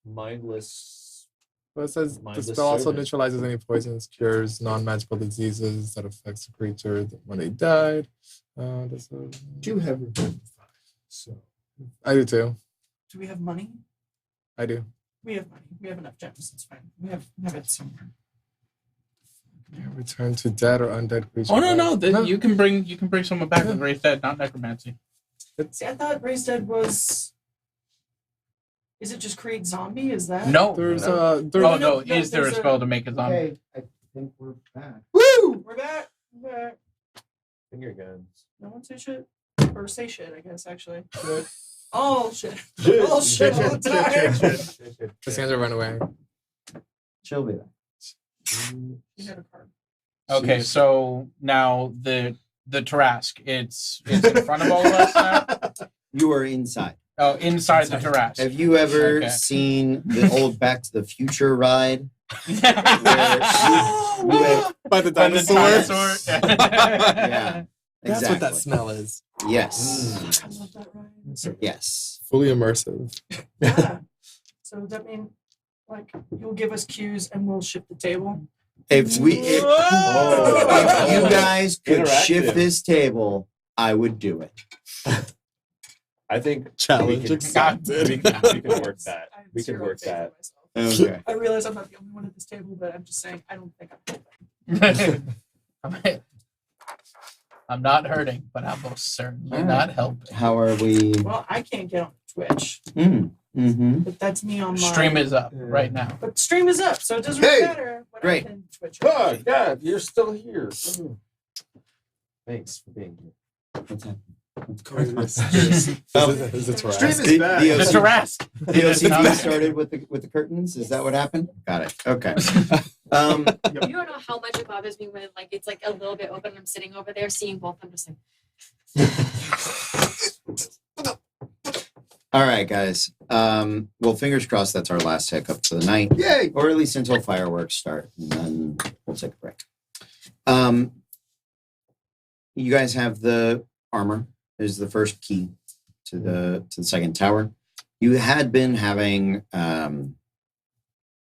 mindless. Well, it says the Mindless spell also servant. neutralizes any poisons, cures non-magical diseases that affects the creature when they died. Do have revenge 5, so I do too. Do we have money? I do. We have money. We have enough gems. It's fine. We have it somewhere. Return to dead or undead creatures. Oh no! You can bring someone back with raised dead, not necromancy. See, I thought Raised Dead was. Is it just create zombie? Is that? No. There's Is there a spell to make a zombie? okay, I think we're back. Woo! We're back. We're back. Finger guns. No one say shit, or say shit. I guess actually. Shit. Oh shit! Oh shit! All the time. Cassandra run away. She'll be back. You had a card. Okay, so now the Tarask, it's in front of all of us now. You are inside. Oh, inside the Tarask. Have you ever Okay. seen the old Back to the Future ride? By the dinosaur. Yeah, That's exactly. what that smell is. Yes, I love that ride. yes. Fully immersive. Yeah. So does that mean, like, you'll give us cues and we'll shift the table? If you guys could Interactive. shift this table, I would do it. I think Challenge we can accepted. work that. I have We can zero work faith in that. myself. Okay. I realize I'm not the only one at this table, but I'm just saying I don't think I'm. I'm not hurting, but I'm most certainly not helping. How are we? Well, I can't get on Twitch, Mm-hmm. but that's me on my. Stream is up right now. But stream is up, so it doesn't Hey! really matter. But Great. I can Twitch. Oh, God, you're still here. Thanks for being here. What's that? Is it Stream Tarask? is back. The Tarask. The OCD started with the curtains. Is that what happened? Got it. Okay. You don't know how much it bothers me when like it's like a little bit open and I'm sitting over there seeing both. I'm just like All right, guys. Well, fingers crossed that's our last hiccup for the night. Yay! Or at least until fireworks start, and then we'll take a break. You guys have the armor. Is the first key to the second tower. You had been having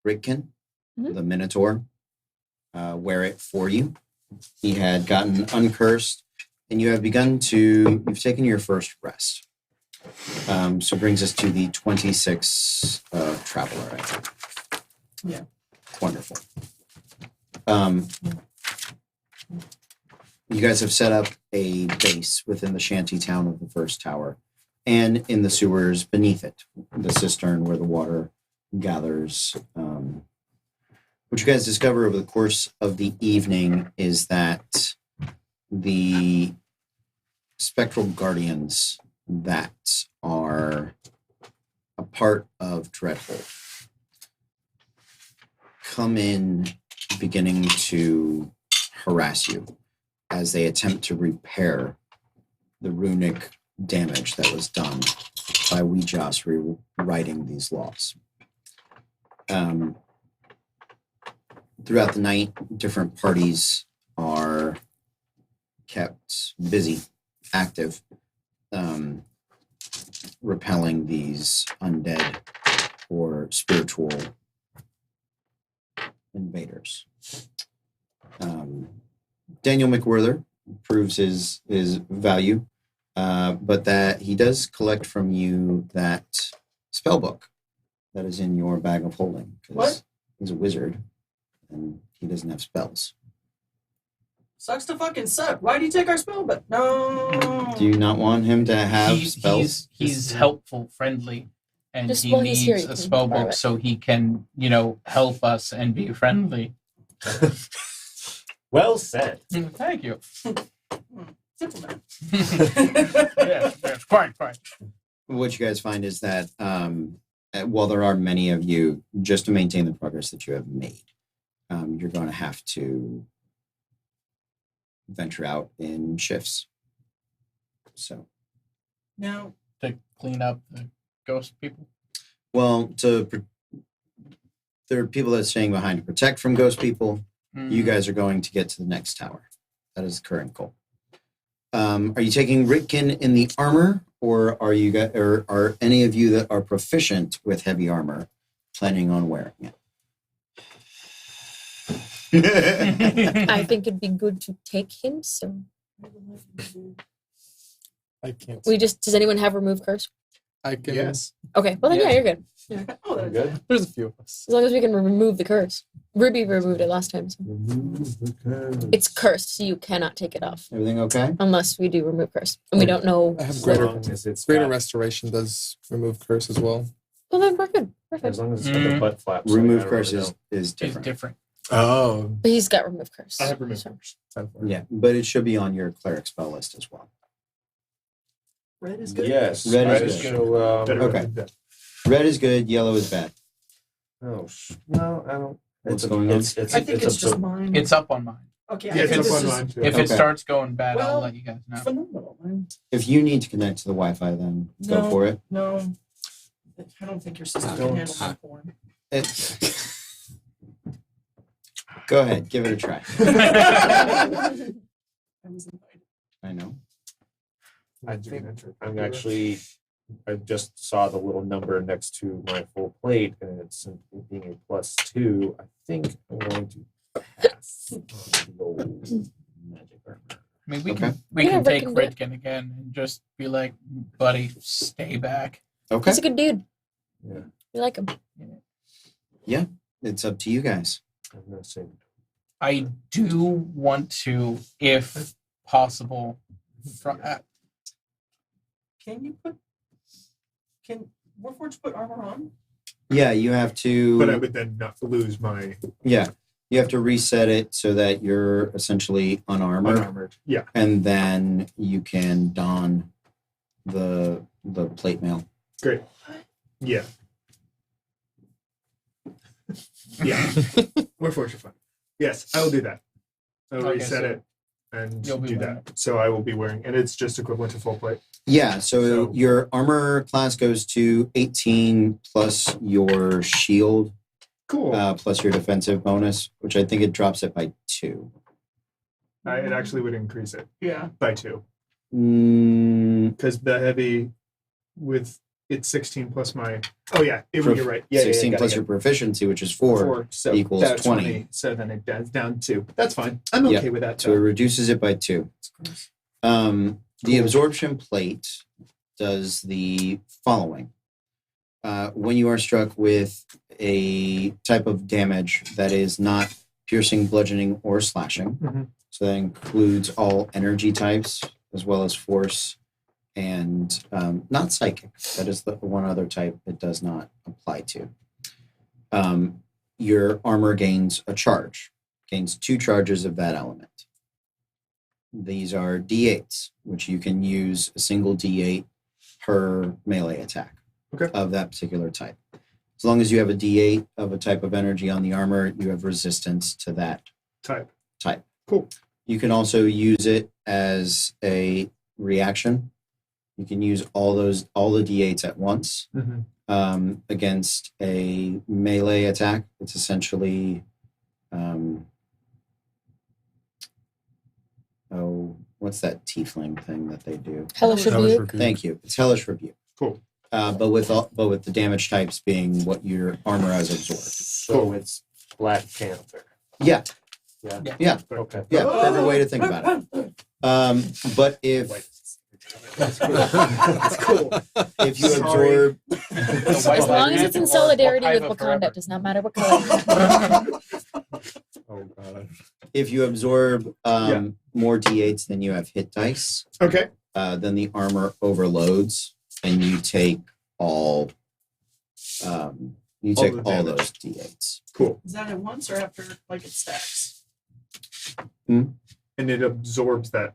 Ritkin, the Minotaur, wear it for you. He had gotten uncursed, and you have begun to. You've taken your first rest. So brings us to the 26 traveler. I think. Yeah. Wonderful. You guys have set up a base within the shanty town of the first tower and in the sewers beneath it, the cistern where the water gathers. What you guys discover over the course of the evening is that the spectral guardians that are a part of Dreadhold come in beginning to harass you as they attempt to repair the runic damage that was done by Weejas rewriting these laws. Throughout the night, different parties are kept busy, active, repelling these undead or spiritual invaders. Daniel McWhirler proves his value, but that he does collect from you that spell book that is in your bag of holding. 'Cause What? He's a wizard, and he doesn't have spells. Sucks to fucking suck. Why do you take our spell? But no. Do you not want him to have spells? He's helpful, friendly, and Just he while he's here, needs you a can spell borrow book it. so he can, help us and be friendly. Well said. Thank you. Simple man. yes, quite. What you guys find is that while there are many of you, just to maintain the progress that you have made, you're going to have to venture out in shifts. So, Now, To clean up the ghost people. well, there are people that are staying behind to protect from ghost people. You guys are going to get to the next tower. That is the current goal. Are you taking Ritkin in the armor, or are any of you that are proficient with heavy armor planning on wearing it. I think it'd be good to take him. So I can't. does anyone have remove curse? I can. Yes. Okay, well then Yeah. yeah, you're good. Oh, I'm that's good. There's a few of us. As long as we can remove the curse. Ruby removed it last time. So. It's cursed, so you cannot take it off Everything okay? unless we do remove curse, and we don't know. I have As greater long as it's greater got- restoration does remove curse as well. Well, then we're good. As Perfect. long as it's got the Mm. butt flaps. Remove I don't curse really is know. is It's different. different. Oh, But he's got remove curse. I have removed so. first. Yeah, but it should be on your cleric spell list as well. red is good. Yes. Red is right, good. So, Better okay. than that. Red is good, yellow is bad. No, I don't. What's It's going on? It's I think it's just absor- mine. It's up on mine. okay. Yeah, I it's think up this on is mine too. If Okay. it starts going bad, I'll Well, let you guys know. phenomenal. If you need to connect to the Wi-Fi, then go No. for it. No, I don't think your system Don't- can handle my porn. Go ahead, give it a try. I was invited. I know. I think I'm actually. I just saw the little number next to my full plate, and it's being a +2. I think I'm going to pass on the magic armor. I mean, we Okay. can we Yeah, can we take can do it. Ritkin again and just be like, buddy, stay back. Okay, He's a good dude. Yeah, We like him. it's up to you guys. I'm gonna say I do want to, if possible, Can you put? Can Warforged put armor on? Yeah, you have to. But I would then not lose my Yeah, you have to reset it so that you're essentially unarmored, unarmored. Yeah. and then you can don the plate mail. Great. Yeah. Yeah. We're fortune fun. Yes, I will do that. I'll Okay, reset so it and you'll be do wearing that. So I will be wearing, and it's just equivalent to full plate. Yeah, so So- your armor class goes to 18 plus your shield Cool. plus your defensive bonus, which I think it drops it by 2. It actually would increase it Yeah. by 2 Mm, because the heavy with it's 16 plus my. Oh yeah, Prof- you're right. Yeah, 16 got it, plus got your it. proficiency, which is 4. 4 so equals that's 20. So then it does down 2. That's fine. I'm Yeah. okay with that. So it reduces it by 2. The absorption plate does the following. When you are struck with a type of damage that is not piercing, bludgeoning, or slashing, Mhm. so that includes all energy types as well as force and not psychic. That is the one other type it does not apply to. Your armor gains a charge, gains 2 charges of that element. These are D8s, which you can use a single D8 per melee attack Okay. of that particular type. As long as you have a D8 of a type of energy on the armor, you have resistance to that type. type. Cool. You can also use it as a reaction. You can use all the D8s at once Mm-hmm. against a melee attack. It's essentially what's that tiefling thing that they do? Hellish Hellish rebuke. rebuke. Thank you. It's hellish rebuke. Cool. But with the damage types being what your armor has absorbed. so. It's Black Panther. Yeah, Yeah. yeah, Okay. yeah. Perfect way to think about it. But if That's cool. That's cool. if you Sorry. absorb The white As long as it's in or solidarity with Wakaiba Wakanda, forever. it does not matter what color. Oh god. if you absorb more d8s than you have hit dice, Okay. then the armor overloads and you take all All all the those damage. d8s. Cool. Is that at once or after like it stacks? And it absorbs that,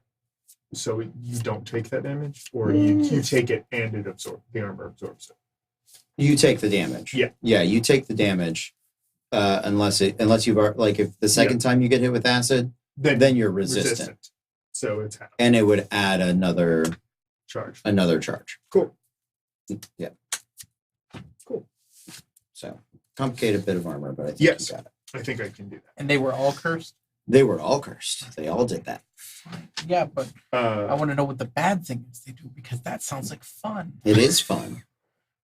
so you don't take that damage, or you take it and it absorbs. The armor absorbs it. You take the damage. Yeah. You take the damage. Unless you've like if the second time you get hit with acid, then you're resistant. So it's half and it would add another charge. charge. Cool. Yeah. Cool. So complicated bit of armor, but I think Yes. you got it. I think I can do that. And they were all cursed? They were all cursed. They all did that. Yeah, but I Uh, want to know what the bad thing is they do, because that sounds like fun It is fun.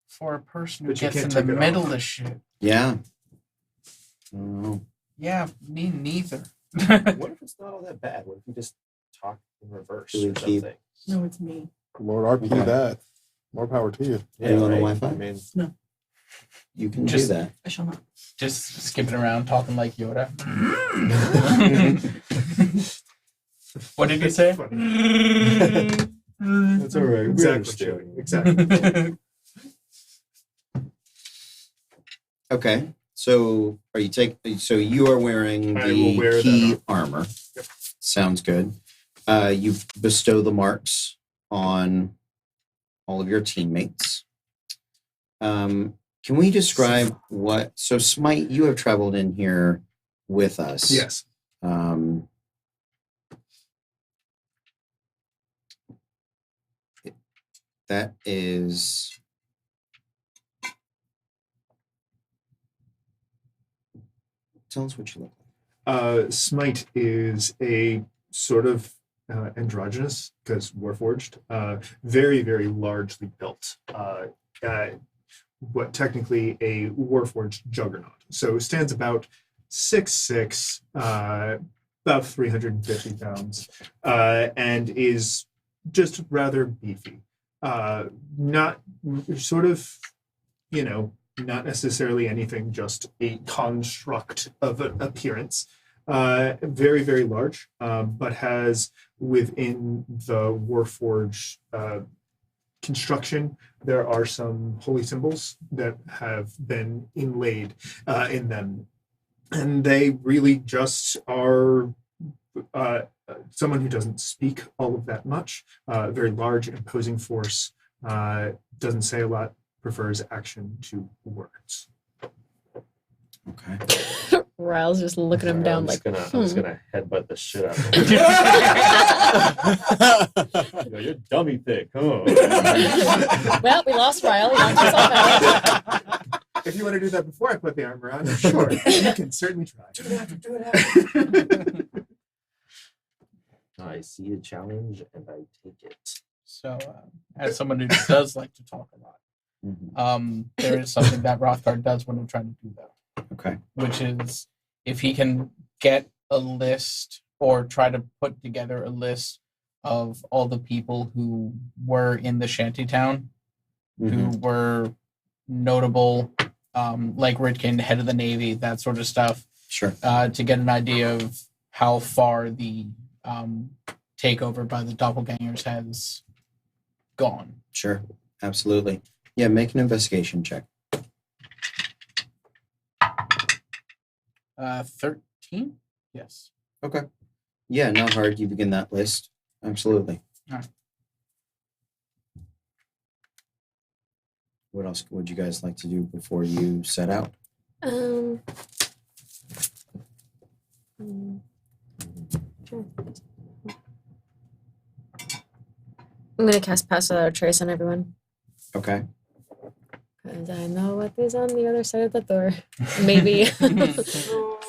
for a person who But you gets in can't the take it middle off. of shit. Yeah. Oh, Yeah, me neither. What if it's not all that bad? What if you just talk in reverse Really or cheap. something? No, it's me. Lord RP Okay. that. More power to you. Are you on the right? Wi-Fi? I mean, you can Just- do that. I shall not. Just skipping around talking like Yoda. What did you It's say? funny. that's all right. Exactly. Exactly. Okay. So are you so you are wearing I will the wear that key armor. Yep. Sounds good. You bestow the marks on all of your teammates. Can we describe so Smite, you have traveled in here with us. Yes. That is tell us what you look like. Smite is a sort of androgynous, because warforged, very, very largely built. What technically a warforged juggernaut. So stands about 6'6", about 350 pounds, and is just rather beefy. Not sort of, not necessarily anything, just a construct of an appearance. Very, very large, but has within the Warforged construction, there are some holy symbols that have been inlaid in them. And they really just are someone who doesn't speak all of that much, very large, imposing force, doesn't say a lot, prefers action to words. Okay. Ryle's just looking him down like, I'm just gonna headbutt the shit out of him. You're dummy thick, huh? well, we lost Ryle. He knocked himself out. If you want to do that before I put the armor on, sure, you can certainly try. Do it after. Do it after. I see a challenge and I take it. So, as someone who does like to talk a lot, Mhm. there is something that Rothgard does when I'm trying to do that, Okay. which is if he can get a list or try to put together a list of all the people who were in the shantytown, who were notable, like Ridkin, head of the Navy, that sort of stuff, Sure. to get an idea of how far the takeover by the doppelgangers has gone. Sure. Absolutely. Yeah, make an investigation check. 13? Yes. Okay. Yeah, not hard. You begin that list. Absolutely. All right. What else would you guys like to do before you set out? Sure. I'm gonna cast Pass Without a Trace on everyone. Okay. Because I know what is on the other side of the door. Maybe. So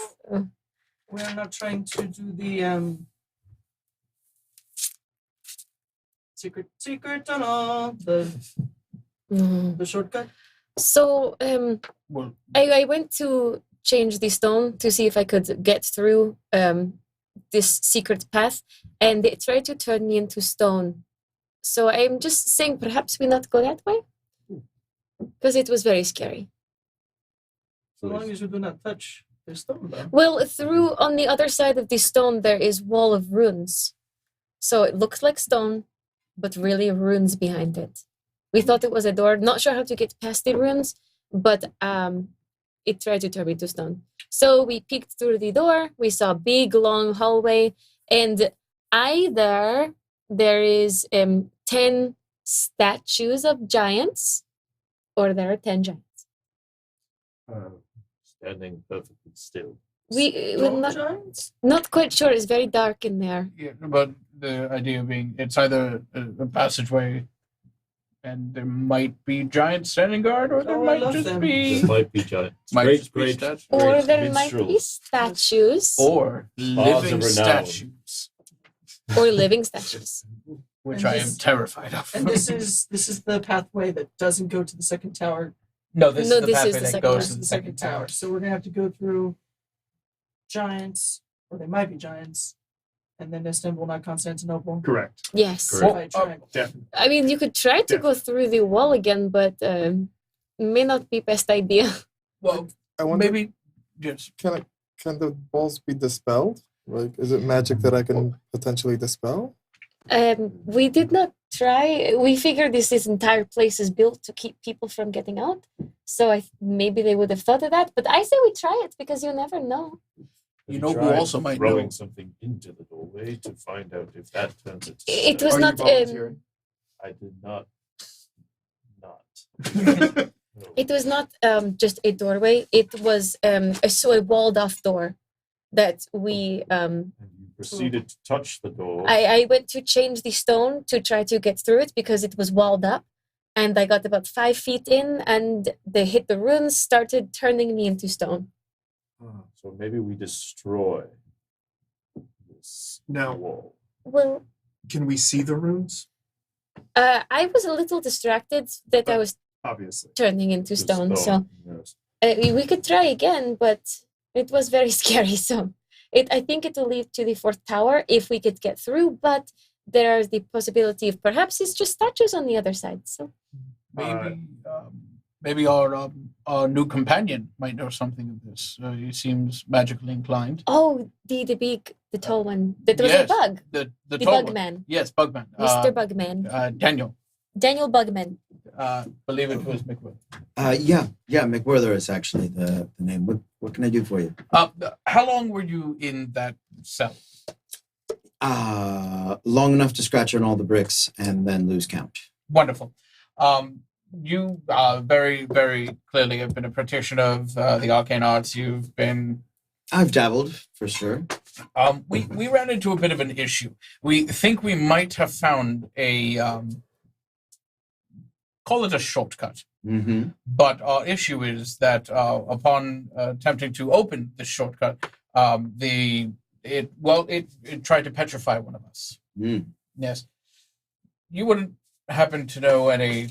we're not trying to do the secret tunnel, the shortcut. So Well, I went to change the stone to see if I could get through this secret path, and it tried to turn me into stone. So I'm just saying perhaps we not go that way? Because it was very scary. So long as you do not touch the stone, though. Well, through on the other side of the stone there is wall of runes. So it looks like stone, but really runes behind it. We thought it was a door, not sure how to get past the runes, but it tried to turn me to stone. So we peeked through the door, we saw a big long hallway, and either there is 10 statues of giants, or there are 10 giants. Standing perfectly still. We're Stone not, giants? not quite sure, it's very dark in there. yeah, but the idea being it's either a passageway and there might be giant standing guard, or there Oh, I might love just them. be This might be giant. Might Great, just be great, stats. Or great there might be minstrels. statues. or living of renown. statues, Or living statues. which And I am this- terrified of. And this is the pathway that doesn't go to the second tower No, this No, is the this pathway is the that second goes one. to the the second tower. So we're gonna have to go through giants. So we're gonna have to go through giants, or they might be giants, and then Istanbul, not Constantinople. Correct. Yes. Correct. By a triangle. Definitely. I mean, you could try to go through the wall again, but may not be best idea. Well, I wonder, maybe yes. can the balls be dispelled? Like, is it magic that I can potentially dispel? We did not try. We figured this entire place is built to keep people from getting out. So maybe they would have thought of that. But I say we try it because you never know. You Have know who tried also might throwing know? something into the doorway to find out if that turns it. It was Are you not. volunteering? I did not. Not. No. It was not just a doorway. It was a walled off door that we. And you proceeded to touch the door. I went to change the stone to try to get through it because it was walled up, and I got about 5 feet in, and they hit the runes, started turning me into stone. So maybe we destroy this Now- wall. Well, Can we see the runes? I was a little distracted that I was Obviously. turning into The stone, so yes. we could try again, but it was very scary. So I think it will lead to the fourth tower if we could get through, but there is the possibility of perhaps it's just statues on the other side. So Maybe our new companion might know something of this. He seems magically inclined. the tall one that was Yes, a bug, The the tall bug one. man, Yes, Bugman. Mr. Bugman, Daniel. Bugman. Believe it was McWill. Yeah, McWhirler is actually the name. What can I do for you? How long were you in that cell? Long enough to scratch on all the bricks and then lose count. Wonderful. You very, very clearly have been a practitioner of the arcane arts. You've been. I've dabbled for sure. We ran into a bit of an issue. We think we might have found a call it a shortcut. Mm-hmm. But our issue is that upon attempting to open the shortcut, it tried to petrify one of us. Mm. Yes. You wouldn't happen to know any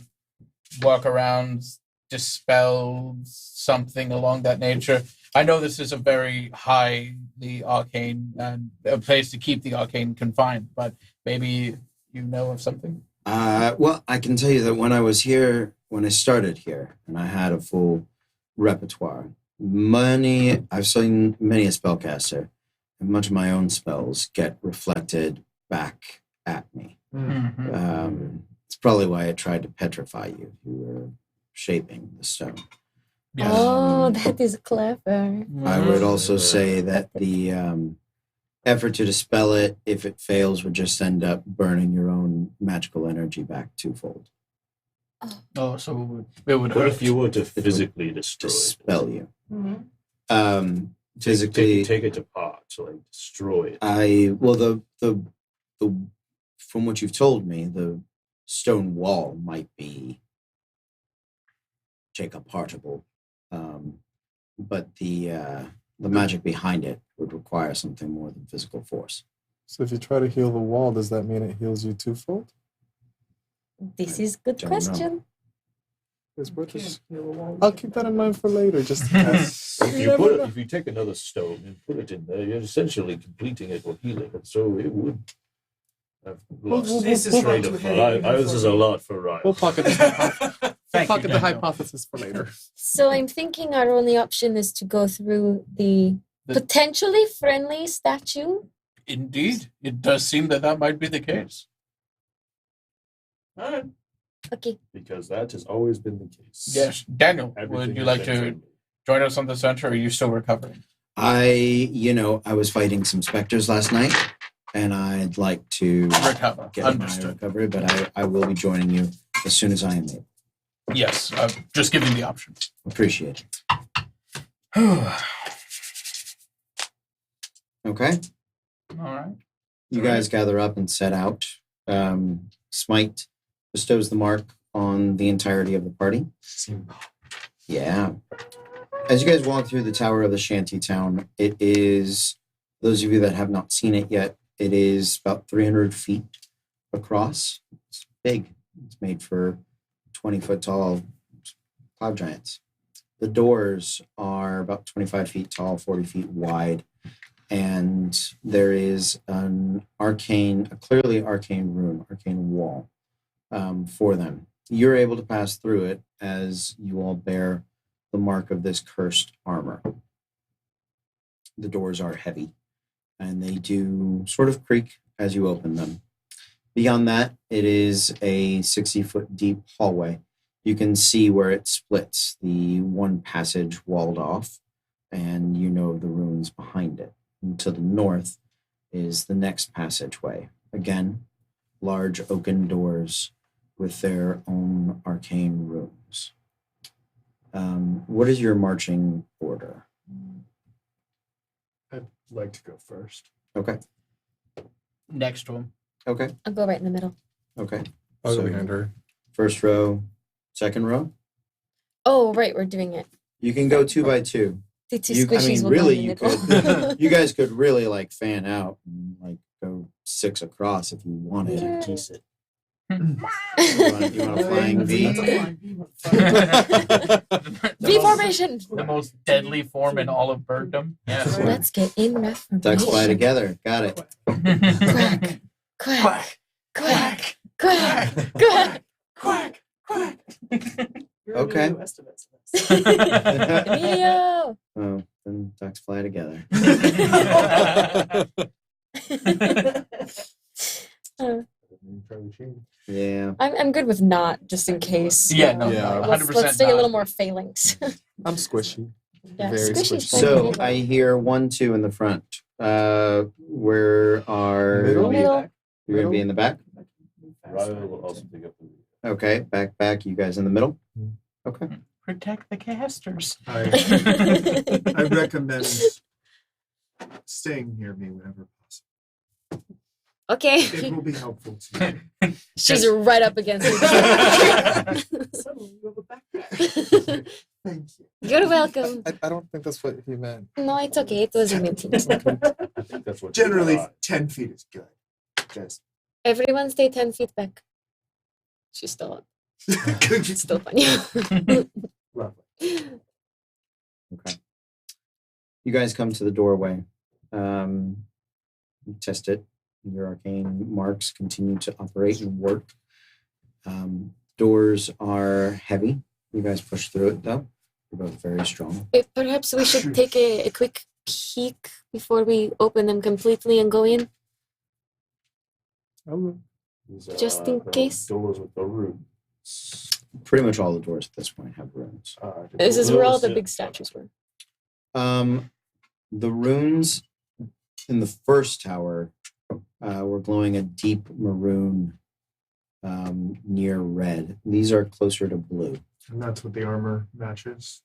workarounds, dispel something along that nature? I know this is a very highly arcane and a place to keep the arcane confined, but maybe you know of something? Well, I can tell you that when I started here, and I had a full repertoire, I've seen many a spellcaster, and much of my own spells get reflected back at me. Mm-hmm. It's probably why I tried to petrify you. You were shaping the stone. Yes. Oh, that is clever. I would also say that the effort to dispel it, if it fails, would just end up burning your own magical energy back twofold. Oh, so it would What hurt. if you were to physically destroy it? Dispel you. Mm-hmm. Physically, take it apart, so like destroy it. the from what you've told me, the stone wall might be take apartable, but the magic behind it would require something more than physical force. So if you try to heal the wall, does that mean it heals you twofold? This is good Don't know. question. It's worth it. I'll keep that in mind for later. Just in case. If you take another stone and put it in there, you're essentially completing it or healing it. So it would have lost This is train not of too thought. heavy This is a lot for Ryan. We'll pocket this. Thank Pocket you, the Daniel. hypothesis for later. So I'm thinking our only option is to go through the The- potentially friendly statue. Indeed, it does seem that might be the case. All right. Okay. Because that has always been the case. Yes, Daniel, Everything would you has like been to friendly. join us on the center, or are you still recovering? I was fighting some specters last night, and I'd like to Recover. get my Understood. recovery, but I will be joining you as soon as I am able. Yes, just giving the option. Appreciate it. All Okay, right. you guys gather up and set out. Smite bestows the mark on the entirety of the party. Yeah. As you guys walk through the tower of the shanty town, it is, those of you that have not seen it yet, it is about 300 feet across. It's big. It's made for 20-foot tall cloud giants. The doors are about 25 feet tall, 40 feet wide, and there is a clearly arcane room, arcane wall for them. You're able to pass through it as you all bear the mark of this cursed armor. The doors are heavy, and they do sort of creak as you open them. Beyond that, it is a 60-foot deep hallway. You can see where it splits, the one passage walled off, and you know the ruins behind it. And to the north is the next passageway. Again, large oaken doors with their own arcane rooms. What is your marching order? I'd like to go first. Okay. Next to him. Okay. I'll go right in the middle. Okay. I'll So- go behind her. First row, second row. Oh, right, we're doing it. You can go 2 by 2. The two You- I squishies mean, will really, go in the you middle. You guys could really like fan out and like go 6 across if you wanted. Yeah. Tease it. You want a flying V? That's a flying V. V formation. The most deadly form in all of birddom. Yes. Let's get in reformation. Ducks fly together. Got it. Quack, quack, quack, quack, quack. Quack, quack. You're Okay. gonna do estimates of this. Emilio. Oh, then ducks fly together. Yeah. I'm good with not, just in case. Yeah, no, Yeah. no, Let's 100% take a not. little more phalanx. I'm squishy. Yeah, Very squishy's squishy. fine. So I hear 1, 2 in the front. Where are Middle? Middle. You're gonna be in the back? Riley will also pick up the Okay, back. You guys in the middle? Okay. Protect the casters. I recommend staying near me whenever possible. Okay. It will be helpful to you. She's right up against it. Suddenly you have a backpack. Thank you. You're welcome. I don't think that's what he meant. No, it's okay. It was a meeting. I think that's what Generally, you got. 10 feet is good. Just Everyone stay 10 feet back. She's still up. It's still funny. lovely. Okay. You guys come to the doorway. You test it. Your arcane marks continue to operate and work. Doors are heavy. You guys push through it, though. You're both very strong. Perhaps we should take a quick peek before we open them completely and go in. These, Just in the case. Doors with the roots. Pretty much all the doors at this point have runes. This is where all the big statues were. The runes in the first tower were glowing a deep maroon near red. These are closer to blue. And that's what the armor matches.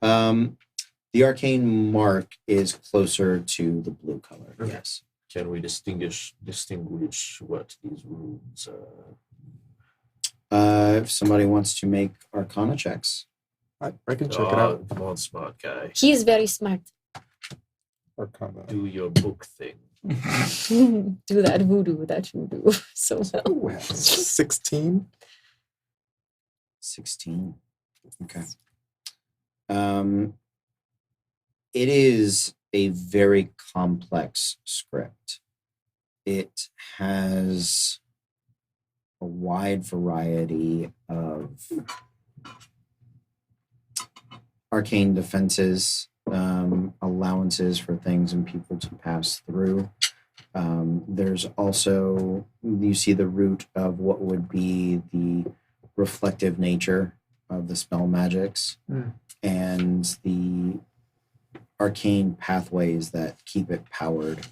The arcane mark is closer to the blue color. Okay. Yes. Can we distinguish what these runes are? If somebody wants to make Arcana checks, I can check it out. Come on, smart guy. He is very smart. Arcana. Do your book thing. Do that voodoo that you do so well. 16. 16. Okay. It is a very complex script. It has a wide variety of arcane defenses, allowances for things and people to pass through. There's also, you see the root of what would be the reflective nature of the spell magics and the arcane pathways that keep it powered.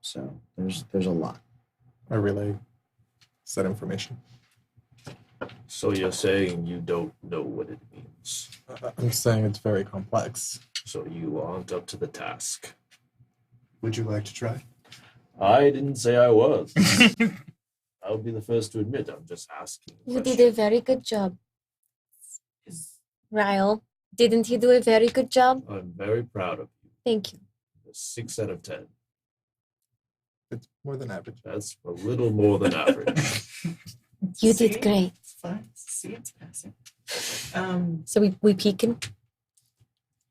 So there's a lot. I relay said information. So you're saying you don't know what it means. I'm saying it's very complex. So you aren't up to the task. Would you like to try? I didn't say I was. I'll be the first to admit I'm just asking. a You did question. a very good job. Ryle, didn't you do a very good job? I'm very proud of you. Thank you. A 6 out of 10. It's more than average. That's a little more than average. You See? did great. It's fine. See, it's passing. So we peeking.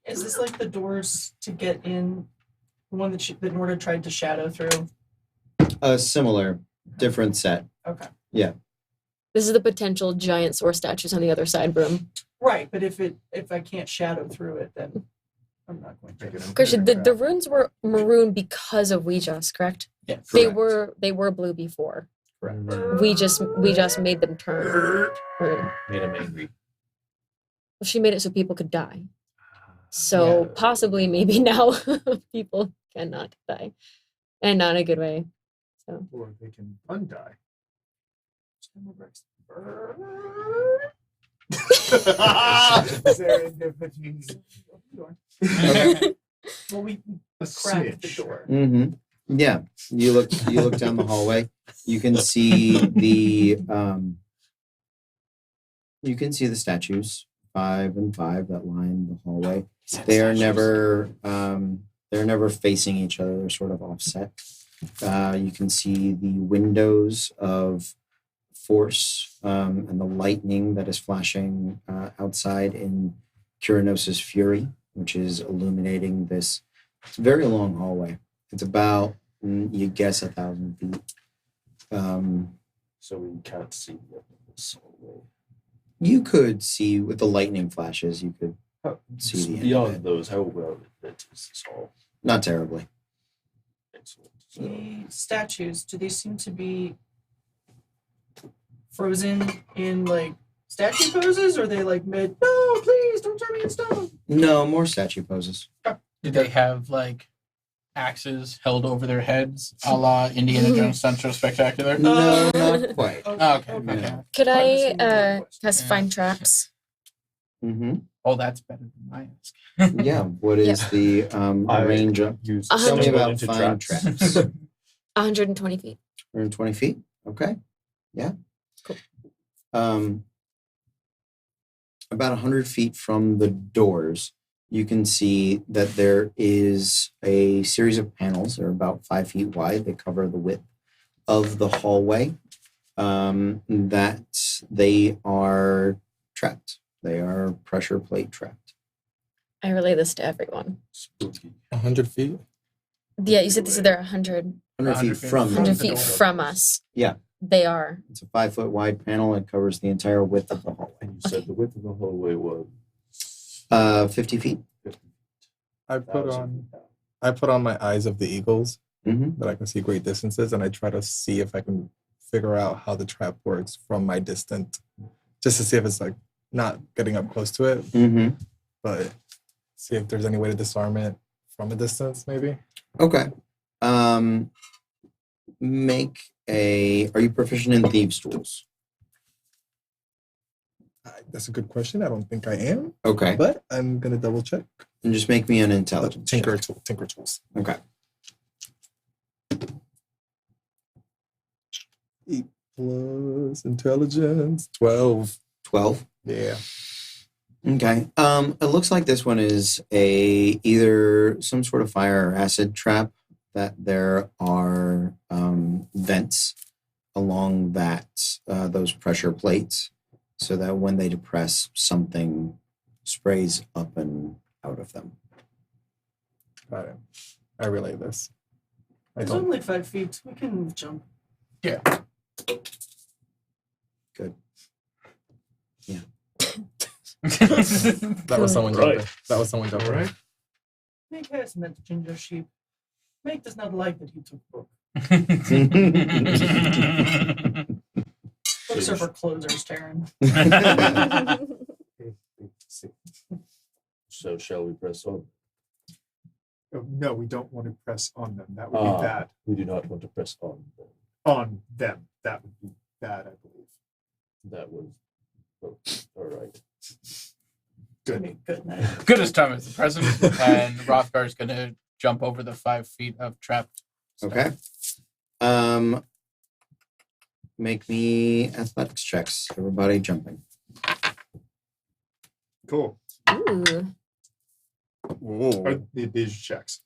Is this like the doors to get in? The one that Norda tried to shadow through? A similar, different set. Okay. This is the potential giant sword statues on the other side, Broom. Right, but if I can't shadow through it, then I'm not going Make it to. open. Christian, the runes were maroon because of Ouija's, correct? Yes. Correct. They were blue before. Correct. We just made them turn maroon. Made him angry. Well, she made it so people could die. So Yeah. possibly maybe now people cannot die. And not in a good way. So Or they can undie. Serendipity. Well, we A cracked the smidge. door. Mm-hmm. Yeah, you look down the hallway. You can see the statues, 5 and 5 that line the hallway. They are never facing each other. They're sort of offset. You can see the windows of force and the lightning that is flashing outside in Kuranos' fury, which is illuminating this very long hallway. It's about, you guess, 1,000 feet. So we can't see this hallway. You could see with the lightning flashes. You could see the end of Beyond it. those, how well lit is this hall? Not terribly. Excellent. So, The statues, do they seem to be frozen in like statue poses, or are they like mid? No, please don't turn me in stone. No, more statue poses. Did they have like axes held over their heads, a la Indiana Jones Central Spectacular? No, not quite. Oh, okay. Okay. Okay. could I'm I just gonna go with cast Yeah. find traps? Mm-hmm. Oh, that's better than my ask. Yeah. What is the range of? use Tell me Hundred. about into find traps. 120 feet. 120 feet. Okay. Yeah. Cool. About 100 feet from the doors, you can see that there is a series of panels. They're about 5 feet wide. They cover the width of the hallway. That they are trapped. They are pressure plate trapped. I relay this to everyone. Spooky. 100 feet. Yeah, you said they're 100, 100 feet 100 feet. from. 100 the feet door. from us. Yeah. They are. It's a 5 foot wide panel. It covers the entire width of the hallway. And you said the width of the hallway was 50 feet. 50 I put 1,000. on my eyes of the eagles Mm-hmm. that I can see great distances, and I try to see if I can figure out how the trap works from my distant, just to see if it's like not getting up close to it, Mm-hmm. but see if there's any way to disarm it from a distance, maybe. Okay. Are you proficient in thieves' tools? That's a good question. I don't think I am, Okay. but I'm gonna double check. And just make me an intelligence check. Tinker tools. Okay. 8 plus intelligence 12. 12. Yeah. Okay. It looks like this one is either some sort of fire or acid trap, that there are vents along those pressure plates, so that when they depress, something sprays up and out of them. Got it. I relay this. I It's don't. only 5 feet. We can jump. Yeah. Good. That was someone Right. jumping. That was someone jumping. Alright. Make has meant ginger sheep. Make does not like that he took book. Books are for closers, Taryn. So shall we press on? Oh, no, we don't want to press on them. That would Ah. be bad. We do not want to press on. On them. That would be bad, I believe. That was all right. Good. Good night. Good as time as the present, and Rothgar's gonna jump over the 5 feet of trapped. stuff. Okay. Make me athletics checks. Everybody jumping. Cool. Ooh, These checks.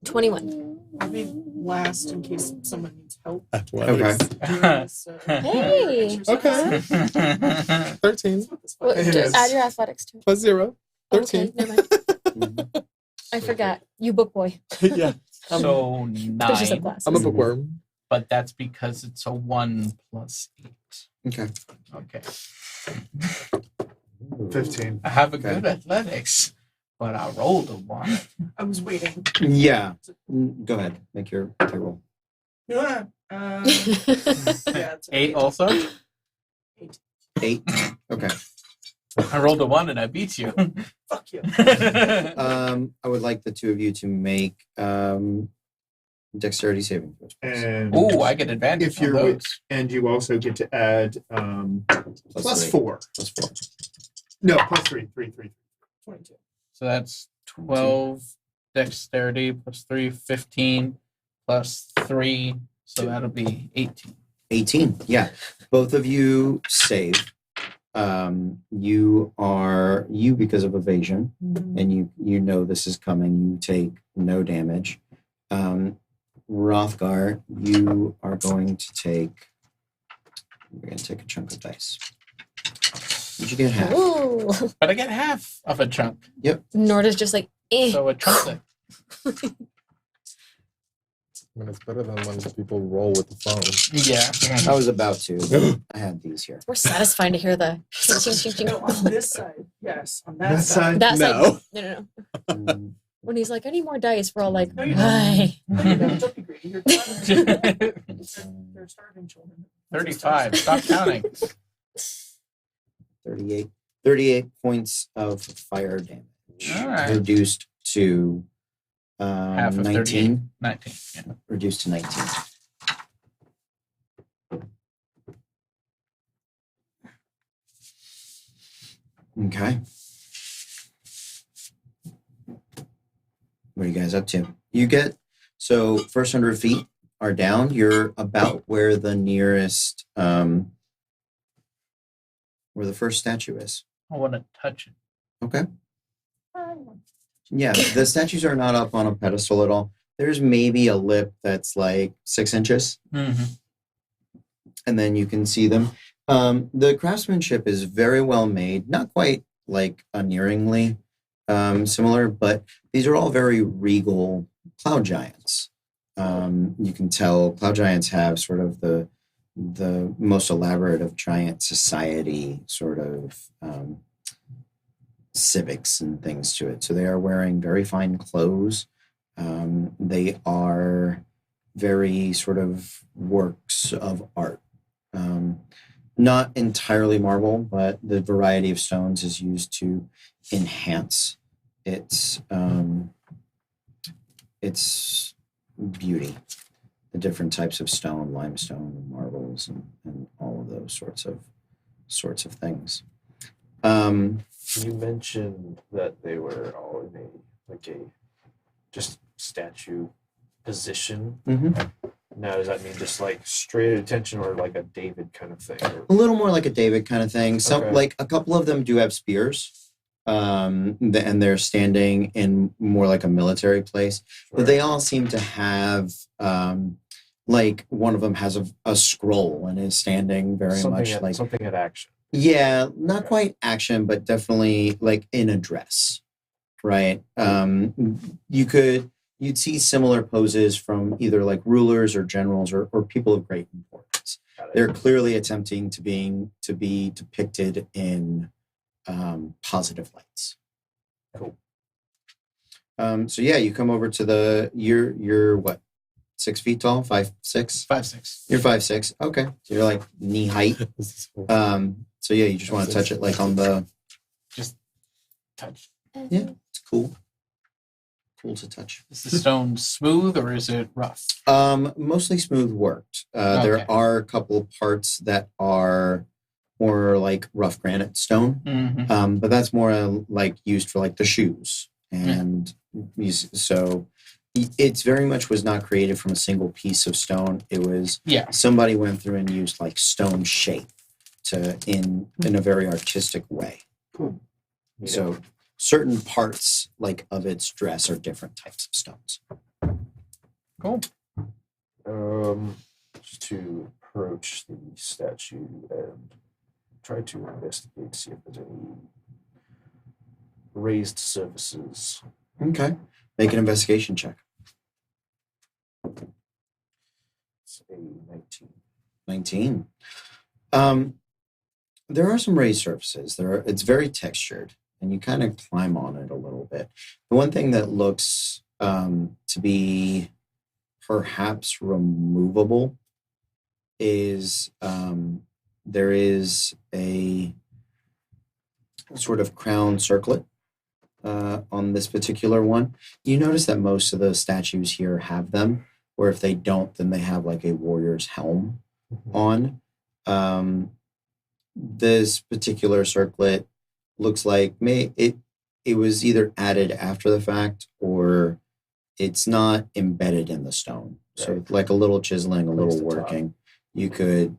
21. Are we last in case someone needs help. Athletics. Okay. During this, Hey. exercise. Okay. 13 Well, Well, just add your athletics to it. plus 0. Oh, 13. okay, never mind. Mhm. I forgot. You book boy. Yeah. So There's just a 9, glasses. I'm a bookworm. but that's because it's a 1 plus 8. Okay. Okay. 15. I have a Okay. good athletics, but I rolled a 1. I was waiting. Yeah. Go ahead. Make your roll. Yeah. Yeah, it's 8 also? 8. Okay. I rolled a 1 and I beat you. Fuck you. I would like the two of you to make dexterity saving throws. please. And Ooh, I get advantage if on you're those. with, and you also get to add plus three. 4. Plus 4. No, plus 3. 22. So that's 12 dexterity plus 3, 15 plus 3. So that'll be 18. 18. Yeah. Both of you save. You because of evasion, and you know this is coming. You take no damage. Rothgar, you are going to take. You're going to take a chunk of dice. Did you get half? Ooh. But I get half of a chunk. Norda's just like, eh. So a trumpet. I mean, it's better than when people roll with the phone. Yeah. I was about to. I had these here. We're satisfying to hear the ching, ching, ching, ching. No, on this side. Yes. On that, That side? That No. side. No. Mm, When he's like, I need more dice, we're all like, No, you don't. why? No, you don't. Don't be greedy. You're they're starving children. 35. Stop counting. 38 points of fire damage. All right. Reduced to Half of 19. 19. Yeah. Reduced to 19. Okay. What are you guys up to? You get, so first 100 feet are down. You're about where the nearest, where the first statue is. I want to touch it. Okay. Yeah, the statues are not up on a pedestal at all. There's maybe a lip that's like 6 inches, Mm-hmm. and then you can see them. The craftsmanship is very well made, not quite like unerringly similar, but these are all very regal cloud giants. You can tell cloud giants have sort of the most elaborate of giant society sort of civics and things to it. So they are wearing very fine clothes. They are very sort of works of art. Not entirely marble, but the variety of stones is used to enhance its beauty. The different types of stone, limestone, marbles, and all of those sorts of things. You mentioned that they were all in a just statue position. Mhm. Now, does that mean just like straight attention or like a David kind of thing? Or, A little more like a David kind of thing. Some Okay. like a couple of them do have spears, and they're standing in more like a military place. But they all seem to have like one of them has a scroll and is standing very much like something at action. yeah, not quite action, but definitely like in a dress, right? You'd see similar poses from either like rulers or generals or people of great importance. Got it. They're clearly attempting to be depicted in positive lights. Cool. So yeah, you come over to you're what, 6 feet tall, 5'6"? 5'6". You're 5'6". Okay, so you're like knee height. This is cool. So yeah, you just want to touch it like on the. Just touch. Yeah, it's cool. Cool to touch. Is the stone smooth or is it rough? Mostly smooth worked. Okay. There are a couple of parts that are more like rough granite stone, Mm-hmm. but that's more like used for like the shoes, and so it's very much was not created from a single piece of stone. It was Yeah. somebody went through and used like stone shape to in a very artistic way. Yeah. So certain parts like of its dress are different types of stones. Cool. Just to approach the statue and try to investigate, see if there's any raised surfaces. Okay. Make an investigation check. It's a 19. 19. There are some raised surfaces. It's very textured, and you kind of climb on it a little bit. The one thing that looks to be perhaps removable is there is a sort of crown circlet on this particular one. You notice that most of the statues here have them, or if they don't, then they have like a warrior's helm on. This particular circlet looks like it was either added after the fact or it's not embedded in the stone. So Right. like a little chiseling, a Place little the top. working, you could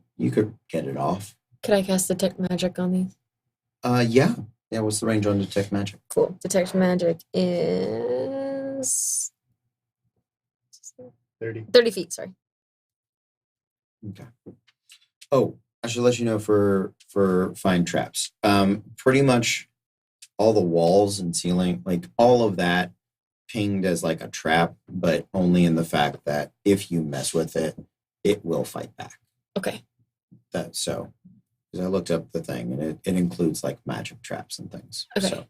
get it off. Could I cast detect magic on these? Yeah. What's the range on detect magic? Cool. Detect magic is 30. 30 feet. Sorry. Okay. Oh, I should let you know for find traps. Pretty much all the walls and ceiling, like all of that, pinged as like a trap, but only in the fact that if you mess with it, it will fight back. Okay. Because I looked up the thing and it includes like magic traps and things. Okay. So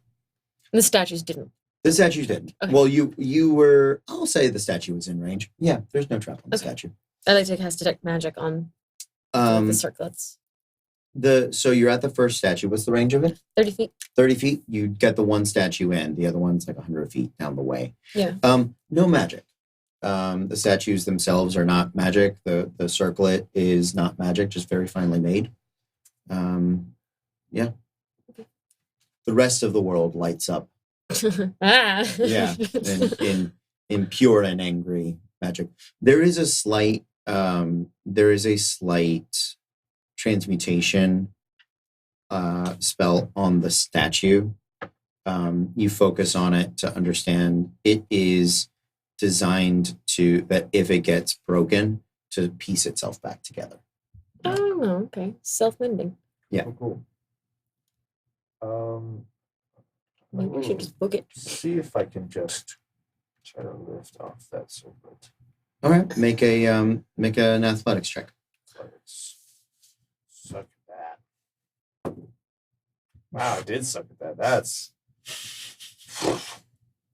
The statues didn't. the statue didn't. Okay. Well, you were. I'll say the statue was in range. Yeah, there's no trap on the Okay. statue. I'd like to cast detect magic on the circlets. So you're at the first statue. What's the range of it? 30 feet. 30 feet. You get the one statue in. The other one's like 100 feet down the way. Yeah. No magic. The statues themselves are not magic. The circlet is not magic, just very finely made. Yeah. Okay. The rest of the world lights up. Ah. Yeah, in pure and angry magic. There is a slight transmutation spell on the statue. You focus on it to understand it is designed that if it gets broken, to piece itself back together. Oh, okay. Self-mending. Yeah. Oh, cool. Maybe we should just book it. See if I can just try to lift off that circlet. All right, make an athletics check. Let's suck at that. Wow, I did suck at that.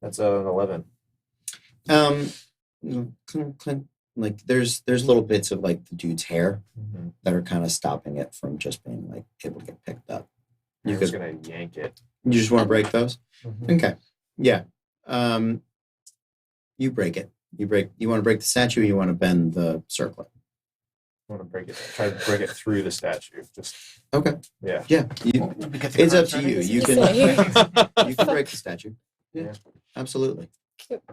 That's an 11. Like there's little bits of like the dude's hair Mm-hmm. that are kind of stopping it from just being like able to get picked up. I'm You just could, gonna yank it. you just want to break those? Mhm. Okay. Yeah. You break it. You want to break the statue, or you want to bend the circlet. I want to break it. Try to break it through the statue. Just Okay. yeah. Yeah. It's up to you. You can you can break the statue. Yeah. Absolutely.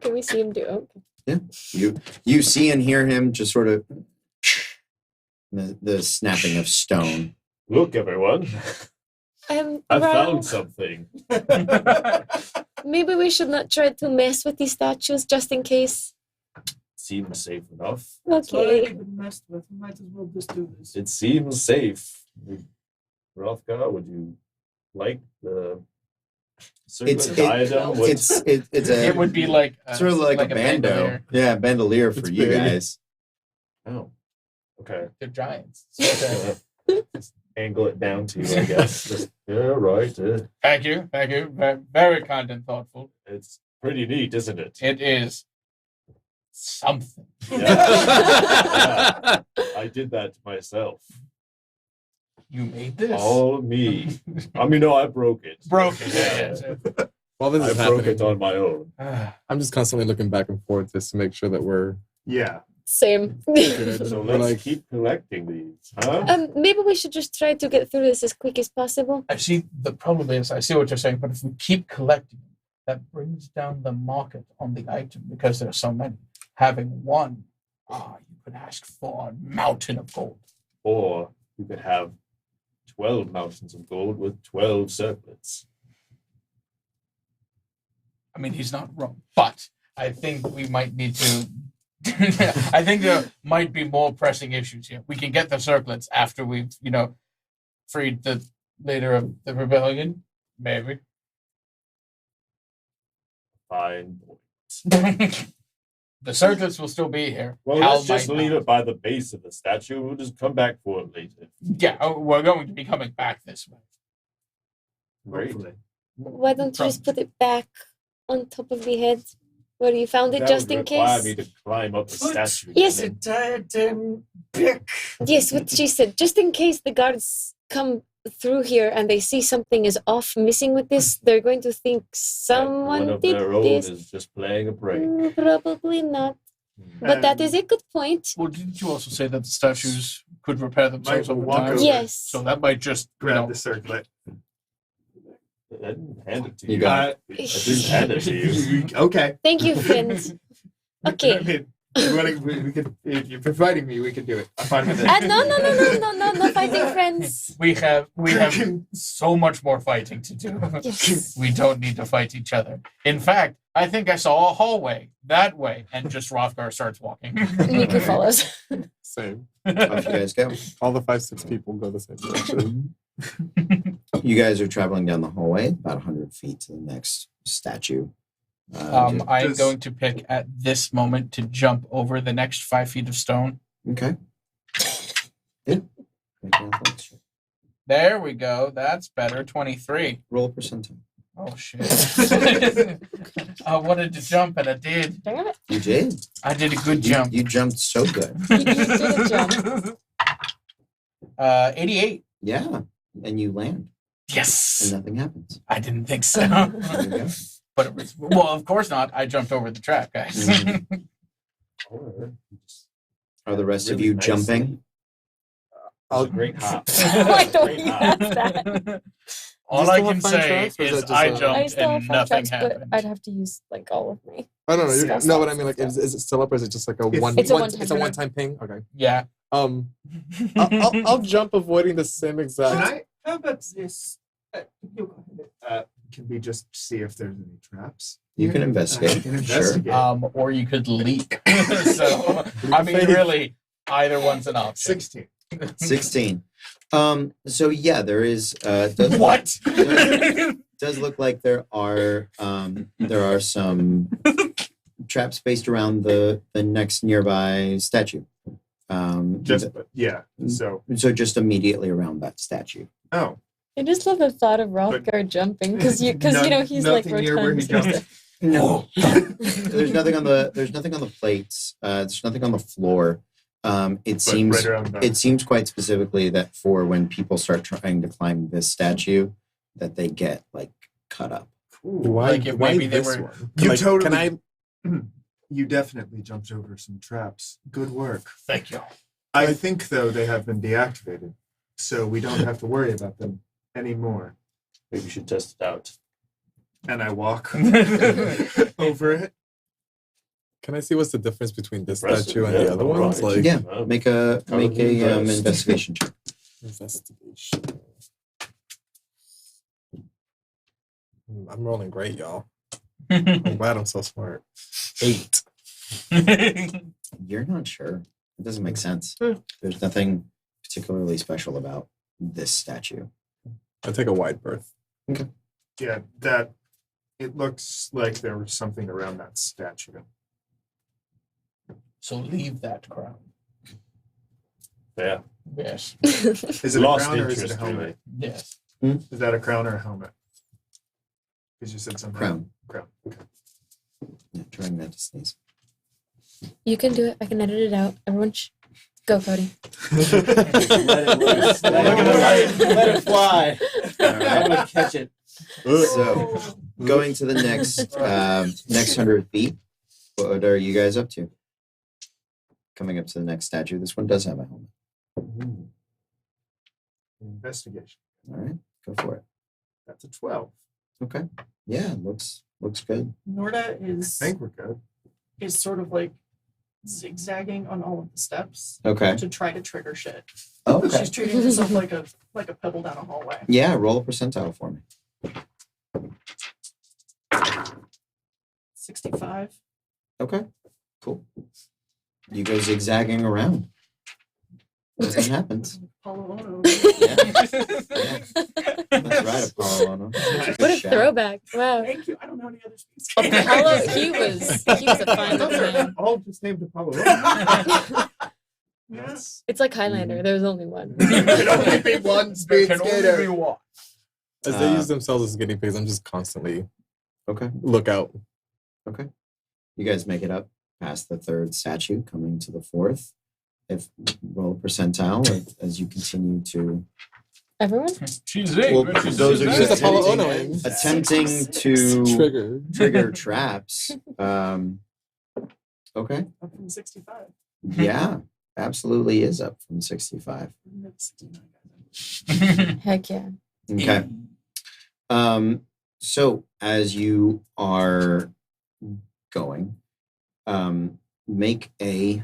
Can we see him do it? Okay. You see and hear him just sort of the snapping of stone. Look, everyone! I Ryle, found something. maybe we should not try to mess with these statues just in case. Seems safe enough. It's already Okay. been messed with. We might as well just do this. It seems safe. Rothgar, would you like the circlet diadem? It's a It would be like sort of like a bando. bandolier. Yeah, bandolier for It's you big. guys. Oh, okay. They're giants. So Just angle it down to you, I guess. Just, yeah, right. thank you. Very kind and thoughtful. It's pretty neat, isn't it? It is something. Yeah. I did that myself. You made this. All me. I mean, no, I broke it. Broke it. Yeah. While this I is broke happening, it on my own. I'm just constantly looking back and forth just to make sure that we're Yeah. Same. good. So We're let's like, keep collecting these, huh? Maybe we should just try to get through this as quick as possible. I see. The problem is, I see what you're saying, but if we keep collecting, that brings down the market on the item because there are so many. Having one, you could ask for a mountain of gold. Or you could have 12 mountains of gold with 12 circlets. I mean, he's not wrong, but I think we might need to I think there might be more pressing issues here. We can get the circlets after we've, freed the leader of the rebellion. Maybe. Fine. The circlets will still be here. Well, Hal let's just might leave not. it by the base of the statue. We'll just come back for it later. Yeah, we're going to be coming back this way. Great. Hopefully. Why don't you just put it back on top of the head where you found it, That just would in require case? me to climb up the statue. Yes. and Diadem pick. Yes, what she said. Just in case the guards come through here and they see something is off, missing with this, they're going to think then someone one of did their own this. is just playing a prank. Probably not. But that is a good point. Well, didn't you also say that the statues could repair themselves Might over walk time? over. Yes. So that might just, Grab the circlet. I didn't hand it to You you. got I didn't hand it to you. Okay. Thank you, friends. Okay. We could, if you're providing me, we could do it. I'm fine with it. No fighting friends. we have so much more fighting to do. Yes. We don't need to fight each other. In fact, I think I saw a hallway that way, and just Rothgar starts walking. Miku follows. Same. Off you guys go. All the 5-6 people go the same direction. You guys are traveling down the hallway about 100 feet to the next statue. I'm Does- going to pick at this moment to jump over the next 5 feet of stone. Okay. Yeah. Make an athletics check. There we go. That's better. 23. Roll a percentile. Oh shit! I wanted to jump and I did. Damn it. You did. I did a good You- jump. You jumped so good. You did a jump. 88. Yeah. And you land. And Yes. nothing happens. I didn't think so. There you go. But it was, well, of course not. I jumped over the trap, guys. Mhm. Are the rest of Really you nice. jumping? That was a great hop. Why don't Great you hop. ask that? All Do you I still can have fine say traps, or is is that just I a- I jumped still have and fun nothing traps, but happened. I'd have to use like all of me. I don't know. Discuss No, that. but I mean, like, is it still up or is it just like a It's- one? It's a one- one-time It's a ping. one-time ping. Okay. Yeah. I'll jump, avoiding the same exact. Can I? How about this? You go ahead. Can we just see if there's any traps? You can I investigate. can Sure. investigate. Or you could leap. So, I mean, really, either one's an option. 16. 16. So yeah, there is. Does, What? does look like there are some traps based around the next nearby statue. Yeah. So, So just immedially around that statue. oh. I just love the thought of Rothgar jumping because you know he's like Nothing near where he rotund and jumped. stuff. No, there's nothing on the plates. There's nothing on the floor. It But seems right around there. it seems quite specifically that for when people start trying to climb this statue, that they get like cut up. Why? Like if why maybe they this were- one? You Like, totally- Can I? You definitely jumped over some traps. Good work. Thank you. I think, though, they have been deactivated, so we don't have to worry about them anymore. Maybe you should test it out. And I walk over it. Can I see what's the difference between this Impressive, statue and yeah, the other ones? alright. Like Yeah, Well, make a probably first. investigation check. investigation. I'm rolling great, y'all. I'm glad I'm so smart. 8. You're not sure. It doesn't make sense. Hmm. There's nothing particularly special about this statue. I take a wide berth. Yeah, that it looks like there was something around that statue. So leave that crown. Yeah. Yes. Is it Lost a crown or is it a interest, helmet? really. Yes. Is that a crown or a helmet? Because you said something. Crown. Crown. Okay. Yeah, trying not to sneeze. You can do it. I can edit it out. Everyone, go, Cody. Let it loose. Let it fly. I'm gonna catch it. So, going to the next 100 feet, what are you guys up to? Coming up to the next statue. This one does have a helmet. Investigation. All right, go for it. That's a 12. Okay. Yeah, looks good. Norda I is think we're good. sort of like zigzagging on all of the steps Okay. to try to trigger shit. Oh, okay. She's treating herself like a pebble down a hallway. Yeah, roll a percentile for me. 65. Okay. Cool. You go zigzagging around. Nothing happens. Apollo Ono. Yeah. That's right, Apollo. What a throwback! Wow. Thank you. I don't know any other speaks. Apollo, he was a fine Those are man. all just named Apollo. Yes. It's like Highlander. There's only one. Can only be one There can only be one. As they use themselves as guinea pigs, I'm just constantly Okay. look out. You guys make it up past the third statue, coming to the fourth. If roll a percentile as you continue to Everyone? She's Well, those are She's just Apollo attempting, Onoing. attempting to Trigger. traps. Okay. Up from 65. Yeah, absolutely is up from 65. I'm at 69, Heck yeah. Okay. So as you are going, make a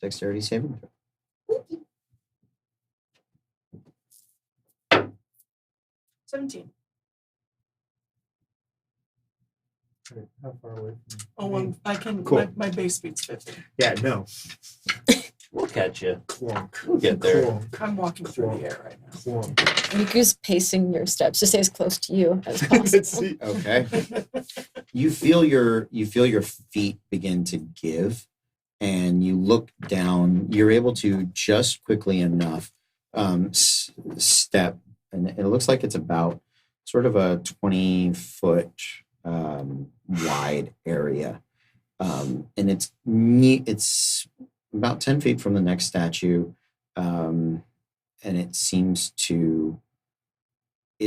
dexterity saving throw. 17. How far away from Oh, I can. Cool. My base speed's 50. Yeah, no. We'll catch you. Clunk. We'll get there. Clunk. I'm walking through the air right now. Clunk. Riku's pacing your steps to stay as close to you as possible. Okay. You feel your feet begin to give, and you look down. You're able to just quickly enough step, and it looks like it's about sort of a 20-foot wide area, and it's about 10 feet from the next statue, and it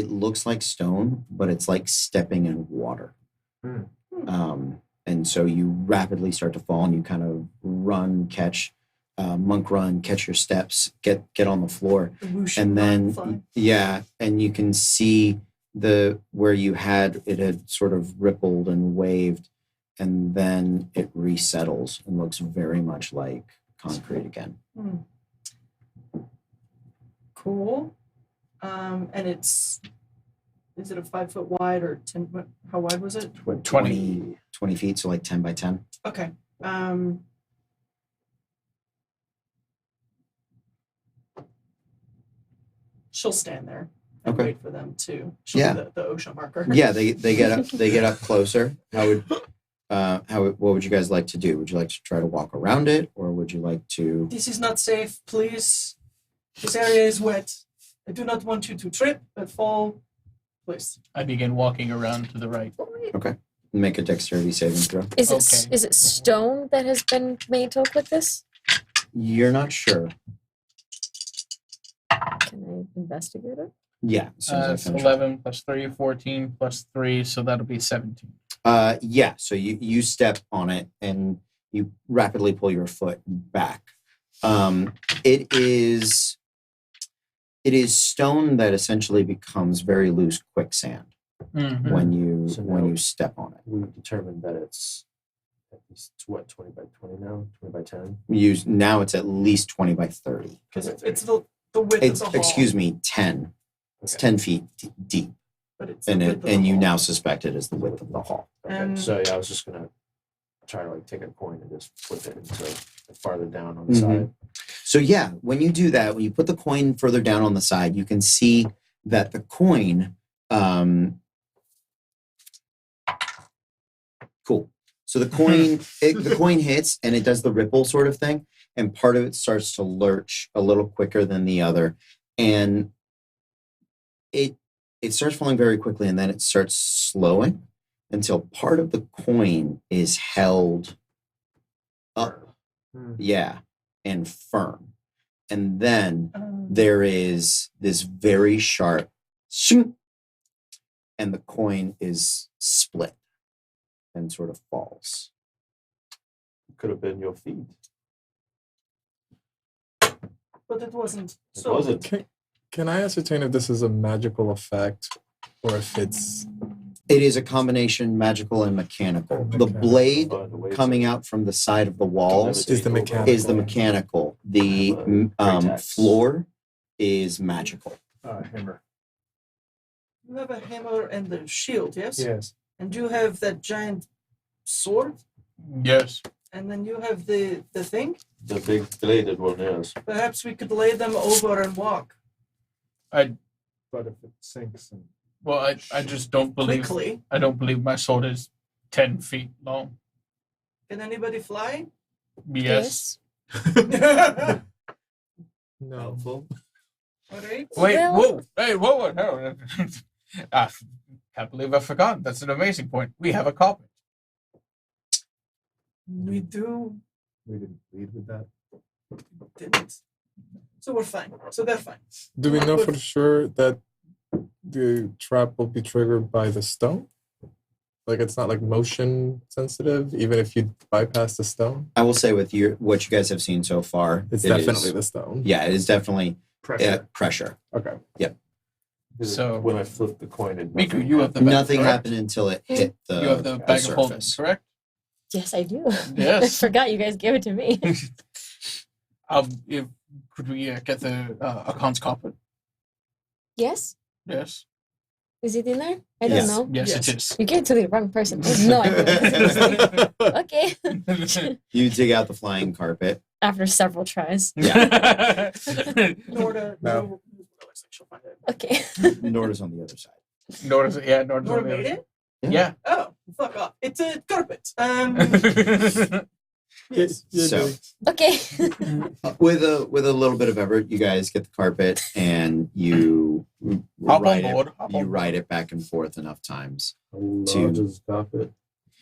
looks like stone, but it's like stepping in water. And so you rapidly start to fall, and you kind of run, monk run, catch your steps, get on the floor, and then and you can see where it had sort of rippled and waved, and then it resettles and looks very much like concrete again. Cool. And is it a 5 foot wide or 10? How wide was it? 20 feet, so like 10 by 10. Okay. She'll stand there and Okay. wait for them to. She'll Yeah. be the OSHA marker. Yeah, they get up closer. What would you guys like to do? Would you like to try to walk around it, or would you like to? This is not safe, please. This area is wet. I do not want you to trip and fall. Please. I begin walking around to the right. Make a dexterity saving throw. Is it Okay. is it stone that has been made to look like this? You're not sure. Can I investigate it? Yeah. As soon as I It's finish. 11 plus 3, 14 plus 3, so that'll be 17. Yeah. So you step on it and you rapidly pull your foot back. It is stone that essentially becomes very loose quicksand Mhm. when you So when now- you step on it. We determined that it's at least 20 by 20 now, 20 by 10. Now it's at least 20 by 30. Because it's the width It's of the hall. excuse me, 10. It's Okay. 10 feet deep, But it's and the width of the you hall. now suspect it is the width of the hall. Okay. And- So yeah, I was just gonna try to like take a coin and just flip it into farther down on the Mhm. side. So yeah, when you do that, when you put the coin further down on the side, you can see that the coin. Cool. So the coin, the coin hits and it does the ripple sort of thing, and part of it starts to lurch a little quicker than the other, and it starts falling very quickly, and then it starts slowing until part of the coin is held up, yeah, and firm, and then there is this very sharp shing, and the coin is split and sort of falls. Could have been your feet. But it wasn't. It So wasn't. Can I ascertain if this is a magical effect or if it's It is a combination magical and mechanical. The Mechanical. blade The way it's- coming out from the side of the walls Is the mechanical. is the mechanical. The Pretext. floor is magical. Hammer. you have a hammer and a shield, yes? Yes. And you have that giant sword Yes. And then you have the thing. The big bladed one, yes. Perhaps we could lay them over and walk I But if it sinks, and I just don't believe quickly. I don't believe my sword is 10 feet long. Can anybody fly? Yes. No. Helpful. All right. Wait, Well- whoa, hey, whoa, no. Can't believe I forgot. That's an amazing point. We have a carpet. We do. we didn't lead with that. Didn't. So we're fine. So they're fine. Do we know for sure that the trap will be triggered by the stone? Like it's not like motion sensitive, even if you bypass the stone. I will say with what you guys have seen so far, It's it definitely is- the stone. yeah, it is definitely Pressure. pressure. Okay. So- when I flipped the coin, and Miku, you have the bag, Nothing correct? happened until it hit the, You have the bag of holding, surface. correct? Yes, I do. Yes. I forgot you guys gave it to me. Could we get the Akon's carpet? Yes? Yes. Is it in there? I don't Yes. know. Yes, Yes. it is. You gave it to the wrong person. I have no idea. Okay. You dig out the flying carpet. After several tries. Norda. No. Looks like she'll find it. Okay. Norda's on the other side. Norda's, yeah, Norda's Norda made it. Yeah. Oh, fuck off! It's a carpet. Yes. So Okay. with a little bit of effort, you guys get the carpet and you Hop on ride board. it. Hop You on ride it back and forth enough times. How large to- is carpet?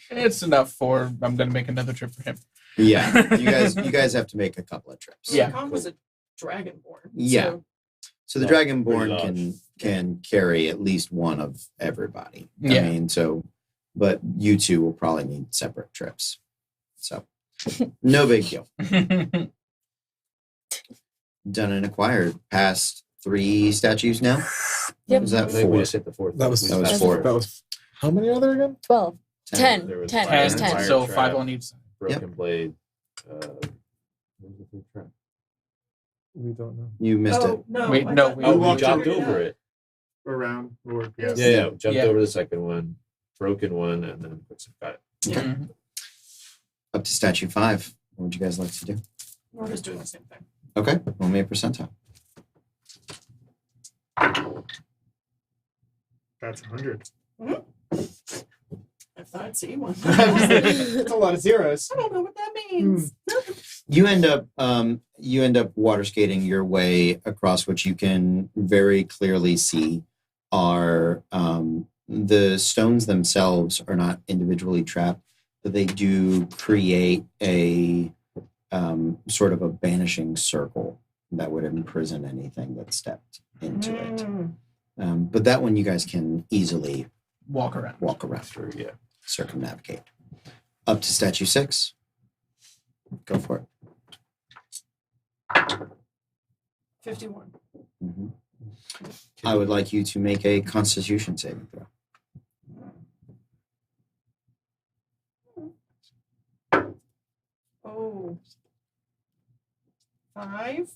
It's enough for. I'm gonna make another trip for him. Yeah, you guys have to make a couple of trips. Yeah. Khan was a dragonborn. Yeah. So So the Oh, Dragonborn pretty can carry at least one of everybody. Yeah. I mean, but you two will probably need separate trips. So no big deal. Done and acquired. Past 3 statues now. Yep. Was that I think we 4? just hit the fourth. That was That was That's 4. That was how many are there again? 12. 10. There was 10. fire There's and 10. fire So trap, 5 on each side. Broken blade. What was the third trap? We don't know. You missed it. oh no! Wait, I no, thought we- Oh, we walked jumped over over it. Around or yes. Yeah, yeah. Jumped Yeah. over the second one, broken one, and then got it. Mhm. Up to statue 5. What would you guys like to do? Norda's doing the same thing. Okay. Roll me a percentile. That's 100. I thought I'd see one. That's a lot of zeros. I don't know what that means. You end up water skating your way across what you can very clearly see are the stones themselves are not individually trapped, but they do create a sort of a banishing circle that would imprison anything that stepped into it. Mm. But that one you guys can easily Walk around. walk around, Sure, yeah. circumnavigate. Up to statue 6. Go for it. 51. Mhm. I would like you to make a Constitution saving throw. Oh. 5.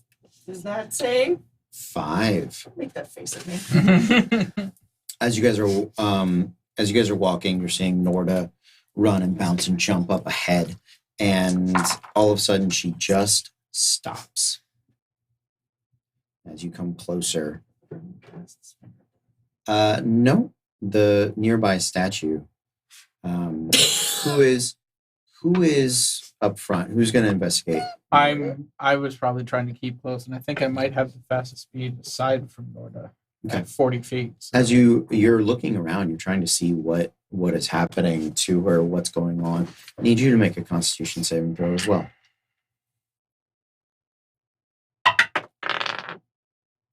Does that say? 5. Make that face at me. As you guys are walking, you're seeing Norda run and bounce and jump up ahead, and all of a sudden she just stops. As you come closer, no, the nearby statue. Who is up front? Who's going to investigate? I was probably trying to keep close, and I think I might have the fastest speed aside from Norda Okay. at 40 feet. So- As you're looking around, you're trying to see what is happening to her, what's going on. I need you to make a Constitution saving throw as well.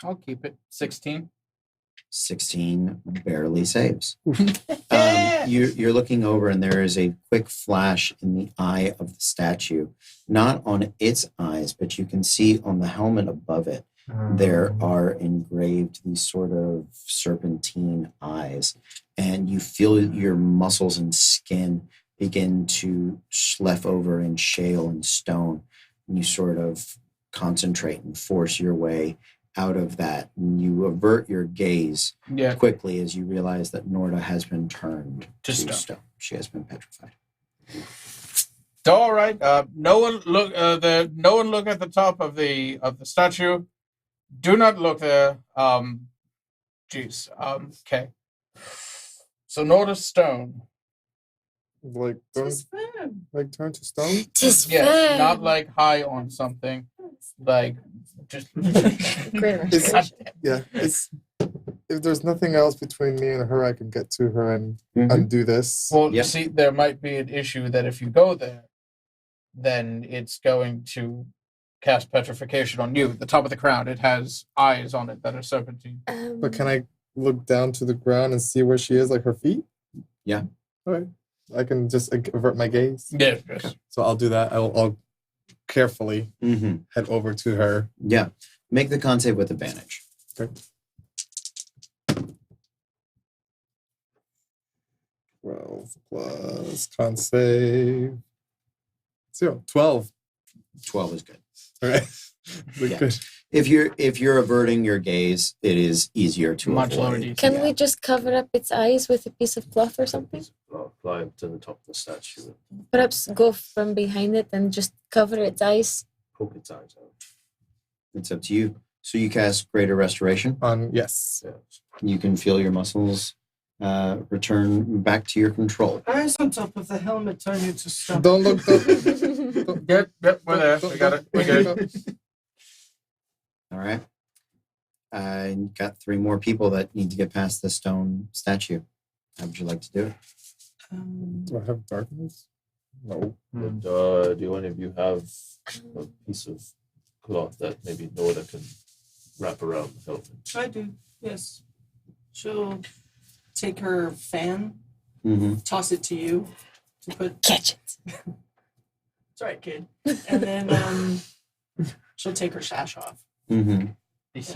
I'll keep it. 16. 16 barely saves. You're looking over, and there is a quick flash in the eye of the statue, not on its eyes, but you can see on the helmet above it. There are engraved these sort of serpentine eyes, and you feel your muscles and skin begin to slough over in shale and stone, and you sort of concentrate and force your way out of that, and you avert your gaze Yeah. quickly as you realize that Norda has been turned To to stone. stone. She has been petrified. All right. No one look. No one look at the top of the statue. Do not look there. Jeez. Okay. So notice stone. Like Tis turn, firm. like turn to stone. Tis Yes, fair. not like high on something. Like just. Great It's- restoration. Yeah, it's if there's nothing else between me and her, I can get to her and Mhm. undo this. Well, Yeah. see, there might be an issue that if you go there, then it's going to cast petrification on you. At the top of the crown, it has eyes on it that are serpentine. But can I look down to the ground and see where she is, like her feet? Yeah. Okay. I can just avert my gaze. Yes, yes. So I'll do that. I'll carefully Mm-hmm. head over to her. Yeah. Make the con save with advantage. Okay. 12 plus con save 0. 12. 12 is good. Okay. Yeah. Good. If you're averting your gaze, it is easier to Much lower avoid. DC. Can Yeah. we just cover up its eyes with a piece of cloth or something? Climb to the top of the statue and Perhaps go from behind it and just cover its eyes. poke its eyes out. It's up to you. So you cast Greater Restoration. Yes. Yeah. You can feel your muscles return back to your control. Eyes on top of the helmet turn you to stone. Don't look. Don't, Yep, we're there. We got it. We're good. All right. I got 3 more people that need to get past the stone statue. How would you like to do it? Do I have darkness? No. And do any of you have a piece of cloth that maybe Norda can wrap around the helmet? I do, yes. She'll take her fan, Mm-hmm. toss it to you to put. Catch it. It's all right, kid. And then she'll take her sash off. Mm-hmm.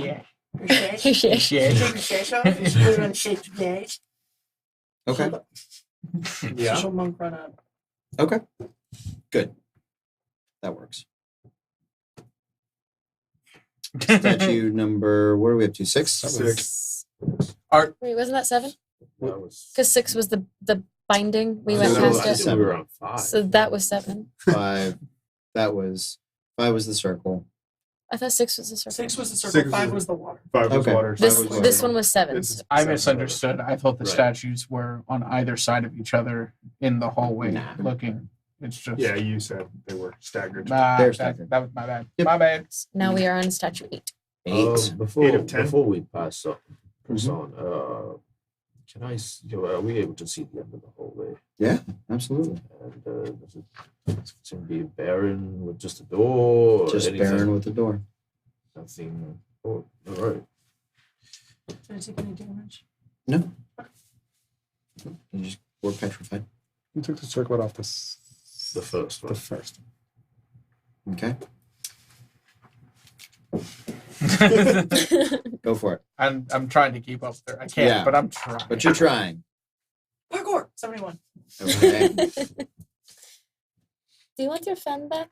Yeah. Her sash? Yeah. She'll take her sash off and she'll put it on the shape today. Okay. Yeah. She'll monk run up. Okay. Good. That works. Statue number, what are we up to? 6? That was, Wait, wasn't that 7? That was. Because 6 was the binding. We So went that past was it. I think we were on 5. So that was 7. 5. That was 5 was the circle. I thought 6 was the circle. 6 was the circle, 6 was 5 the- was the water. 5 was Okay. water. This five was this water. one was 7. This is I seven. misunderstood. I thought the Right. statues were on either side of each other in the hallway Nah. looking. It's just. Yeah, you said they were staggered. They're That, staggered. that was my bad. Yep. My bad. Now we are on statue 8. 8. Before, 8 of 10. before we pass on, Mhm. can I? Are we able to see the end of the hallway? Yeah, absolutely. And does it seem to be barren with just a door? Or Just anything? barren with the door. Nothing. Oh, all right. Did I take any damage? No. You just were petrified. you took the circlet off The first the one. first. Okay. Go for it. I'm trying to keep up there. I can't, Yeah. but I'm trying. But you're trying. Parkour! 71. Okay. Do you want your fan back?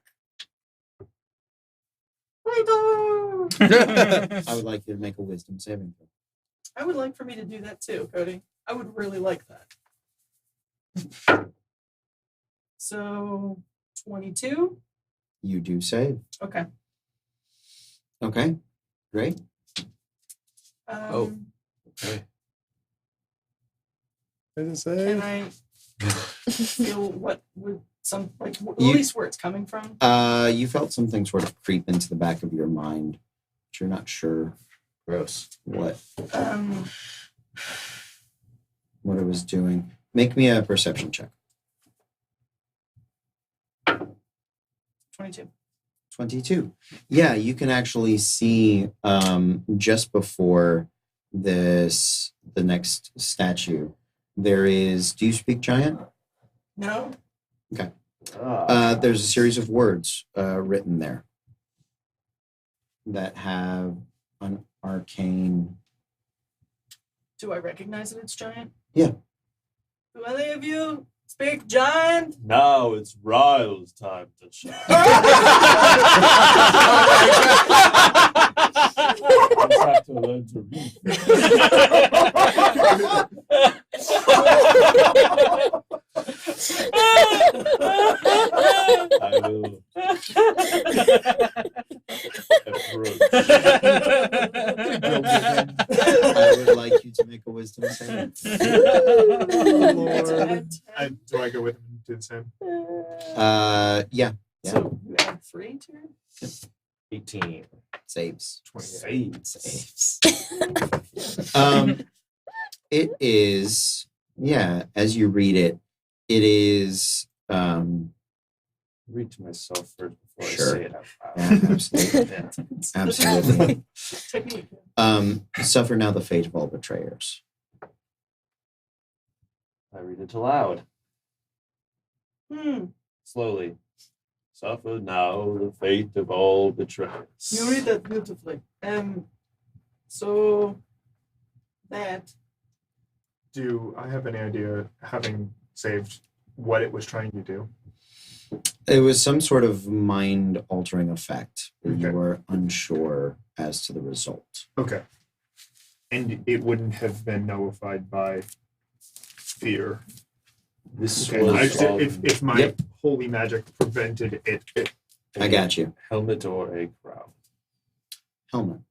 I would like you to make a wisdom saving throw. I would like for me to do that too, Cody. I would really like that. So, 22? You do save. Okay. Okay. Great. Okay. What does it Can say? I feel what would some, like, at You- least where it's coming from? You felt something sort of creep into the back of your mind, but you're not sure Gross. what Um, it was doing. Make me a perception check. 22. 22. Yeah, you can actually see just before the next statue, there is, do you speak giant? No? There's a series of words written there that have an arcane. Do I recognize that it's giant? Yeah. Do any of you speak giant? Now it's Ryle's time to shine. Just have to learn to read. I will approach. I would like you to make a wisdom saving. It's a bad 10. Do I go with him to the same? Yeah. So you add 3 to it? 18. Saves. 28. Saves. It is, as you read it, it is, Read to myself first before Sure. I say it out yeah, loud. absolutely. Yeah. Absolutely. Technique. Suffer now the fate of all betrayers. I read it aloud, Hmm. slowly. Suffer now the fate of all betrayers. You read that beautifully. So that Do I have any idea, having saved, what it was trying to do? It was some sort of mind-altering effect, but you Okay. were unsure as to the result. Okay. And it wouldn't have been nullified by fear. This Okay. was I just, of if my Yep. holy magic prevented it. I got you. helmet or a crown. Helmet.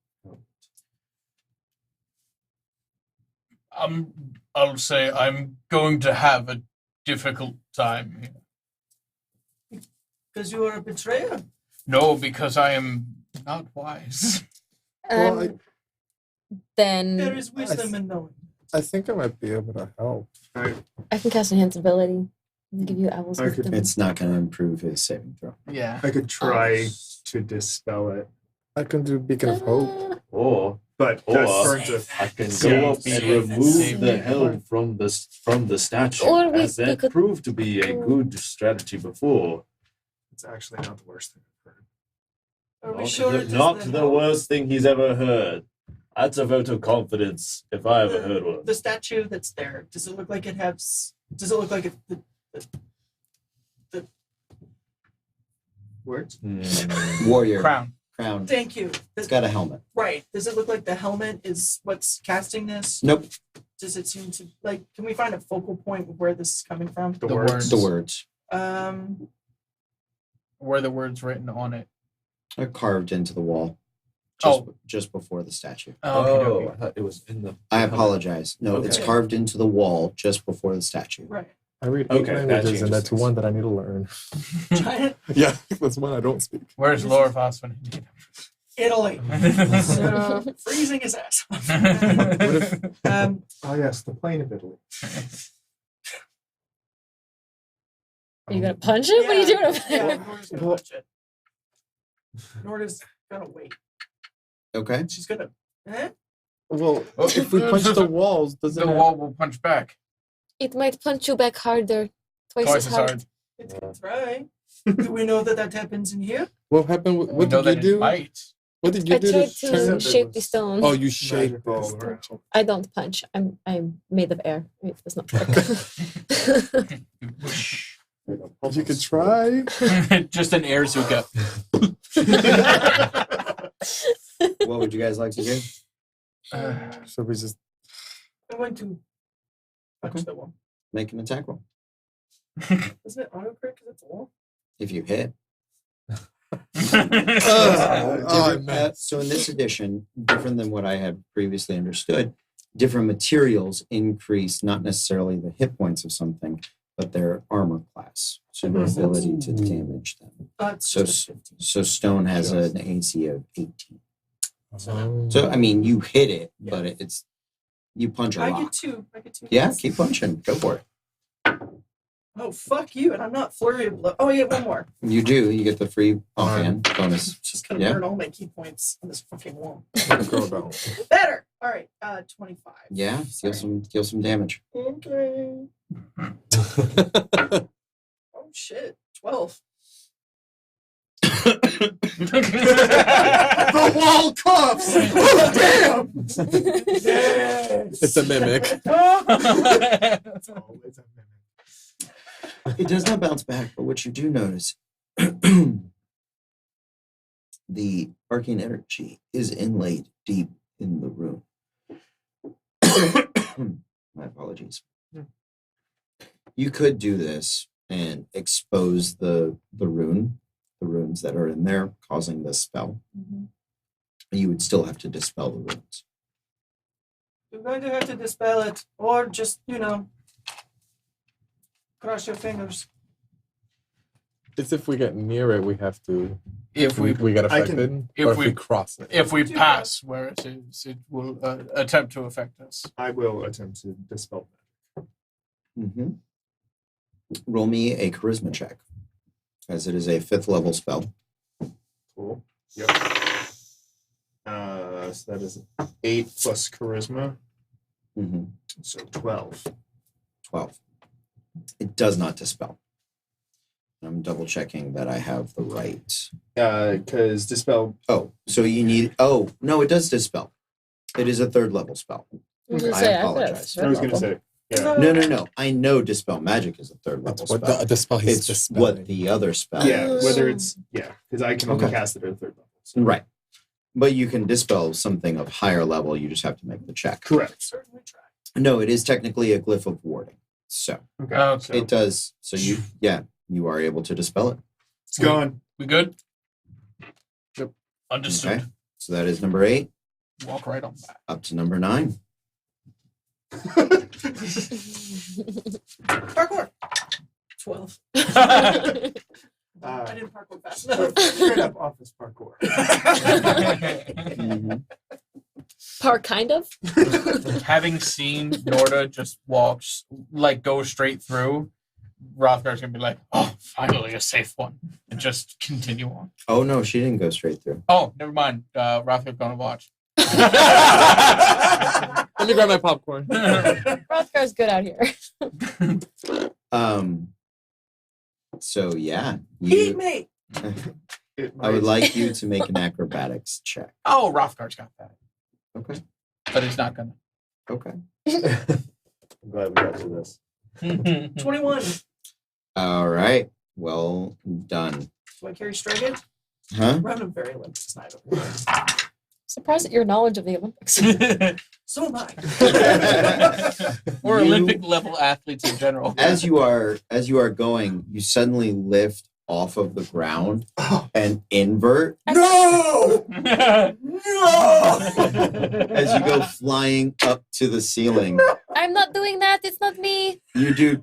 I'll say I'm going to have a difficult time here. because you are a betrayer. No, because I am not wise. Well, Um, then There is wisdom in knowing. I think I might be able to help. I can cast enhance ability and give you owl's I could- wisdom. It's not going to improve his saving throw. Yeah. I could try to dispel it, I can do Beacon of Hope. Or but that Or- burns a I can Yeah. go up and Yeah. remove the Yeah. helm from the statue, Or we- as we that could- proved to be a good strategy before. It's actually not the worst thing I've heard. Are we Not sure the, it is not the the helm? worst thing he's ever heard. That's a vote of confidence, if I ever heard one. The statue that's there, does it look like it has? Does it look like it? The words? Warrior. Crown. Crown. Thank you. It's got a helmet. Right. Does it look like the helmet is what's casting this? Nope. Does it seem to like? Can we find a focal point of where this is coming from? The The words. words. The words Were the words written on it? are carved into the wall. Just before the statue. Okay. I thought it was in the. I apologize. No, it's Okay. carved into the wall just before the statue. Right. I read Okay, 8 that languages, changes and that's things. one that I need to learn. Giant Yeah, that's one I don't speak. Where's Lorvas when you need Italy. him? So freezing his ass off. Oh yes, the plain of Italy. Are you gonna punch it? What are you doing over Yeah, there? Norda's gonna Well- touch it. Norda's gonna wait. Okay. She's gonna. Eh? Well, if we punch the walls, doesn't The it? wall will punch back It might punch you back harder, twice twice as as hard. hard. It's gonna try. Do we know that happens in here? What happened? We What know did you that it do? might. What did you I do tried to to turn? there shape the was stone. Oh, you shaped Magic all this. around. I don't punch. I'm made of air. It does not work. You could try. Just an air zuka. What would you guys like to do? So we just I'm going to punch Okay. the wall. Make an attack roll. Isn't it auto crit because it's a wall? If you hit. Oh, man. So in this edition, different than what I had previously understood, different materials increase not necessarily the hit points of something, but their armor class. So the ability to damage them. It's So just a 15. So stone has an AC of 18. Oh. So I mean, you hit it, but it's you punch a I rock. get two. I get two. Yeah, hits. keep punching. Go for it. Oh fuck you! And I'm not flurry of blow. Oh yeah, one more. You do. You get the free offhand bonus. It's just gonna Yeah. burn all my key points on this fucking wall. Go down. Better. All right. 25. Yeah, deal some damage. Okay. Oh shit. 12. The wall cuffs. Oh, damn. It's a mimic. It's always a minute. It does not bounce back, but what you do notice, the arcane energy is inlaid deep in the room. My apologies. You could do this and expose the runes that are in there, causing this spell. Mhm. You would still have to dispel the runes. You're going to have to dispel it, or just, cross your fingers. It's if we get near it, we have to. If we get I affected, can- or if if we we- cross it. if we pass where it is, it will attempt to affect us. I will attempt to dispel that. Mm-hmm. Roll me a charisma check, as it is a 5th level spell. Cool. Yep. So that is 8 plus charisma, Mm-hmm. so 12. 12. It does not dispel. I'm double checking that I have the right. Because dispel. Oh, so you need. Oh, no, it does dispel. It is a 3rd level spell. I was gonna I say, I thought it apologize. was I was going to level. say. Yeah. No. I know dispel magic is a 3rd level That's what spell. the spell he's It's dispelling. what the other spell Yeah. is. Whether it's because I can only Okay. cast it at a 3rd level. So. Right. But you can dispel something of higher level. You just have to make the check. Correct. Certainly try. No, it is technically a glyph of warding. So Okay. Okay. So it does. So you are able to dispel it. it's gone. We good? Yep. Understood. Okay. So that is number 8. Walk right on back. Up to number 9. Parkour. 12. I Uh, didn't parkour fast enough. straight up office parkour. Part kind of. Having seen Norda just go straight through, Rothgar's gonna be like, "Oh, finally a safe one," and just continue on. Oh no, she didn't go straight through. Oh, never mind. Rothgar's gonna watch. Let me grab my popcorn. Rothgar's good out here. So yeah, Eat me. I would like you to make an acrobatics check. Oh, Rothgar's got that, Okay. but he's not gonna. Okay. I'm glad we got to this. 21. All right. Well done. Do I carry Strigan? Huh? We're having a very Olympics night. Surprised at your knowledge of the Olympics. So am I. We're You- Olympic level athletes in general. As you are going, you suddenly lift off of the ground and invert No! as you go flying up to the ceiling. I'm not doing that. It's not me. You do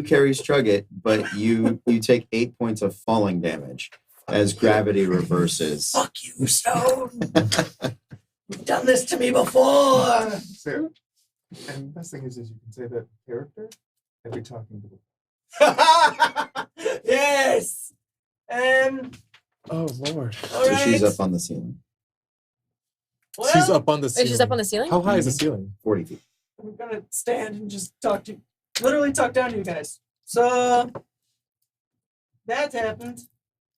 carry Strugget, but you take 8 points of falling damage as gravity reverses. Fuck you, Stone. You've done this to me before. So, and the best thing is you can say that character and be talking to them. Yes. Oh Lord. All So right. she's up on the ceiling, Well, She's up on the Wait, ceiling. she's up on the ceiling? How high is the ceiling? 40 feet. I'm gonna stand and just literally talk down to you guys. So that happened.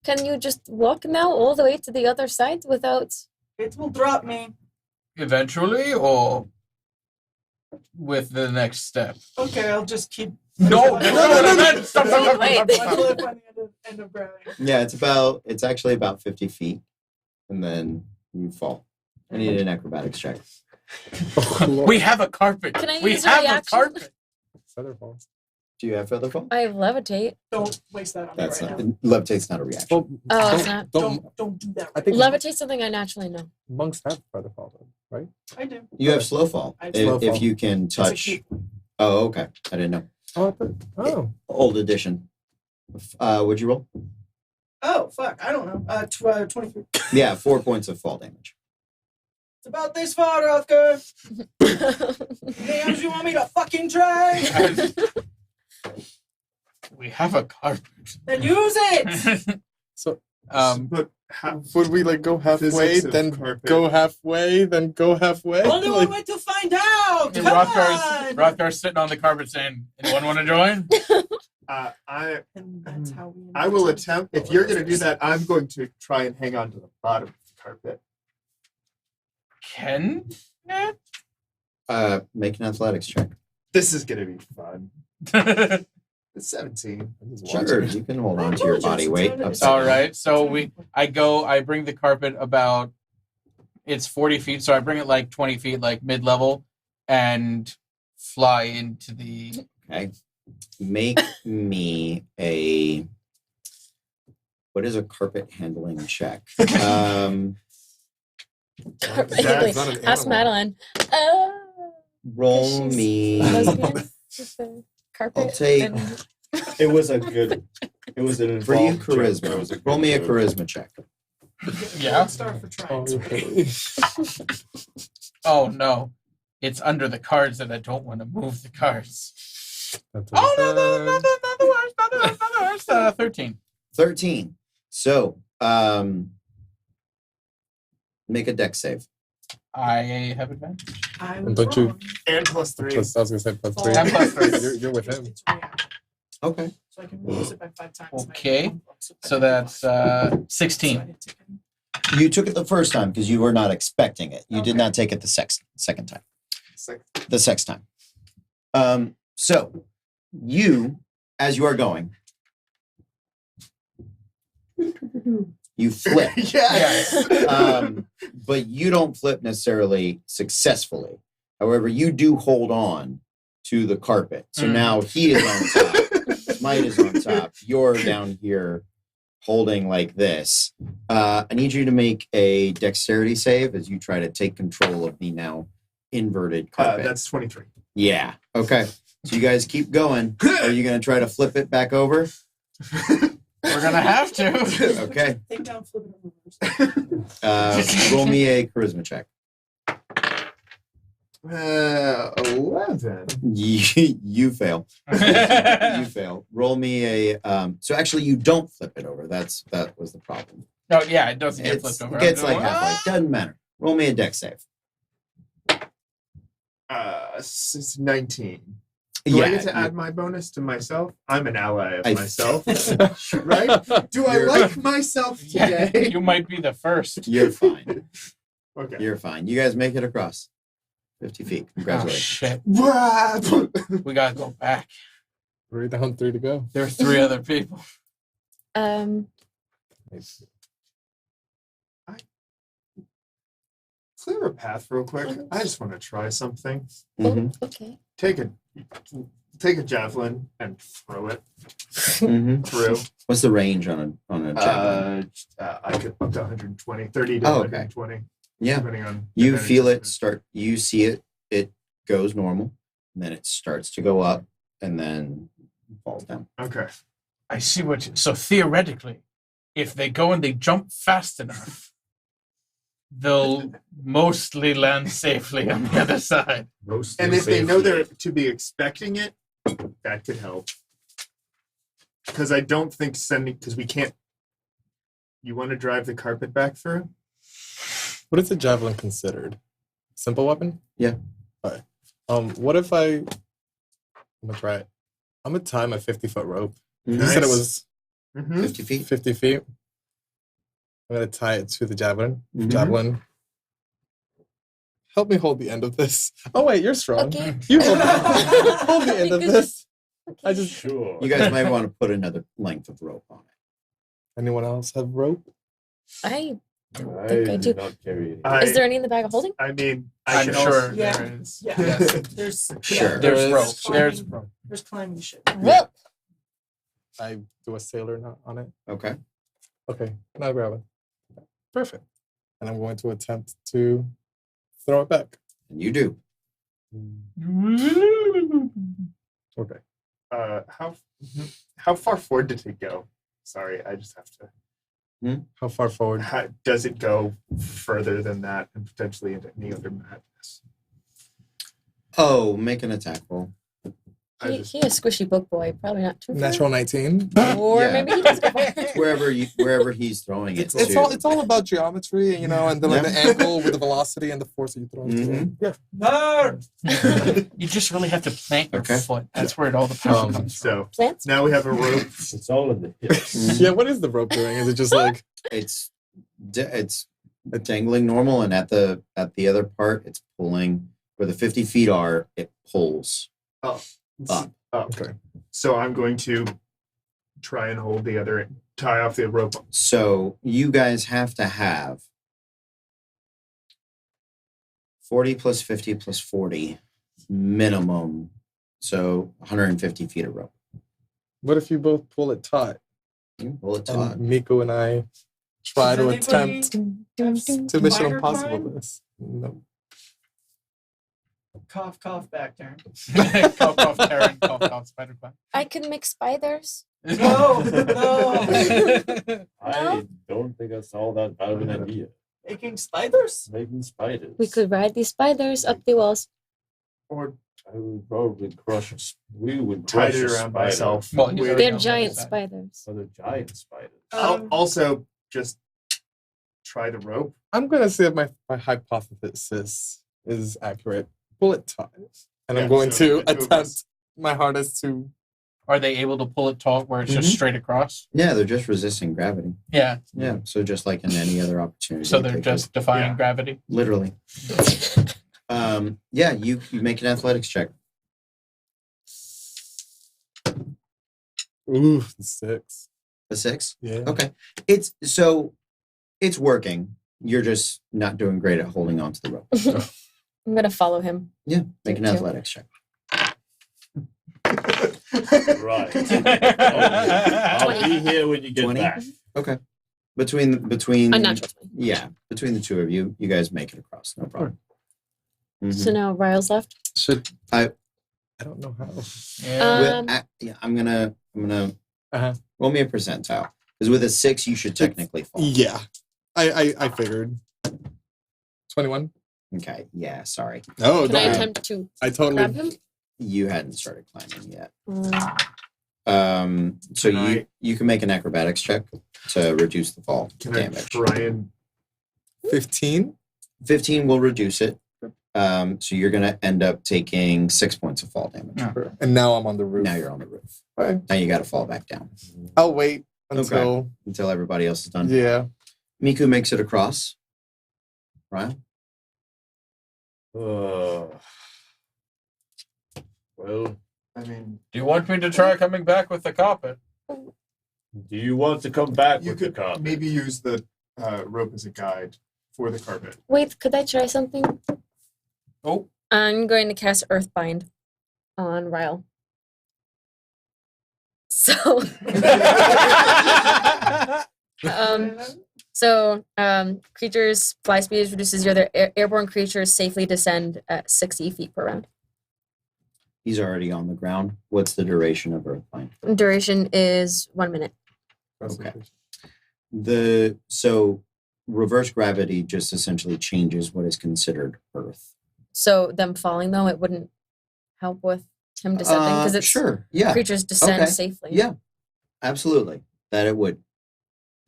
Can you just walk now all the way to the other side without... It will drop me. Eventually, or with the next step. Okay, I'll just keep. No, no. Stop. Wait. My clip on the end of gravity. Yeah, it's actually about 50 feet, and then you fall. I need an acrobatics check. Oh, Lord. We have a carpet. Can I We use a have a reaction? carpet. Feather falls. Do you have featherfall? I levitate. Don't waste that on That's me not right now. levitate's not a reaction. Well, Oh, it's not. Don't do that. I Right think Levitate's something I naturally know. monks have featherfall, though, right? I do. You have slow fall. I have If, slow if fall. you can It's a touch. key. Oh, okay. I didn't know. Oh. Old edition. Would you roll? Oh fuck! I don't know. 23. Yeah, 4 points of fall damage. It's about this far, Rothgar. Damn, you want me to fucking try? We have a carpet. Then use it. So But how, would we like go halfway, Physics of then carpet. go halfway, then go halfway? Only Like- one way to find out. And Come Rothgar's, on. Rothgar's sitting on the carpet saying, "Anyone want to join?" And that's how we. I will attempt. If you're going to do that, I'm going to try and hang on to the bottom of the carpet. Can? Make an athletics check. This is going to be fun. It's 17. Sure, you can hold on to your body weight. upside All down. right. So I bring the carpet about, it's 40 feet. So I bring it like 20 feet, like mid-level, and fly into the Okay. make me a. What is a carpet handling check? Carpet That's handling. not an Ask animal. Madeline. Roll she's me. lesbian with the carpet. I'll take- and- It was a good. It was an For you, involved joke. It was charisma. good Roll me a joke. charisma check. Yeah. Star for Oh, trying. okay. Oh no, it's under the cards that I don't want to move the cards. That's Oh no, done. not the worst, not the worst, not the worst. 13. 13. So, make a deck save. I have advantage. I And was don't you- wrong. And +3. Plus, I was gonna say plus Fall. three. And plus three. You're with him. It's reaction. Okay. So I can reduce it by 5 times. Okay. So that's 16. You took it the first time because you were not expecting it. You did Okay. not take it the second time. Six. The sex time. So you, as you are going, you flip. Yes. But you don't flip necessarily successfully. However, you do hold on to the carpet. So now he is on top. Smite is on top. You're down here holding like this. I need you to make a dexterity save as you try to take control of the now inverted carpet. That's 23. Yeah. Okay. So you guys keep going. Are you going to try to flip it back over? We're gonna have to. Okay. Take down, flip it over. Roll me a charisma check. 11. You fail. You fail. Roll me a. So actually, you don't flip it over. That was the problem. No, yeah, it doesn't get It flipped over. gets I'm like going, halfway. Doesn't matter. Roll me a deck save. It's 19. Do I get to add my bonus to myself? I'm an ally of I- myself. Right? Do I You're- like myself Yeah, today? you might be the first. You're fine. Okay. You're fine. You guys make it across 50 feet. Oh Congratulations. shit. Brad! We gotta go back. 3 down, 3 to go. There are 3 other people. Clear a path real quick. I just want to try something. Mhm. Okay. Take a javelin and throw it Mhm. through. What's the range on a javelin? I could up to 120, 30 to Oh, okay. 120, Yeah. depending on. You advantage feel it system. start. You see it. It goes normal, and then it starts to go up, and then falls down. Okay. I see what you, so theoretically, if they go and they jump fast enough, they'll mostly land safely on the other side. Mostly And if they know safely. they're to be expecting it, that could help. Because I don't think because we can't. You want to drive the carpet back through? What is a javelin considered? Simple weapon? Yeah. Alright. What if I'm gonna try it. I'm gonna tie my 50-foot rope. You said it Nice. was Mm-hmm. 50 feet. 50 feet. I'm gonna tie it to the javelin. Mhm. Javelin. Help me hold the end of this. Oh wait, you're strong. Okay. You hold hold the end of this. I just. Sure. You guys might want to put another length of rope on it. Anyone else have rope? I I think I do. did not carry it. Is there any in the bag of holding? I mean, I I'm can sure also- Yeah. there is. Yeah. Yes. There's Sure. There's There rope. is- There's rope. There's climbing shit. Well, I do a sailor knot on it. Okay. Okay, now I grab it. Perfect. And I'm going to attempt to throw it back. And you do. Okay. How far forward did it go? Sorry, I just have to. How far forward? Does it go further than that and potentially into any other madness? Oh, make an attack roll. I he, just- he a squishy book boy. Probably not too far. Natural 19. Or Yeah. maybe he does go far. Wherever he's throwing it It's to. all about geometry, you know, and then like Yeah. the angle with the velocity and the force that you throw into it. Yeah. Nerd! You just really have to plant your Okay. foot. That's where all the power comes from. So Plants? now we have a rope. It's all in the hips. Yeah, what is the rope doing? Is it just like It's dangling normal, and at the other part, it's pulling. Where the 50 feet are, it pulls up. okay. So I'm going to try and hold the other, tie off the rope. So you guys have to have 40 plus 50 plus 40 minimum So 150 feet of rope. What if you both pull it taut? Pull it taut. And Miko and I try to Does anybody attempt have to Mission spider Impossible climb? this. No. Cough, cough, back turn. Cough, cough, Terran, cough, cough, spider climb. I can make spiders. No, no. I don't think that's all that bad of an idea. Making spiders? Making spiders. We could ride these spiders up the walls. Or I would probably crush. We would tie crush it a around spider. myself. Well, he's With- already They're on the giant other side. spiders. Other giant spiders. I'll also just try the rope. I'm gonna see if my hypothesis is accurate. Pull it taut. And I'm Yeah, going so to the two of us. attempt my hardest to Are they able to pull it taut where it's just Mhm. straight across? Yeah, they're just resisting gravity. Yeah. Yeah, so just like in any other opportunity. So they're they just defying Yeah. gravity. literally. Yeah, you make an athletics check. ooh 6. A 6. Yeah. Okay, it's working. You're just not doing great at holding on to the rope. I'm gonna follow him. Yeah, make an Thank you. athletics check. Right. I'll be here when you get 20? back. Okay, between Unnatural 20. yeah, between the two of you, you guys make it across. No problem. Mhm. So now Ryle's left. Should I- I don't know how. Yeah. Yeah, I'm gonna Uh-huh. roll me a percentile because with a 6 you should technically fall. Yeah. I figured. 21. Okay, yeah, sorry, Oh, Can I no. attempt to I totally grab him? you hadn't started climbing yet. Mm, So Can you can make an acrobatics check to reduce the fall Can I damage. try and 15. 15 will reduce it. So you're gonna end up taking 6 points of fall damage. Yeah. And now I'm on the roof. Now you're on the roof. Fine. Now you got to fall back down I'll wait until until everybody else is done. yeah. Miku makes it across. Ryan, Well, I mean, Do you want me to try coming back with the carpet? do you want to come back you with could the cop? maybe use the rope as a guide for the carpet. wait, could I try something? Oh. I'm going to cast Earthbind on Ryle. So, creatures' fly speed reduces your other airborne creatures safely descend at 60 feet per round. he's already on the ground. What's the duration of Earthbind? Duration is 1 minute. Okay. So reverse gravity just essentially changes what is considered Earth. So them falling though, it wouldn't help with him descending because it's sure. Yeah. creatures descend Okay. safely. Yeah. Absolutely. That it would.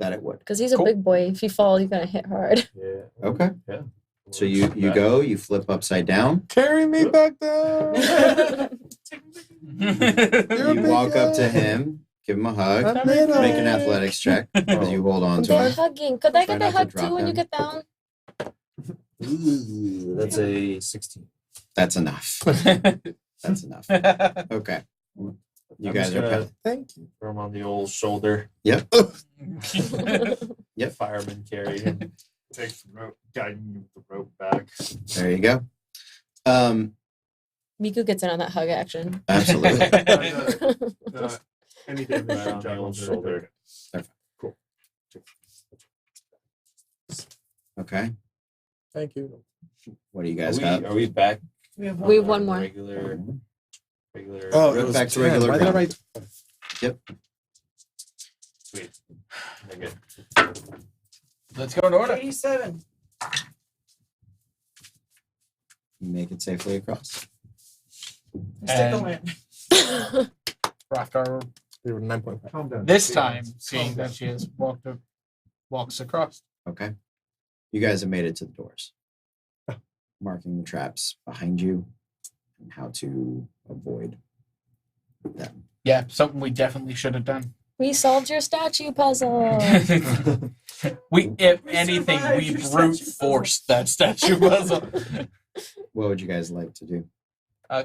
That it would. Because he's a Cool. big boy. If you fall, you're gonna hit hard. Yeah. Okay. Yeah. So you go, you flip upside down, Carry me back down. You're you big walk up to guy. him, give him a hug, I'm little. make an athletics check as you hold on to They're him. hugging. Could I Try get a not to hug drop too when you him. get down? Ooh, that's a 16. That's enough. That's enough. Okay. You I'm guys just are gonna kind of, Thank you. throw him on the old shoulder. Yep. Fireman carry him. Take the rope, guiding you with the rope back. there you go. Miku gets in on that hug action. Absolutely. Any damage Right you on the juggle old very shoulder. good. Cool. Okay. Thank you. What do you guys Are got? we, are we back? We have We have on one more. Regular. Oh, Right it was back to 10. regular Why did I ground. write? Sweet. Okay. Let's go in order. 87. You make it safely across. Stick the And- land. Rocker You were 9.5. Calm down. this Calm time, down. seeing Calm that down. she has walks across. Okay. You guys have made it to the doors. Marking the traps behind you and how to avoid them. Yeah, something we definitely should have done. We solved your statue puzzle. If We anything, survived we your brute statue puzzle. forced that statue puzzle. What would you guys like to do?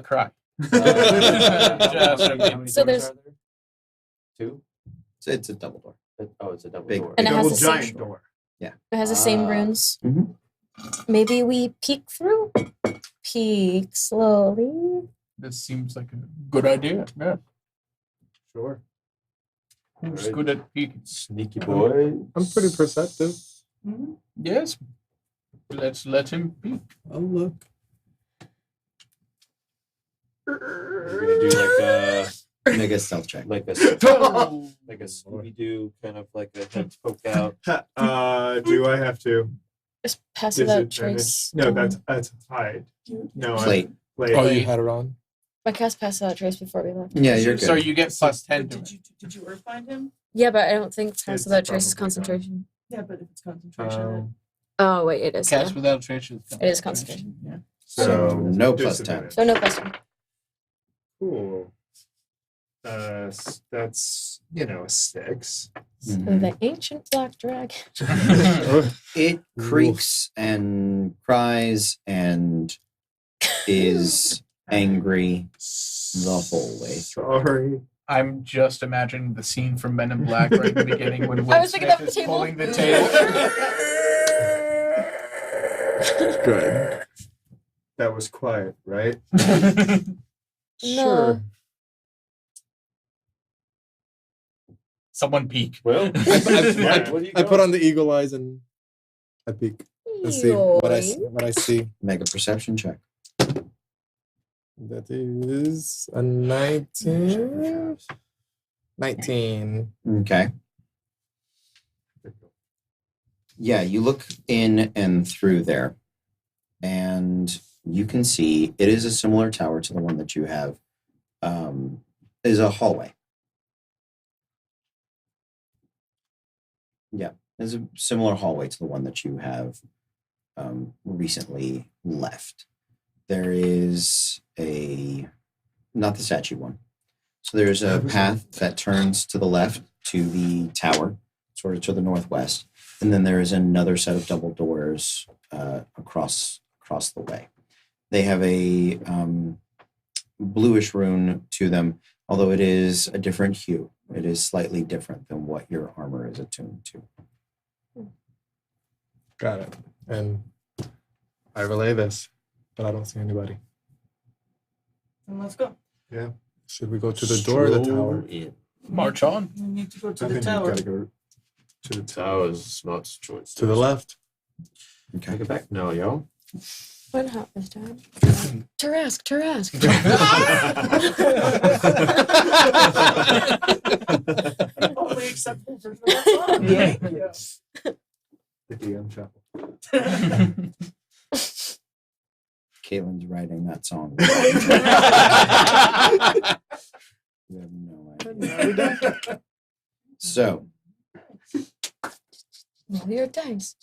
Cry. Just How many So doors there's- are there? Two? It's a double door. Oh, it's a double Big- door. And it has Double the same- giant door. It has the same Ah. runes. Mhm. Maybe we peek through. Peek slowly. This seems like a good idea. Yeah. Sure. Who's Alright. good at peeking? Sneaky boy. I'm pretty perceptive. Mm-hmm. Yes. Let's let him peek. I'll look. We're gonna do Make a stealth check. like a Scooby Doo kind of like a head poke out. Do I have to? Just pass it out, Disadvantage? Trace. No, that's hide. No, Plate. Plate. Oh, you had it on? I cast pass it out, Trace, before we left. Yeah, you're good. So you get plus 10 to Did it. you earth find him? Yeah, but I don't think pass It's it out, Trace is probably not. concentration. Yeah, but if it's concentration, Oh, wait, it is. Cast Yeah. without traces. It is concentration. Yeah. So no plus 10. disadvantage. So no question. Cool. That's a 6. Mhm. The ancient black dragon. It creaks and cries and is angry the whole way through. Sorry. I'm just imagining the scene from Men in Black right at the beginning when Will I was picking Smith up the is table. pulling the tail. Good. That was quiet, right? No. Someone peek. Well, I what do you I put got? on the eagle eyes and I peek. Let's see what I see. Make a perception check. That is a 19. 19. Okay. Yeah, you look in and through there, and you can see it is a similar tower to the one that you have. Is a hallway. Yeah, there's a similar hallway to the one that you have recently left. There is not the statue one. So there's a path that turns to the left to the tower, sort of to the northwest. And then there is another set of double doors across the way. They have a bluish rune to them, although it is a different hue. It is slightly different than what your armor is attuned to. Got it. And I relay this, but I don't see anybody. then let's go. Should we go to the door or the Stroll tower? in. March on. We need to go to I the think tower. you've got to go to the tower. Tower's smart choice. To the left. Okay. Take it back now, yo. What happened, Dad? Tarask. Only acceptable version of that song. Yeah. Thank you. The DM chapel. Caitlin's writing that song. You have no idea. So Roll your dice.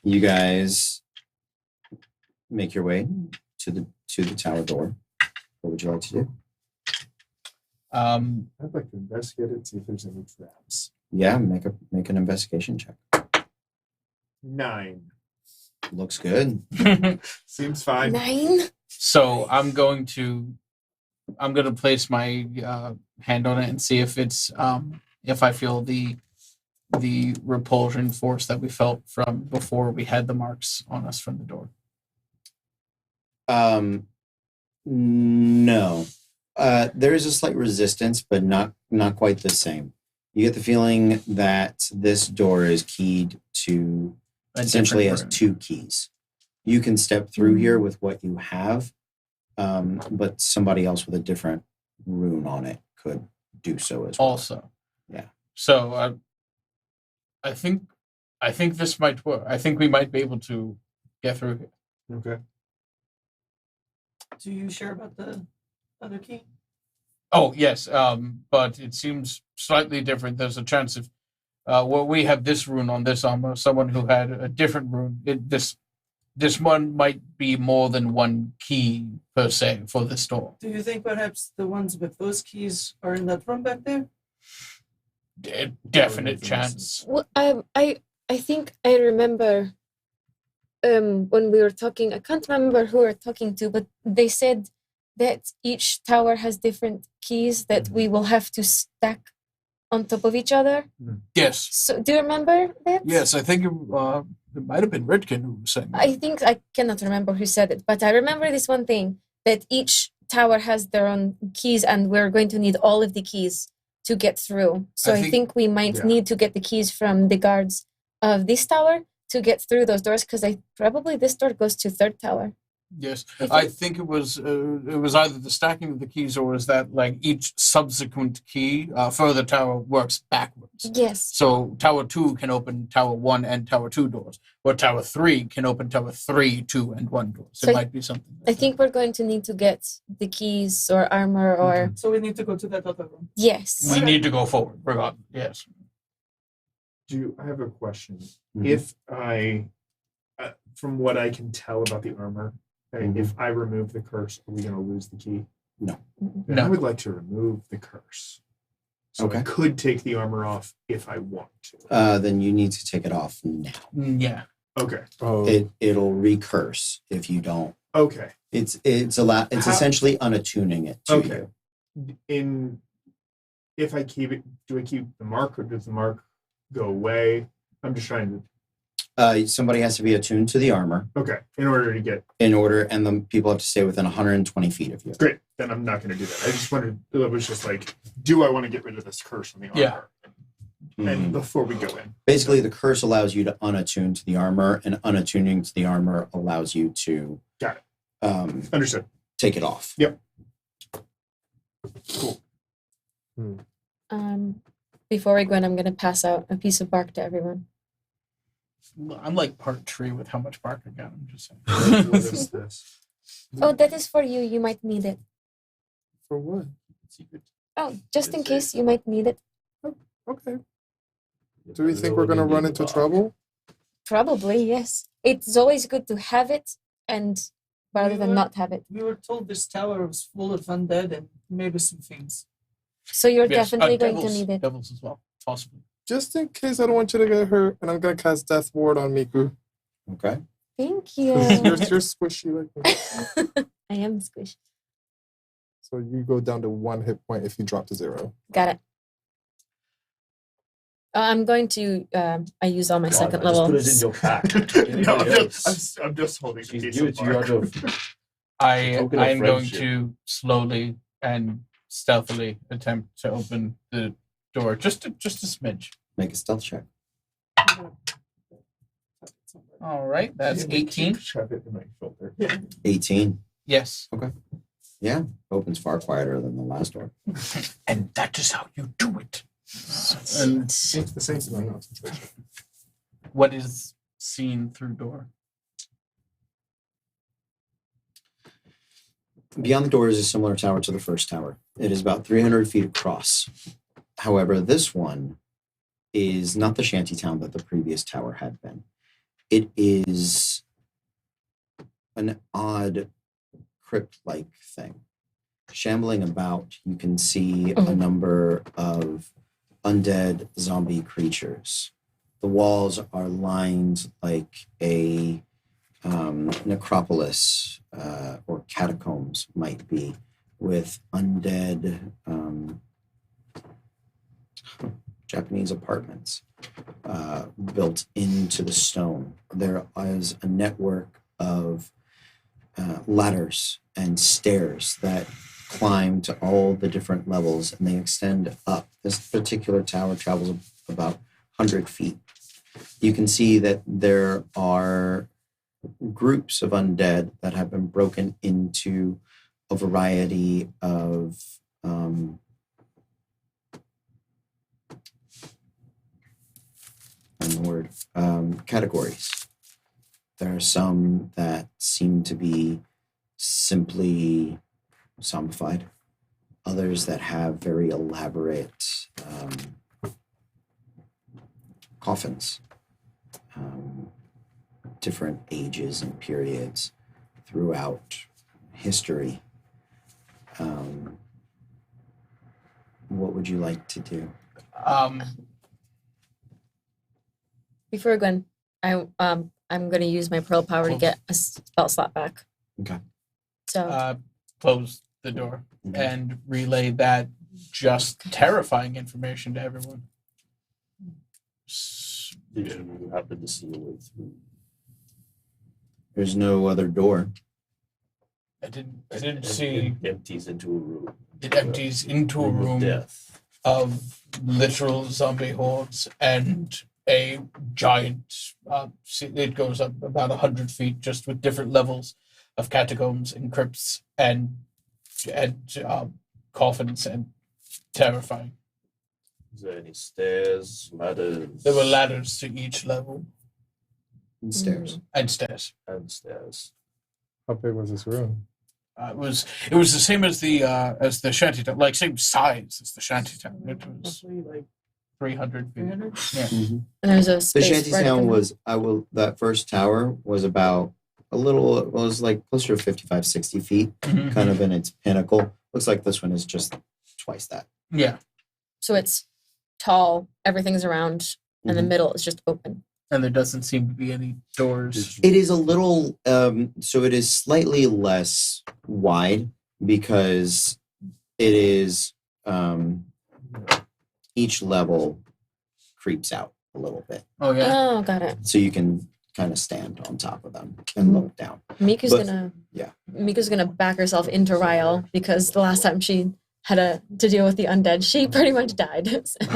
you guys make your way to the tower door. What would you like to do? Um, I'd like to investigate it, see if there's any traps. Yeah, make an investigation check. 9. Looks good. Seems fine. 9. so I'm going to place my hand on it and see if it's if I feel the repulsion force that we felt from before we had the marks on us from the door. No. There is a slight resistance, but not quite the same. You get the feeling that this door is keyed to essentially has different 2 keys. You can step through here with what you have, but somebody else with a different rune on it could do so as well. also. Yeah. So I think this might work. I think we might be able to get through here. Okay. Do you share about the other key? Oh yes, but it seems slightly different. There's a chance of we have this rune on this armor. Someone who had a different rune. This one might be more than one key per se for this door. Do you think perhaps the ones with those keys are in that room back there? Definite chance. Well, I think I remember when we were talking. I can't remember who we were talking to, but they said that each tower has different keys that we will have to stack on top of each other. Yes. So, do you remember that? Yes, I think it might have been Redkin who was saying that. I think I cannot remember who said it, but I remember this one thing that each tower has their own keys, and we're going to need all of the keys to get through. So I think we might yeah. need to get the keys from the guards of this tower to get through those doors, because probably this door goes to third tower. Yes, If I it- think it was either the stacking of the keys, or was that like each subsequent key for the tower works backwards. Yes. So Tower 2 can open Tower 1 and Tower 2 doors, or Tower 3 can open Tower 3, 2, and 1 doors. So It might be something. I think we're going to need to get the keys or armor or So we need to go to that other room. yes. we need to go forward, regardless. Yes. I have a question? Mhm. If I, from what I can tell about the armor, if I remove the curse, are we going to lose the key? No. Then I No. would like to remove the curse. So I Okay. could take the armor off if I want to. Then you need to take it off now. Yeah. Okay. Oh, It'll recurse if you don't. Okay. It's How- essentially unattuning it to Okay. you. If I keep it, do I keep the mark or does the mark go away? I'm just trying to. Somebody has to be attuned to the armor Okay. In order to get and the people have to stay within 120 feet of you. great, then I'm not going to do that. I just wanted. It was just like, do I want to get rid of this curse on the armor? Yeah. And Mhm. before we go in. Basically, the curse allows you to unattune to the armor, and unattuning to the armor allows you to Got it. Understood. take it off. Yep. Cool. Before we go in, I'm gonna pass out a piece of bark to everyone. I'm like part tree with how much bark I got. I'm just saying. What is this? Oh, that is for you. You might need it. for what? Secret. Oh, just in case you might need it. Okay. Do we think we're gonna run into trouble? Probably, yes. It's always good to have it, and rather than not have it. We were told this tower was full of undead and maybe some things. So you're Yes, definitely going to devils- need it. Devils as well, possibly. Just in case I don't want you to get hurt, and I'm gonna cast Death Ward on Miku. Okay. Thank 'Cause you. you're squishy like me. I am squished. So you go down to 1 hit point if you drop to 0. Got it. I'm going to. I use all my second just level. put it in your pack. No, Anybody else? I'm just holding. a She's piece give of it to you bark. out of token of I am going friendship. to slowly and stealthily attempt to open the door, just a smidge. Make a stealth check. All right, that's Yeah, 18. Shove it in my shoulder. 18. Yes, Yeah. Opens far quieter than the last door. and that is how you do it. And It's the same as my concentration. what is seen through door? Beyond the door is a similar tower to the first tower. It is about 300 feet across. However, this one is not the shanty town that the previous tower had been. It is an odd crypt-like thing. Shambling about, you can see a number of undead zombie creatures. The walls are lined like a necropolis or catacombs might be, with undead Japanese apartments built into the stone. There is a network of ladders and stairs that climb to all the different levels, and they extend up. This particular tower travels about 100 feet. You can see that there are groups of undead that have been broken into a variety of categories. There are some that seem to be simply zombified, others that have very elaborate coffins, different ages and periods throughout history. What would you like to do? Before we go in, I'm going to use my pearl power to get a spell slot back. Okay. So Close the door and relay that just terrifying information to everyone. Did you happen to see a way through? There's no other door. I didn't see. It empties into a room. It empties into a Room of room death. of literal zombie hordes and a giant. It goes up about 100 feet, just with different levels of catacombs and crypts and coffins, and terrifying. Is there any stairs, ladders? There were ladders to each level And stairs. and stairs. And stairs. How big was this room? It was the same as the shantytown, like same size as the shantytown. It was Roughly like 300 feet. 300. Yeah. Mhm. And there's a The space shanty right town up in- was that first tower was about it was like closer to 55, 60 feet, Mhm. kind of in its pinnacle. Looks like this one is just twice that. Yeah. So it's tall, everything's around, and the Mhm. middle is just open. And there doesn't seem to be any doors. It is a little so it is slightly less wide because it is each level creeps out a little bit. Oh yeah. Oh, got it. So you can kind of stand on top of them and look down. Mika's But- gonna yeah. Mika's gonna back herself into Ryle because the last time she had to deal with the undead, she pretty much died. So.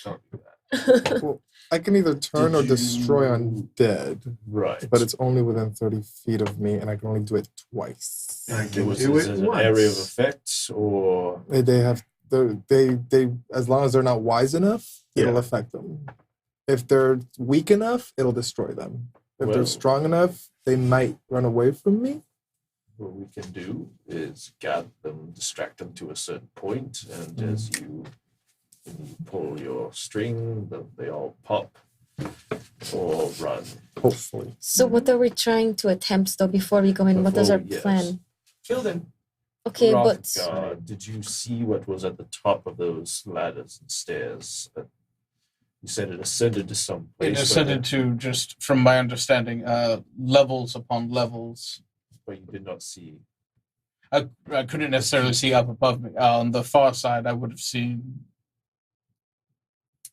Don't do that. Well, I can either turn Did or destroy you- undead, Right. but it's only within 30 feet of me, and I can only do it twice. I can was do is it an once. area of effect or They have they as long as they're not wise enough, it'll Yeah. affect them. If they're weak enough, it'll destroy them. If Well- they're strong enough, they might run away from me. what we can do is gather them, distract them to a certain point, and as you pull your string, they all pop or run. Hopefully. So what are we trying to attempt though before we go in? What is our Before, yes. plan? Kill them. Okay, but Rothgar, did you see what was at the top of those ladders and stairs? You said it ascended to some place. It ascended to, just from my understanding, levels upon levels. but you did not see. I couldn't necessarily see up above me. On the far side, I would have seen.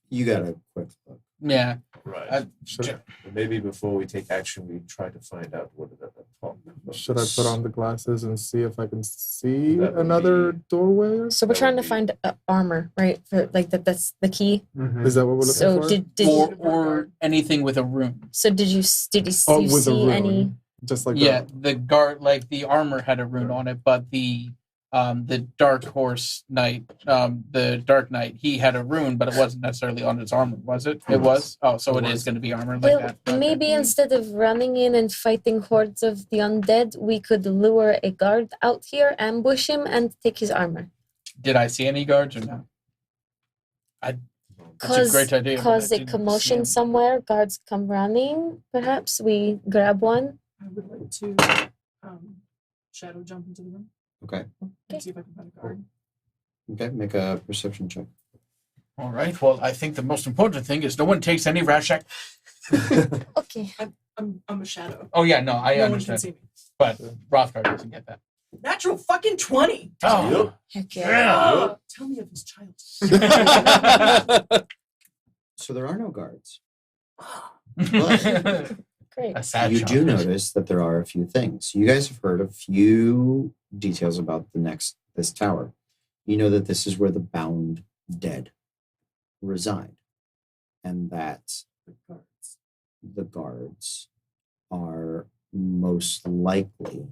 You got a quick look. Yeah. Right. Should, Maybe before we take action, we try to find out what is at the top. of should I this. put on the glasses and see if I can see That would another be- doorway? Or so we're that trying would to be- find armor, right? For like that's the key. Is that what we're looking So for? did Or anything with a rune. so did you Oh, you with a see rune. any? Just like Yeah, that. the guard, like the armor had a rune on it, but the dark horse knight, the dark knight, he had a rune, but it wasn't necessarily on his armor, was it? It was. Oh, so It it is was. going to be armor like Well, that. Okay. maybe instead of running in and fighting hordes of the undead, we could lure a guard out here, ambush him, and take his armor. Did I see any guards or no? That's a Cause great idea. but I cause a didn't see commotion any. somewhere, guards come running. Perhaps we grab one. I would like to shadow jump into the room Okay. and see if I can find a guard. Okay. Make a perception check. All right. Well, I think the most important thing is no one takes any rash act. Okay. I'm a shadow. Oh yeah, no, I No one can understand. see me. But Rothgar doesn't get that. Natural fucking 20. Oh, Heck yeah. yeah. Tell me of his child. So there are no guards. Great. A sad You shot. do notice that there are a few things. You guys have heard a few details about this tower. You know that this is where the bound dead reside, and that the guards are most likely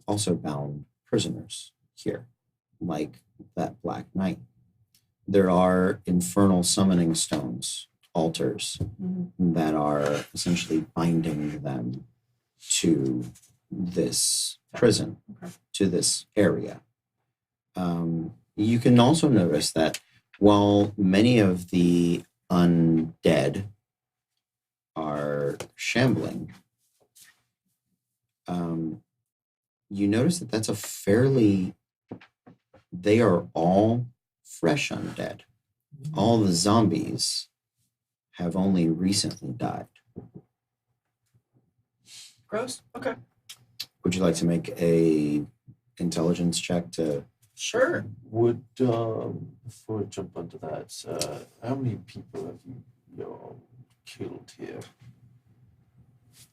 also bound prisoners here, like that Black Knight. There are infernal summoning stones, altars, that are essentially binding them to this prison, to this area. You can also notice that while many of the undead are shambling, you notice that that's they are all fresh undead. All the zombies have only recently died. Gross. Okay. Would you like to make a intelligence check to? Sure. Would before I jump onto that, how many people have you killed here?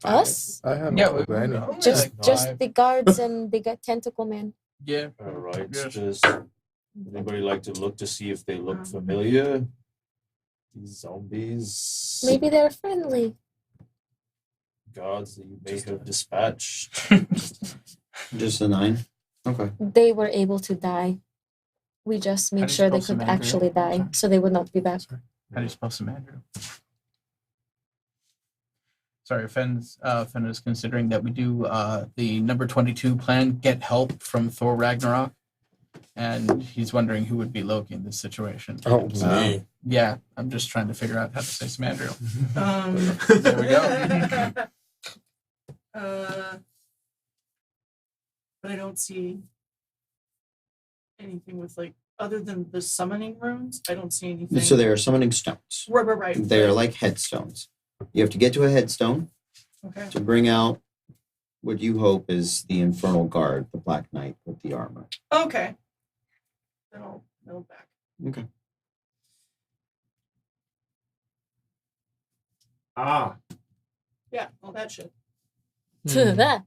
Us? I have Yeah, no clue. Any. Just like just five. the guards and the tentacle man. Yeah. All right. Yes. Does anybody like to look to see if they look familiar? These zombies, Maybe they're friendly. guards that you may have dispatched. Just a 9. Okay. They were able to die. We just How do made you sure they spell could Samandria? actually die, Sorry. so they would not be back. How do you spell Samandria? Sorry, Fen is considering that we do the number 22 plan, get help from Thor Ragnarok. And he's wondering who would be Loki in this situation. Oh, me. Yeah, I'm just trying to figure out how to say Samandriel. There we go. But I don't see anything with like other than the summoning runes. I don't see anything. So they are summoning stones. Right. They are like headstones. You have to get to a headstone Okay. to bring out what you hope is the Infernal Guard, the Black Knight with the armor. Okay. Then I'll know back. Okay. Ah, Yeah, all that shit. That.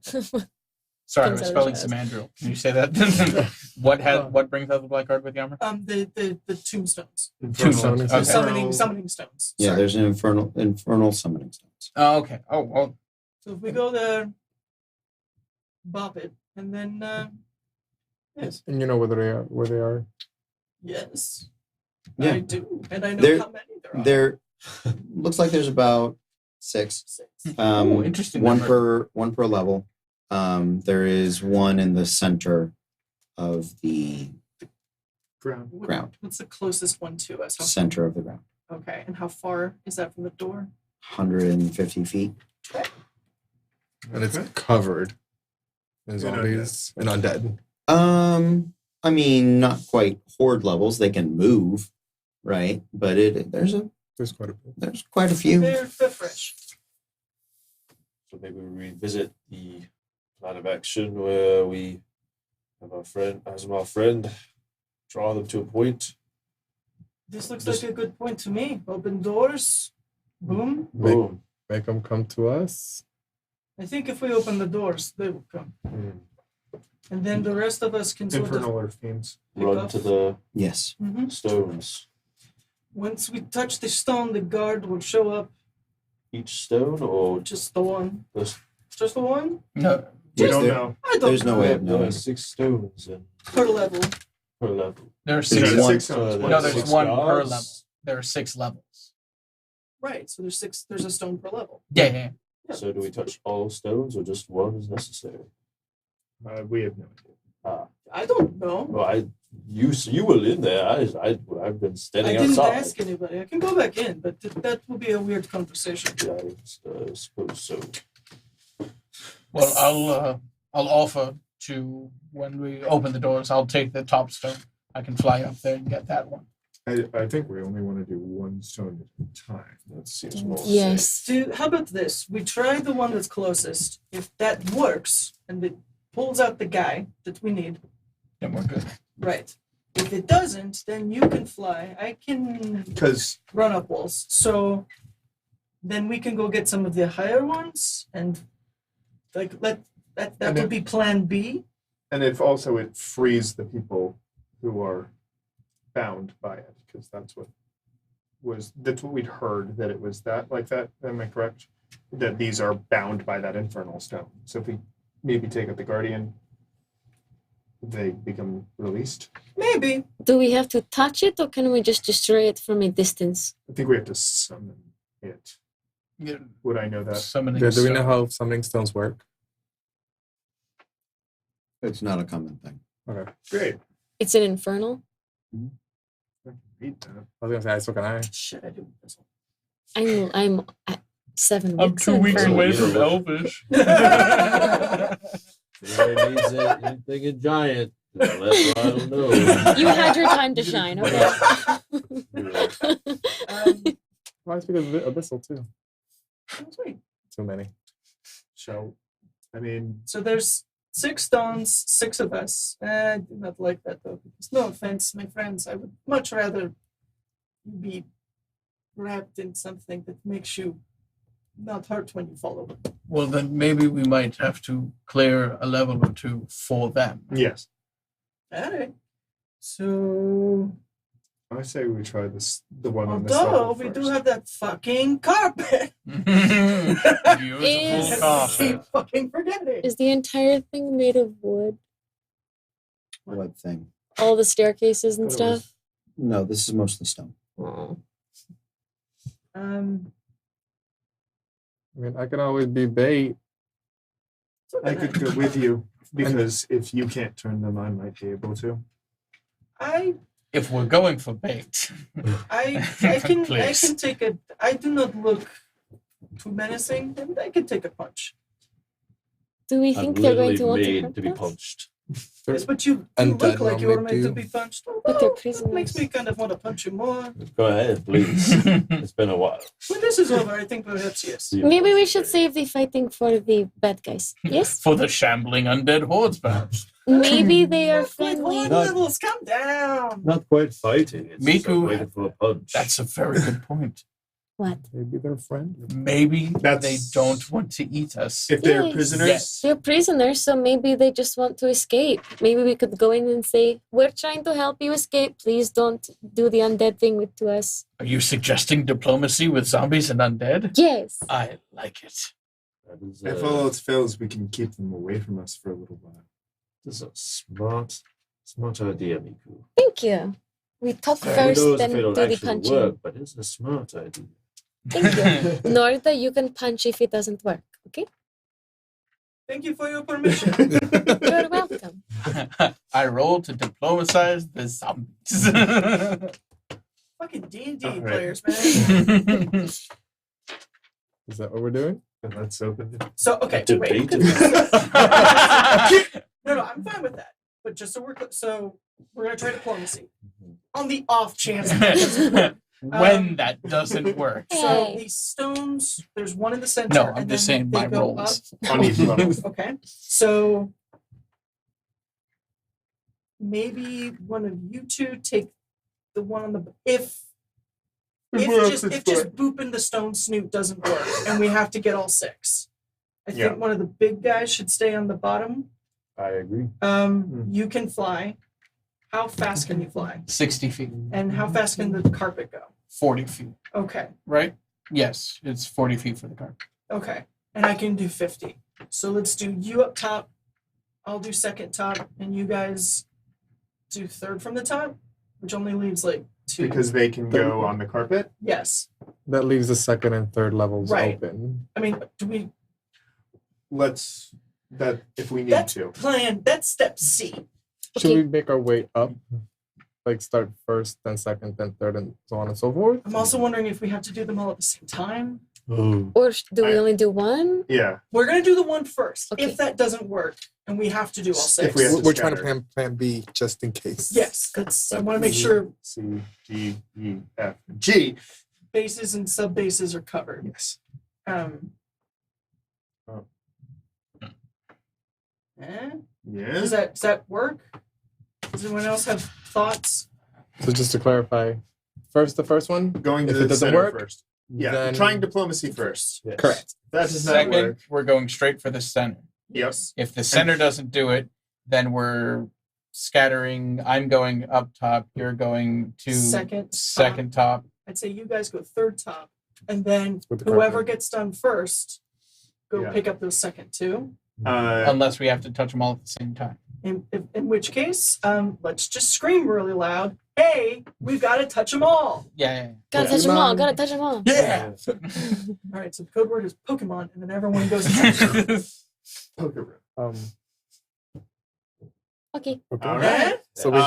Sorry, I Things was I spelling wish I Samandriel. Can you say that? What brings out the black card with the armor? The tombstones. Tombstone. The Okay. summoning stones. Yeah, Sorry. there's an infernal summoning stones. Oh, okay. Oh, well. So if we go there, bop it, and then yes. And you know where they are. Yes. Yeah. I do. And I know There- how many there are. There looks like there's about 6. 6. Ooh, interesting One number. per level. There is one in the center of the ground. ground. What's the closest one to us? Center of the ground. Okay. And how far is that from the door? 150 feet. And it's Okay. covered in And zombies and undead. I mean, not quite horde levels. They can move, right? But there's There's quite a bit. quite a few. They're fresh. So maybe we revisit the plan of action where we have our friend draw them to a point. This looks Just- like a good point to me. Open doors. Boom. Boom. Make them come to us. I think if we open the doors, they will come. Mm. And then the rest of us can sort of Infernal Earth Fiends. pick Run up. to the Yes. Mhm. stones. Once we touch the stone, the guard will show up. Each stone or Just the one. just Just the one? No. We Is don't there- know. I don't There's no know. way there of knowing. are 6 stones and Per level. per level. There are There's 6. one- 6 stones. No, there's 6 one per guards. level. There are 6 levels. Right. So there's 6. There's a stone per level. Yeah. Yeah. So do we touch all stones or just one is necessary? We have no idea. I don't know. Well, you were in there. I've been I standing didn't outside. ask anybody. I can go back in, but that will be a weird conversation. Yeah, I suppose so. Well, I'll offer to when we open the doors. I'll take the top stone. I can fly up there and get that one. I think we only want to do one stone at a time. That seems more Yes. How about this? We try the one that's closest. If that works and it pulls out the guy that we need, Then we're good. right. If it doesn't, then you can fly. I can Because run up walls. So then we can go get some of the higher ones and like that And will if- be plan B. and if also it frees the people who are bound by it, because that's what we'd heard, that it was that like that. Am I correct? That these are bound by that infernal stone. So if we maybe take out the guardian, they become released. Maybe. Do we have to touch it, or can we just destroy it from a distance? I think we have to summon it. Yeah, Would I know that? summoning. Yeah, do we know stone. how summoning stones work? It's not a common thing. Okay. Great. It's an infernal. I can read that. I was gonna say, so can I. Shit, I do this one. I'm at 7 I'm weeks. 2 weeks infernal. away from Elvish. If anybody needs anything in giant, just let Ronald know. You had your time to shine, okay? Why speak of abyssal too? Sweet. Too many. So, I mean, So there's 6 stones, 6 of us. I do not like that though. Because no offense, my friends, I would much rather you be wrapped in something that makes you not hurt when you fall over. Well, then maybe we might have to clear a level or two for them. Yes. Alright. So I say we try this. The one on this although level we first. do have that fucking carpet. Beautiful Is- carpet. Keep fucking forgetting. Is the entire thing made of wood? What thing? All the staircases and Thought it was- stuff? No, this is mostly stone. Oh. I mean, I can always be bait. I could go with you because if you can't turn them, I might be able to. If we're going for bait. I can Please. take a. I do not look too menacing, and I can take a punch. Do we I'm think they're going literally to want to made hurt to be us? punched. Yes, but you Undead look like you were normally meant to do. be punched. But they're Well, that makes prisoners. me kind of want to punch you more. Go ahead, please. It's been a while. When this is over, I think perhaps yes. Maybe we should save the fighting for the bad guys. Yes? For the shambling undead hordes, perhaps. Maybe they are Like, friendly. horde Not- levels, calm down. Not quite fighting. It's just Miku- like waiting for a punch. That's a very good point. What? Maybe they're friendly. Maybe That's- they don't want to eat us. If they're Yes. prisoners, Yes. They're prisoners, so maybe they just want to escape. Maybe we could go in and say, "We're trying to help you escape. Please don't do the undead thing to us." Are you suggesting diplomacy with zombies and undead? Yes. I like it. That is, if all else fails, we can keep them away from us for a little while. this is a smart idea, Miku. Thank you. We talk Who first, knows then if it'll do the actually punching. work, but it's a smart idea. Thank you. Norda, you can punch if it doesn't work. Okay? Thank you for your permission. You're welcome. I roll to diplomatize the zombies. Fucking D&D All right. players, man. Is that what we're doing? And let's open it. So okay, wait. Debate. No, I'm fine with that. But just so we're gonna try diplomacy. On the off chance that doesn't work. When that doesn't work. So Hey. these stones, there's one in the center. No, I'm and just then saying they my go rolls. On each level. up. Okay. So maybe one of you two take the one on the if just booping the stone snoot doesn't work and we have to get all six. I think Yeah. one of the big guys should stay on the bottom. I agree. You can fly. How fast can you fly? 60 feet. And how fast can the carpet go? 40 feet. Okay. Right? Yes, it's 40 feet for the car. Okay. And I can do 50. So let's do you up top. I'll do second top, and you guys do third from the top, which only leaves like two. Because they can go on the carpet. Yes. That leaves the second and third levels Right. open. I mean, do we Let's that if we need that's to. plan that's step C. Should Okay. we make our way up? Like start first, then second, then third, and so on and so forth? I'm also wondering if we have to do them all at the same time. Oh. Or do we I- only do one? Yeah. We're gonna do the one first. Okay. If that doesn't work, and we have to do all If six. we have to We're trying to scatter. plan B just in case. Yes, that's I want to make sure C, D, E, F, G. bases and sub bases are covered. Yes. Um. Oh. Does Yes. that work? Does anyone else have thoughts? So just to clarify, the first one? Going to If the it doesn't center work, first. Yeah. then- Trying diplomacy first. Yes. Correct. That does not Second, work. we're going straight for the center. Yes. If the center doesn't do it, then we're scattering. I'm going up top. You're going to Second top. I'd say you guys go third top, and then With the whoever carpet. gets done first, go Yeah. pick up those second two. Unless we have to touch them all at the same time. In which case, let's just scream really loud. Hey, we've got to touch them all. Yeah. Gotta touch them all. Pokemon. Gotta touch them all. Yeah. All right, so the code word is Pokemon, and then everyone goes. And Poker. Okay. Okay. All right. So we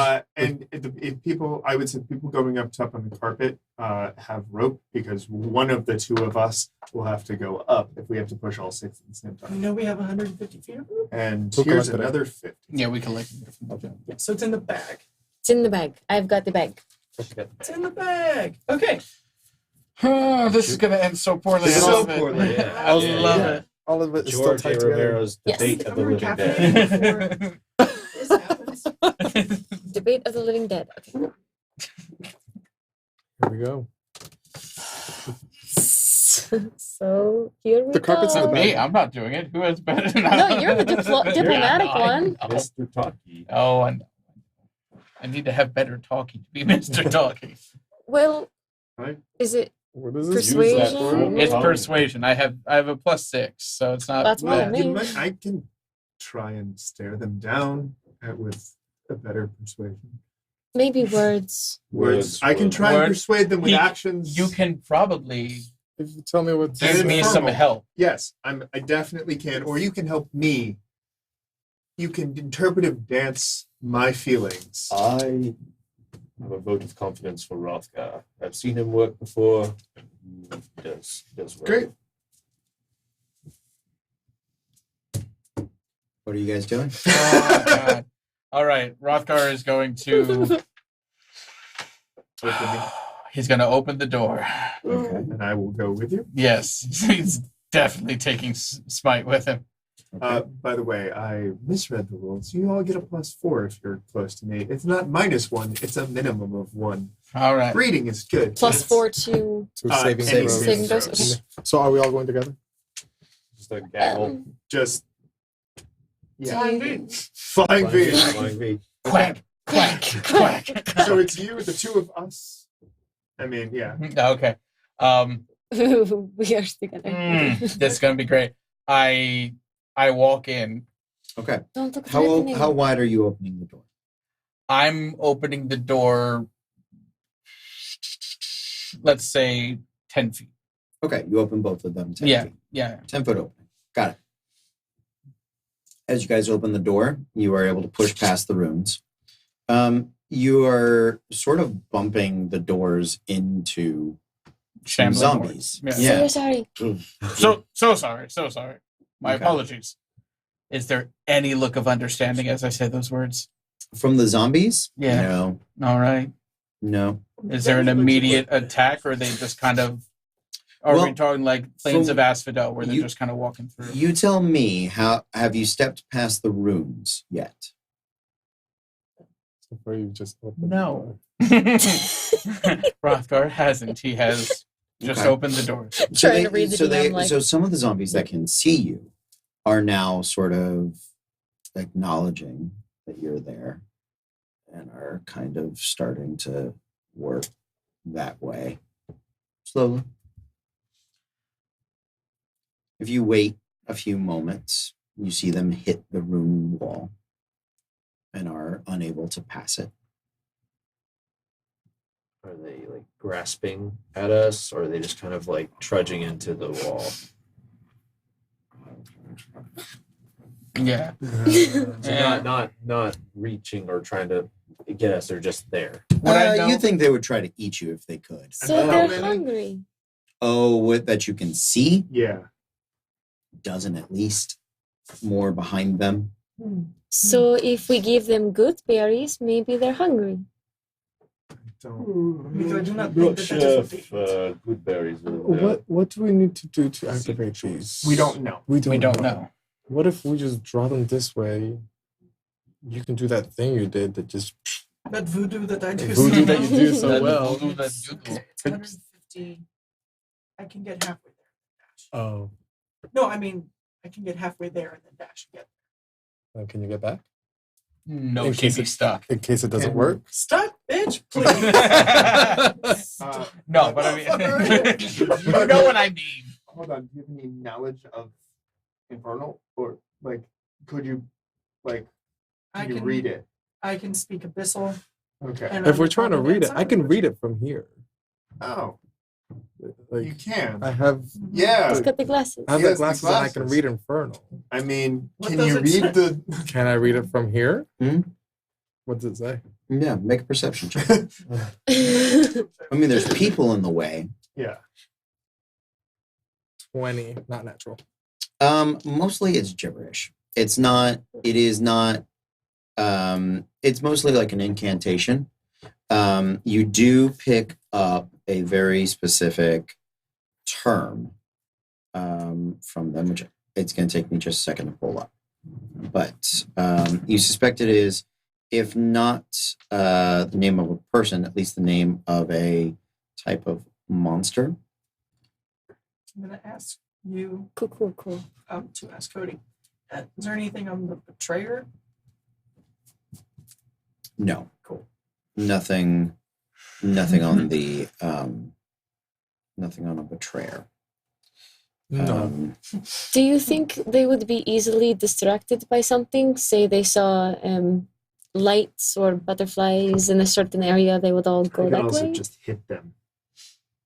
And if people, I would say people going up top on the carpet have rope because one of the two of us will have to go up if we have to push all six at the same we time. know we have 150 feet of rope. And Who here's collected it? another 50. Yeah, we collect it from the jump. Yeah, so it's in the bag. It's in the bag. I've got the bag. It's in the bag. Okay. This is going to end so poorly. I So love it. poorly. I love it. all of it is still George A. tied together. Romero's Yes. debate of the I'm living recapping. dead. This happens. Debate of the Living Dead. Okay. Here we go. So here we The carpet's in go. the Me, back. I'm not doing it. Who has better? No, you're the diplomatic I one. know. Mr. Talkie. Oh, I know. I need to have better talking to be Mr. Talking. Well, Right. is it? What is this? Persuasion? Use that for It's Oh. persuasion. I have a +6, so it's not. That's more than You me. might, I can try and stare them down with a better persuasion. Maybe words. Words. I can Words. try and Words. persuade them with He- actions. You can probably If you tell me what give And me informal. some help. Yes, I definitely can. Or you can help me. You can interpretive dance my feelings. I have a vote of confidence for Rothgar. I've seen him work before. He does well. Great. What are you guys doing? Oh, God. All right, Rothgar is going to. He's going to open the door. Okay. And I will go with you. Yes, he's definitely taking Smite with him. By the way, I misread the rules. You all get a +4 if you're close to me. It's not -1. It's a minimum of 1. All right. Reading is good. +4 to to saving any throws? saving throws. Okay. So are we all going together? Just a gaggle. Just yeah. Flying V. Flying V. Flying V. Quack, quack, quack. So it's you, the two of us. I mean, yeah. Okay. we are together. This is going to be great. I walk in. Okay. Don't look How threatening. how wide are you opening the door? I'm opening the door, let's say 10 feet. Okay, you open both of them 10 Yeah, feet. yeah. 10-foot opening. Got it. As you guys open the door, you are able to push past the runes. You are sort of bumping the doors into some Shambling zombies. hordes. So Yeah. you're sorry. So sorry. My Okay. apologies. Is there any look of understanding as I say those words? From the zombies? Yeah. No. All right. No. Is there an immediate attack, or are they just kind of? Are we Well, talking like Plains from- of Asphodel, where they're you- just kind of walking through? You tell me, how have you stepped past the runes yet? Before you just open No. Rothgar hasn't. He has just Okay. opened the doors. Trying to read the DM like- so some of the zombies that can see you are now sort of acknowledging that you're there and are kind of starting to work that way slowly. If you wait a few moments, you see them hit the room wall and are unable to pass it. Are they like grasping at us, or are they just kind of like trudging into the wall? Yeah. So not reaching or trying to get us. They're just there. Would I know? You think they would try to eat you if they could? So How they're many? hungry. Oh, what that you can see? Yeah. Dozen at least. More behind them. So if we give them good berries, maybe they're hungry. Don't. Because I do not I'm think not that sure that is if what they eat. good berries are What do we need to do to activate these? We don't know. We We don't know. What if we just draw them this way? You can do that thing you did that just That voodoo that I do. voodoo that you do so That well. voodoo that It's, you do. it's 150. I can get halfway there. Dash. Oh, No, I mean I can get halfway there and then dash again. can you get back No, In she'd case be it- stuck. in case it doesn't Can- work? Stop, bitch! Please. No, but I mean, you know what I mean. Hold on. Do you have any knowledge of Infernal, or like, could you, like, I can you can read it? I can speak abyssal. Okay. And If I'm we're trying to probably read it, I can outside. read it from here. Oh, you Like can. I have, Yeah. He's got the glasses. I have Yes, the the glasses and I can glasses. read Infernal. I mean, What can does you it read say? the? Can I read it from here? Hmm? What does it say? Yeah, make a perception check. I mean, there's people in the way. Yeah. 20, not natural. Mostly it's gibberish. It's not. It is not. It's mostly like an incantation. You do pick up a very specific term from them, which it's going to take me just a second to pull up. But you suspect it is, if not the name of a person, at least the name of a type of monster. I'm gonna ask you Cool. to ask Cody. Is there anything on the betrayer? No. Cool. Nothing on the nothing on a betrayer. No. Do you think they would be easily distracted by something? Say they saw lights or butterflies in a certain area, they would all I go can that also way? just hit them.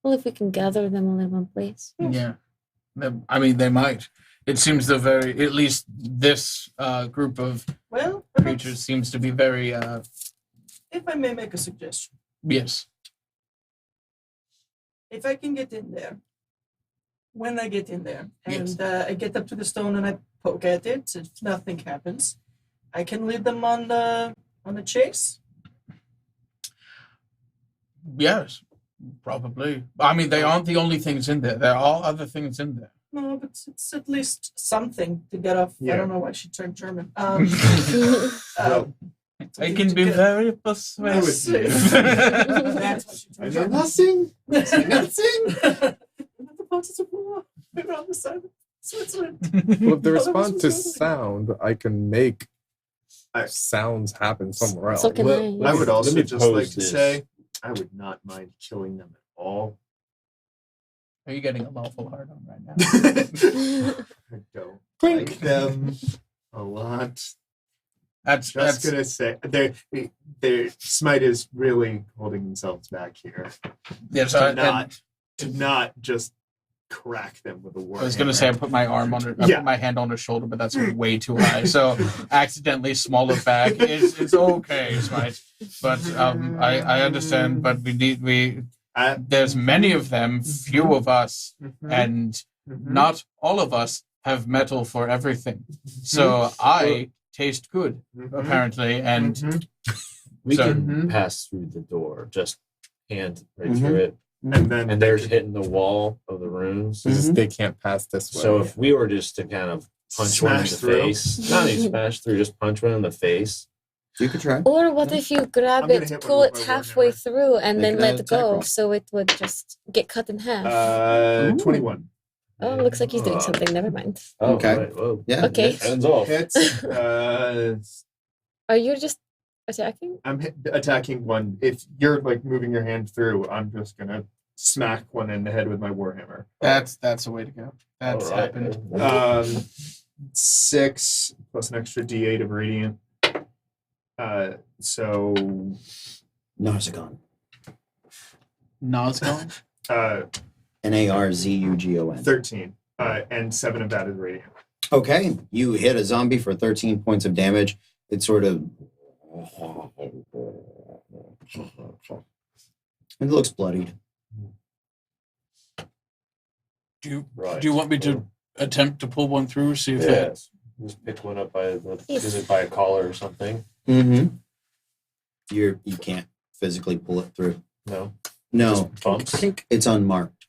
Well, if we can gather them all in one place. Yeah. I mean, they might. It seems at least this group of Well, creatures seems to be very, if I may make a suggestion, yes. if I can get in there, when I get in there, and Yes. I get up to the stone and I poke at it, if nothing happens, I can lead them on the chase. Yes, probably. I mean, they aren't the only things in there. There are other things in there. No, but it's at least something to get off. I Yeah. don't know why she turned German. Well, They can be very persuasive. That's what she I turned know German. nothing. Nothing. The parts of war. We're on the side of Switzerland. Well, if they Well, respond to that was- sound, I can make I- sounds happen somewhere else. So can I. I would also Let me just like pose to this. say, I would not mind killing them at all. Are you getting a lawful hard on right now? I don't like them a lot. That's Just gonna say, their smite is really holding themselves back here yes. to not just crack them with a word. I was gonna say I put my arm on her, I Yeah. put my hand on her shoulder, but that's way too high. So accidentally small it back. It's okay, right? But I understand. But there's many of them, few of us, and not all of us have metal for everything. So I taste good apparently, and We So- can pass through the door, just hand right through it, and then and they're hitting the wall of the rooms. They can't pass this way. So if we were just to kind of punch one in the Smash through. face, not even smash through, just punch one in the face. You could try. Or what if you grab I'm gonna it, hit pull one it with my halfway warhammer. through, and Make then an let attack go, roll. so it would just get cut in half? 21 Oh, looks like he's doing something. Never mind. Oh, Okay. right. Well, Yeah. Okay. hands off. hits. Are you just attacking? I'm attacking one. If you're like moving your hand through, I'm just gonna smack one in the head with my warhammer. that's the way to go. That's All right. happened. 6 plus an extra D8 of radiant. So Narzagon. Nazgul. Narzugon. 13. And 7 of that is radiant. Okay, you hit a zombie for 13 points of damage. It sort of. It looks bloodied. Do Right. you want me to attempt to pull one through? See if Yes. Just pick one up is it by a collar or something? Mm-hmm. You can't physically pull it through. No. No, Just bumps. it's unmarked.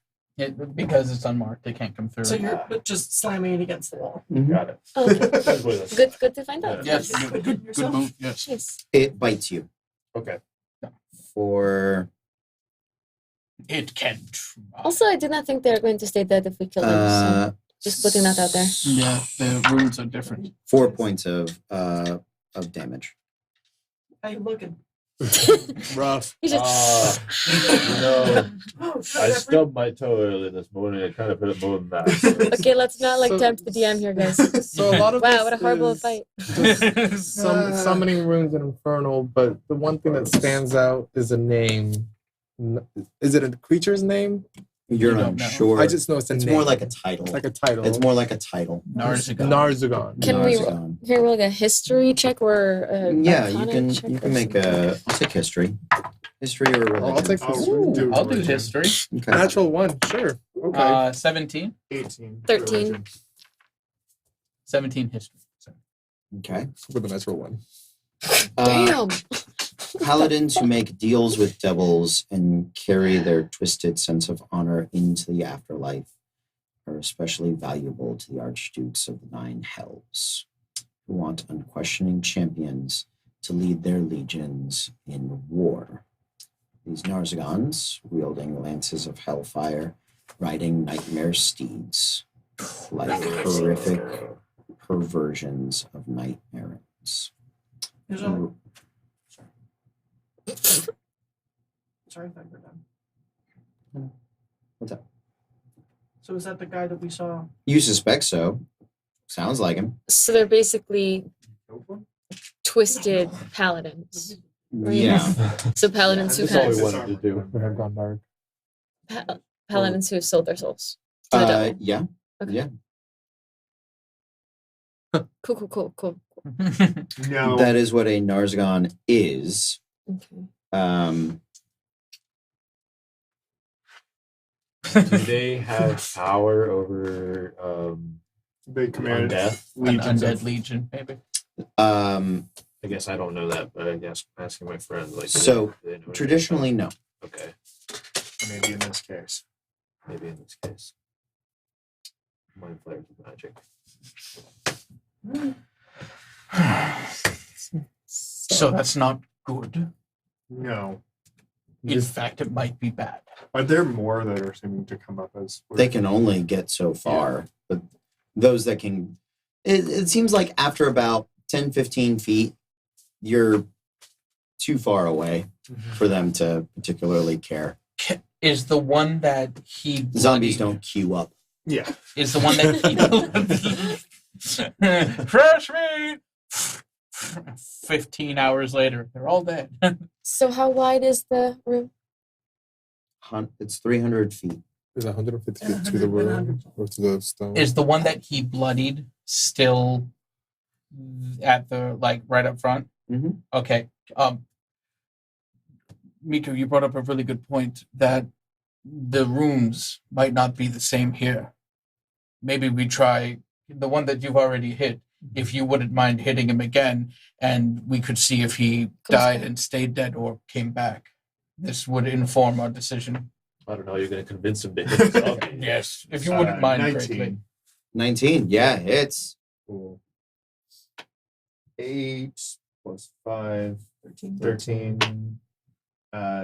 because it's unmarked, they can't come through. So you're just slamming it against the wall. Got it. Okay. That's what it is. Good to find out. Yes, Yes. good move. Yes. Yes. It bites you Okay. for It can try. Also, I do not think they're going to stay dead if we kill them. So just putting that out there. Yeah, the runes are different. 4 points of damage. How you looking? Rough. You just. No. Oh, I stubbed my toe early this morning. I kind of put it more than that. Okay, let's not So- tempt the DM here, guys. So a lot of Wow, this what a horrible is fight. just summoning runes and infernal, but the one thing that stands out is a name. Is it a creature's name? You're You don't know. unsure. I just know it's a it's name. more like a title. like a title. It's more like a title. Narzagon. Narzagon. Can we- Narzagon. Here, we'll get a history check or Yeah, you arcana can check you or can make something. I'll take history. History or religion. I'll take I'll I'll do religion. history. Okay. natural one. Sure. Okay. 17. 18. 13. religion. 17 history. So, Okay. With a natural one. Damn. Paladins who make deals with devils and carry their twisted sense of honor into the afterlife are especially valuable to the archdukes of the Nine Hells, who want unquestioning champions to lead their legions in war. These Narzagons, wielding lances of hellfire, riding nightmare steeds, like horrific perversions of night errands. There's only- Sorry, I thought you were done. What's up? So is that the guy that we saw? You suspect so. Sounds like him. So they're basically twisted paladins. Yeah. So paladins who That's all we have wanted to do. We have gone dark. paladins who have sold their souls to the devil. Yeah. Okay. Yeah. Cool. No. That is what a Narzgon is. Okay. Do they have power over They command undeath? An legions undead of legion, maybe. I guess I don't know that, but I guess asking my friend. Like, So, do they know anything traditionally, no. about- Okay, maybe in this case. maybe in this case, mind flayers of magic. So that's not good. No. In fact, it might be bad. Are there more that are seeming to come up as They can only get so far, but those that can, it seems like after about 10, 15 feet, you're too far away for them to particularly care. Is the one that he Zombies bloodied- don't queue up. Yeah. Is the one that he fresh meat. 15 hours later, they're all dead. So how wide is the room? It's 300 feet. Is 150 feet to the room or to the stone? Is the one that he bloodied still at the right up front? Mhm. Okay. Miku, you brought up a really good point that the rooms might not be the same here. Maybe we try the one that you've already hit. If you wouldn't mind hitting him again, and we could see if he died back. and stayed dead or came back. This would inform our decision. I don't know. You're going to convince him to hit the zombie. Yes, if you wouldn't mind 19. greatly. 19. Yeah, it's Cool. 8 plus 5, 13.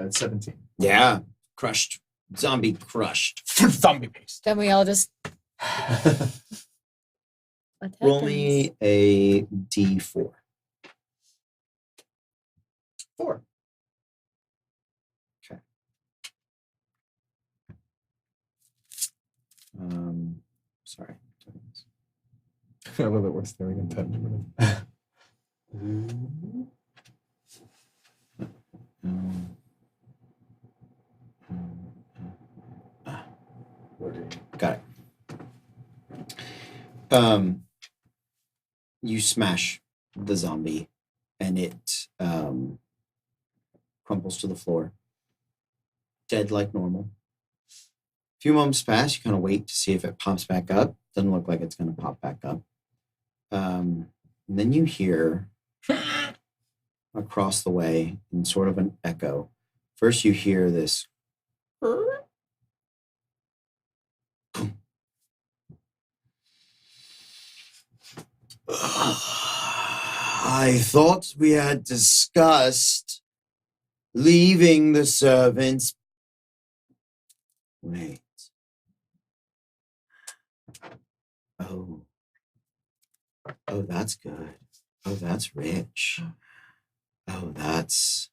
17. yeah, crushed. Zombie crushed. Zombie paste. Then we all just attack Roll him. me a d4. 4. Sorry. I love that we're staring intently. Got it. You smash the zombie and it crumples to the floor. Dead like normal. A few moments pass, you kind of wait to see if it pops back up. Doesn't look like it's going to pop back up. And then you hear across the way in sort of an echo. First you hear this I thought we had discussed leaving the servants. Wait. Oh. Oh, that's good. Oh, that's rich. Oh, that's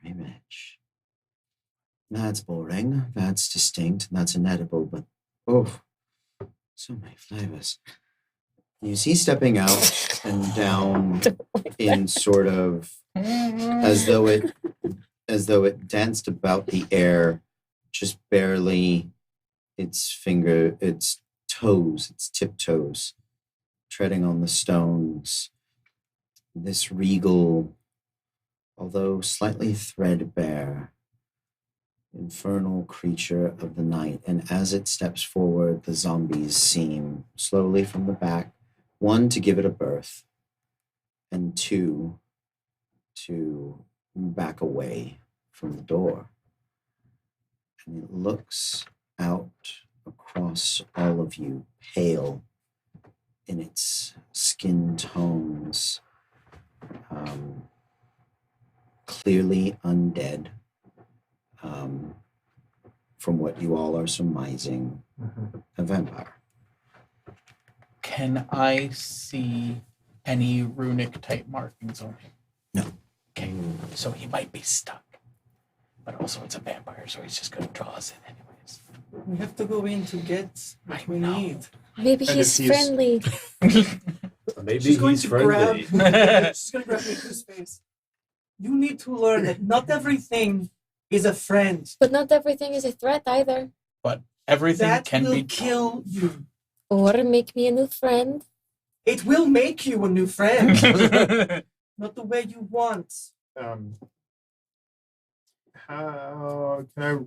very rich. That's boring. That's distinct. That's inedible, but oh, so many flavors. You see stepping out and down in sort of as though it danced about the air, just barely its toes, its tiptoes, treading on the stones. This regal, although slightly threadbare, infernal creature of the night. And as it steps forward, the zombies seem slowly from the back, one, to give it a birth, and two, to back away from the door. And it looks out across all of you, pale in its skin tones, clearly undead, from what you all are surmising, a vampire. Can I see any runic type markings on him? No. Okay, so he might be stuck. But also it's a vampire, so he's just going to draw us in anyways. We have to go in to get what we know. need. Maybe And he's if he's- friendly. Maybe She's going he's to friendly. She's going to grab Miku's face. You need to learn that not everything is a friend. But not everything is a threat either. Everything That can will be kill you. Or make me a new friend. It will make you a new friend. Not the way you want. How can I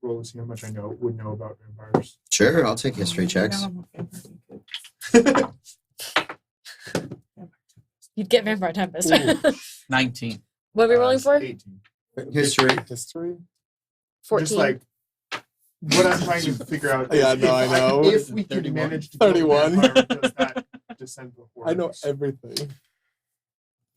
roll to see how much I would know about vampires? Sure, I'll take history checks. Yeah, I'm a vampire. You'd get Vampire Tempest. Ooh. 19. What are we rolling for? 18. History. History? 14. Just like what I'm trying to figure out. Yeah, is no, I know. If we can 31. manage to kill a 31. vampire, does that descend before? I know everything.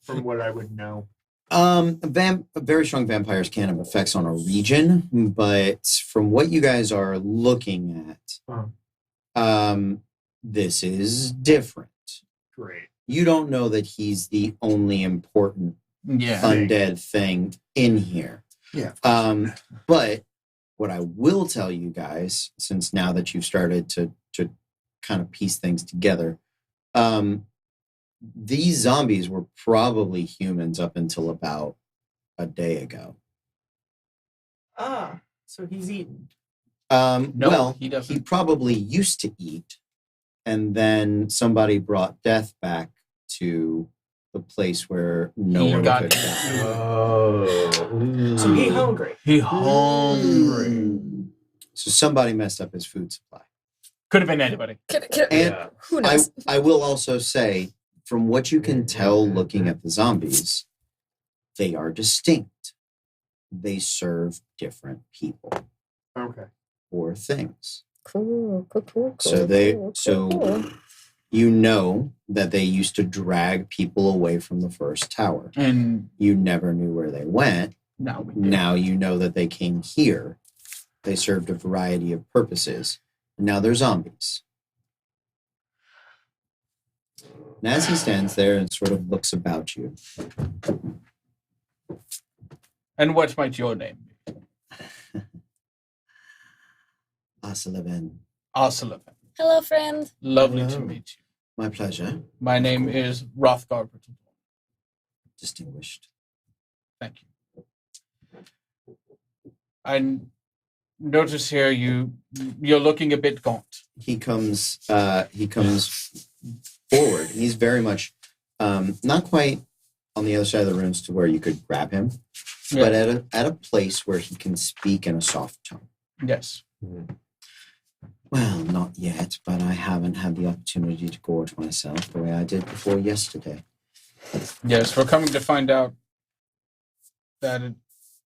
From what I would know. Very strong vampires can have effects on a region, but from what you guys are looking at, this is different. Great. You don't know that he's the only important Yeah. undead thing in here. Yeah. But what I will tell you guys, since now that you've started to kind of piece things together, these zombies were probably humans up until about a day ago. Ah, so he's eaten. No, Well, he doesn't. he probably used to eat, and then somebody brought death back to the place where no He one got could it. die. Oh. So he hungry. He hungry. So somebody messed up his food supply. Could have been anybody. And Yeah. Who knows? I will also say, from what you can tell looking at the zombies, they are distinct. They serve different people Okay. or things. Cool. So you know that they used to drag people away from the first tower. And You never knew where they went. now we do. Now you know that they came here. They served a variety of purposes. Now they're zombies. And as he stands there and sort of looks about you, And what might your name be? Asalaven, Arsullivan. Hello, friend. Lovely to Hello. meet you. my pleasure, My name is Rothgar Brittlethorn. distinguished. Thank you. I notice here you're looking a bit gaunt. He comes forward. He's very much not quite on the other side of the ruins to where you could grab him, but at a place where he can speak in a soft tone. Yes. Well, not yet, but I haven't had the opportunity to gorge myself the way I did before yesterday. Yes, we're coming to find out that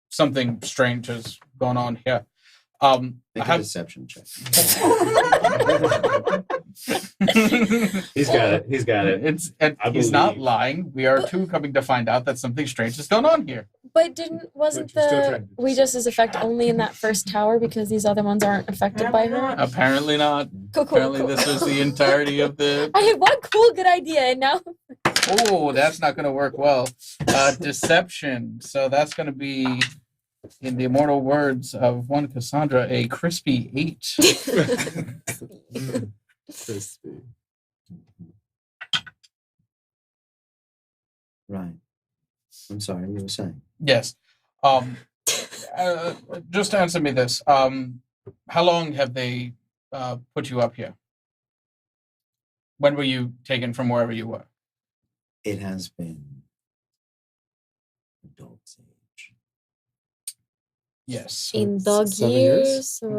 something strange has gone on here. Make I a have deception check. He's got it. He's got it. He's not believe. lying. We are too coming to find out that something strange has gone on here. But wasn't But you're still the trying to Ouija's effect only in that first tower because these other ones aren't affected by her? Apparently not. Cool. Apparently this was the entirety of the. I had one cool good idea and now Oh, that's not going to work well. Deception. So that's going to be, in the immortal words of one Cassandra, a crispy 8. Crispy. Right. I'm sorry, you were saying. Yes. Just answer me this. How long have they put you up here? When were you taken from wherever you were? It has been a dog's age. Yes. in dog 7 years or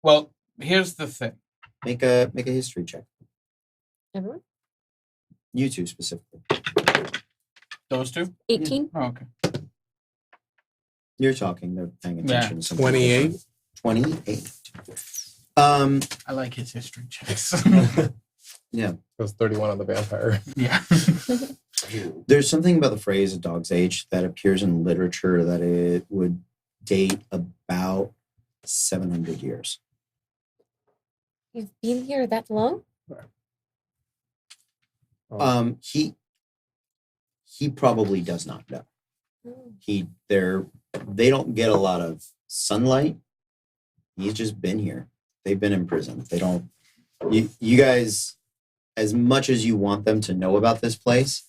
Well, here's the thing. Make a history check. everyone? You two specifically. Those two? 18? Oh, okay. You're talking, they're paying attention to something. 28. 28. I like his history checks. Yeah. Goes 31 on the vampire. Yeah. There's something about the phrase a dog's age that appears in literature that it would date about 700 years. You've been here that long? Oh. He probably does not know. Oh. They don't get a lot of sunlight. He's just been here. They've been in prison. They don't. You guys, as much as you want them to know about this place,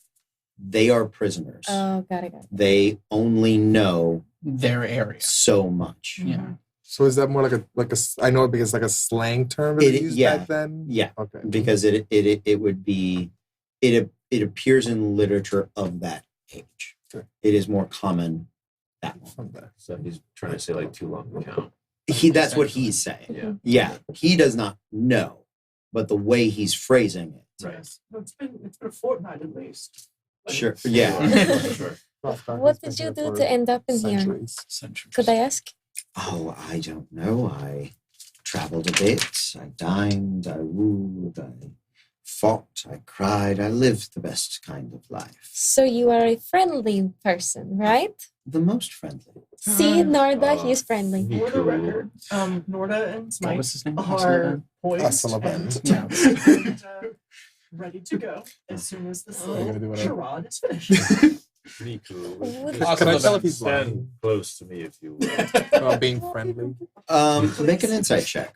they are prisoners. Oh, got it. They only know Their area. so much. Yeah. So is that more like a? I know it because like a slang term that It- they used yeah. back then. Yeah, Okay. because it would be it appears in literature of that age. Okay. It is more common that long. Okay. So he's trying to say like too long to count. That's what he's saying. Yeah. Yeah, he does not know, but the way he's phrasing it. Right. Yes. No, it's been a fortnight at least. Like, Sure. Yeah. Sure. What did you do to end up in here? Centuries. Could I ask? Oh, I don't know. I traveled a bit. I dined. I wooed. I fought. I cried. I lived the best kind of life. So you are a friendly person, right? The most friendly. See, Norda, he's friendly. Be For the cool. record, Norda and What Smite was his name? are poised Sullivan. and, Yeah. and, ready to go as soon as this Oh, you're gonna do little whatever. charade is finished. Pretty cool. What- Just Can I tell if he's stand lying? close to me if you will. About being friendly. Make an insight check.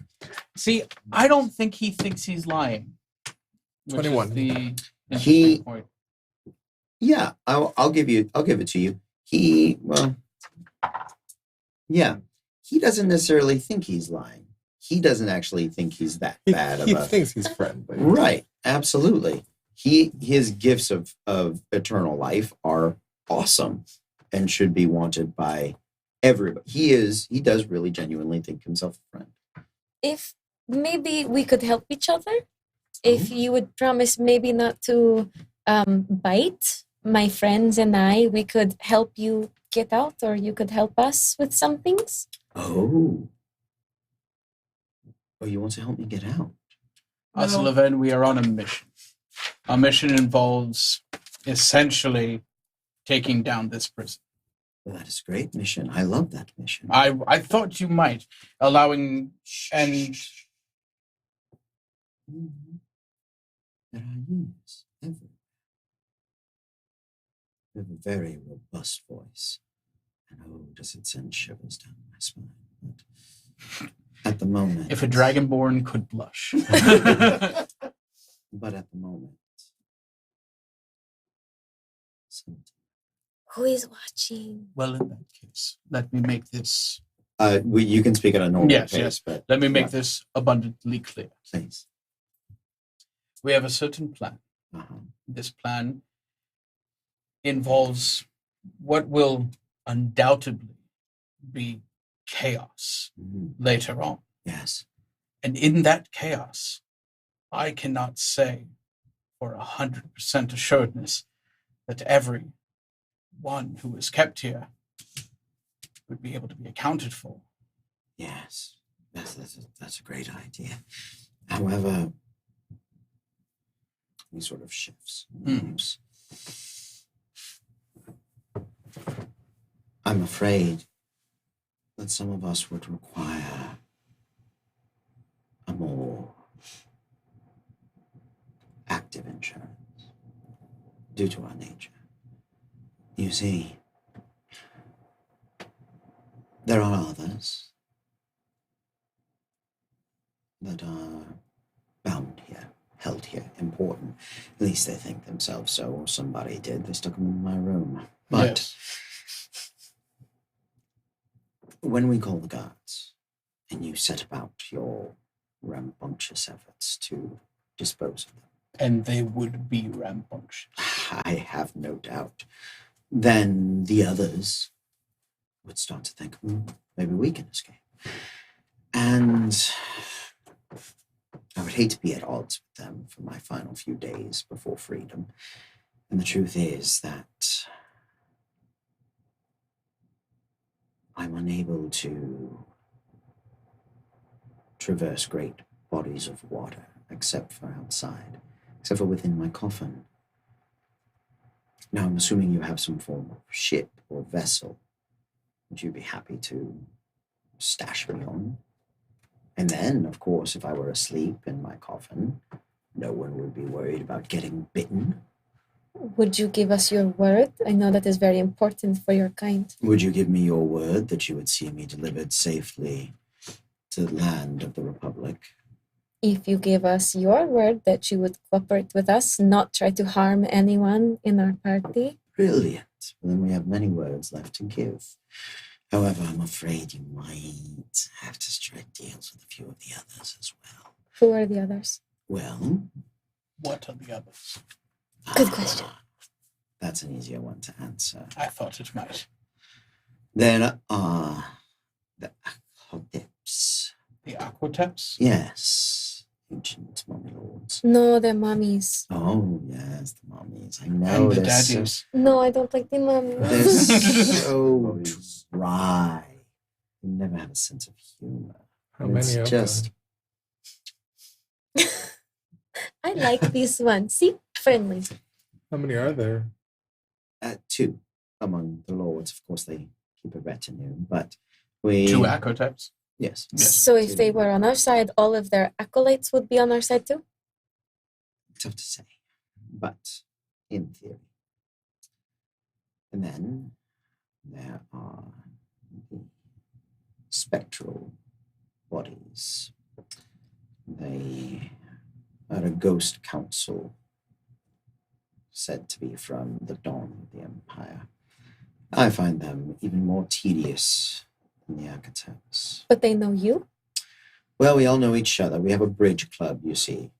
See, I don't think he thinks he's lying. Which is 21. the He- interesting point. Yeah, I'll give it to you. He doesn't necessarily think he's lying. He doesn't actually think he's that bad He of a thinks he's friendly. right. Absolutely. His gifts of eternal life are awesome and should be wanted by everybody. He does really genuinely think himself a friend. If maybe we could help each other, if you would promise maybe not to bite my friends and I, we could help you get out, or you could help us with some things. Oh, you want to help me get out? Us, No. Leven, we are on a mission. Our mission involves essentially taking down this prison. Well, that is a great mission. I love that mission. I thought you might, allowing and There are years, everywhere. You have a very robust voice, and oh, does it send shivers down my spine. But at the moment, if a dragonborn could blush. but at the moment, sometimes- Who is watching? Well, in that case, let me make this you can speak at a normal Yes, pace, yes. but let me make Yeah. this abundantly clear. please. We have a certain plan. Uh-huh. This plan involves what will undoubtedly be chaos Mhm. later on. Yes. And in that chaos, I cannot say for 100% assuredness that every one who is kept here would be able to be accounted for. Yes. That's a great idea. However, he sort of shifts. moves. I'm afraid that some of us would require a more active insurance due to our nature. You see, there are others that are bound here, held here, important. At least they think themselves so, or somebody did. They stuck them in my room. But Yes. when we call the guards and you set about your rambunctious efforts to dispose of them, And they would be rambunctious. I have no doubt, then the others would start to think, maybe we can escape. And I would hate to be at odds with them for my final few days before freedom. And the truth is that I'm unable to traverse great bodies of water except for outside, except for within my coffin. Now, I'm assuming you have some form of ship or vessel would you be happy to stash me on? And then, of course, if I were asleep in my coffin, no one would be worried about getting bitten. Would you give us your word? I know that is very important for your kind. Would you give me your word that you would see me delivered safely to the land of the Republic? If you give us your word that you would cooperate with us, not try to harm anyone in our party. Brilliant. Well, then we have many words left to give. However, I'm afraid you might have to strike deals with a few of the others as well. Who are the others? Well, What are the others? Good question. That's an easier one to answer. I thought it might. There are the Aquadeps. The Aquateps? Yes, ancient mummy lords. No, they're mummies. Oh, yes, the mummies. I know And the they're so, daddies. No, I don't like the they're mummies. so Mummies. dry. They never have a sense of humor. How It's many of just I like this one. See? Friendly. them? How many are there? two among the lords. Of course, they keep a retinue, but we 2 Aquateps? yes. Yes. So if they were on our side, all of their acolytes would be on our side too? Tough to say, but in theory. And then there are the spectral bodies. They are a ghost council said to be from the dawn of the Empire. I find them even more tedious than the architects. But they know you? Well, we all know each other. We have a bridge club, you see.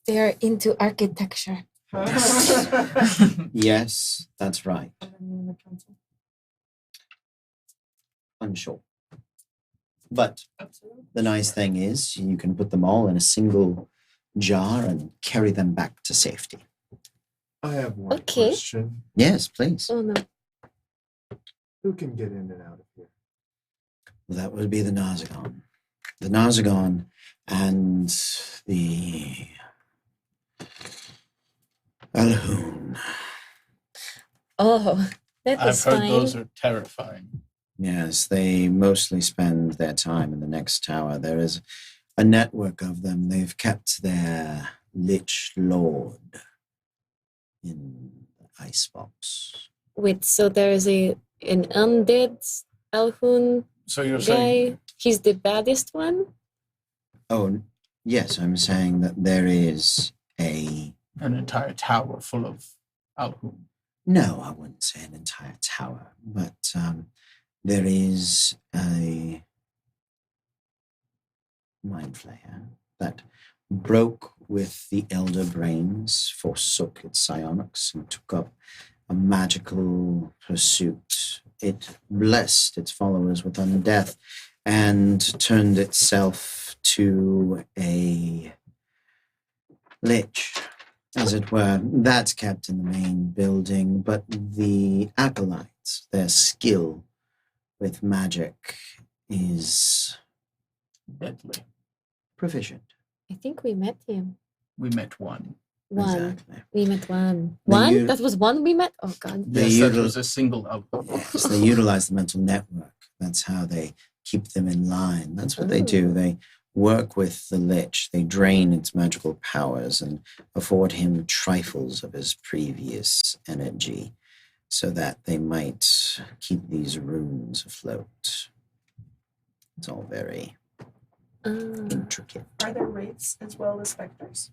They are into architecture. Yes, that's right. Unsure. But the nice thing is you can put them all in a single jar and carry them back to safety. I have one Okay. question. Yes, please. Oh no. Who can get in and out of here? Well, that would be the Narzagon. The Narzagon and the Alhoon. Oh, that I've is heard fine. those are terrifying. Yes, they mostly spend their time in the next tower. There is a network of them. They've kept their Lich Lord in the icebox. Wait, so there is an undead Alhun So you're saying guy. He's the baddest one? Oh, yes, I'm saying that there is a... an entire tower full of Alhun? No, I wouldn't say an entire tower, but there is a mind flayer that broke with the elder brains, forsook its psionics, and took up a magical pursuit. It blessed its followers with undeath and turned itself to a lich, as it were. That's kept in the main building, but the acolytes, their skill with magic is Deadly. proficient. I think we met him. We met one. One. Exactly. We met one. The One? u- That was one we met? Oh god. They Yes, that util- was a single Alhun. Yes, they utilize the mental network. That's how they keep them in line. That's what they do. Oh. They work with the lich. They drain its magical powers and afford him trifles of his previous energy so that they might keep these runes afloat. It's all very intricate. Are there wraiths as well as specters?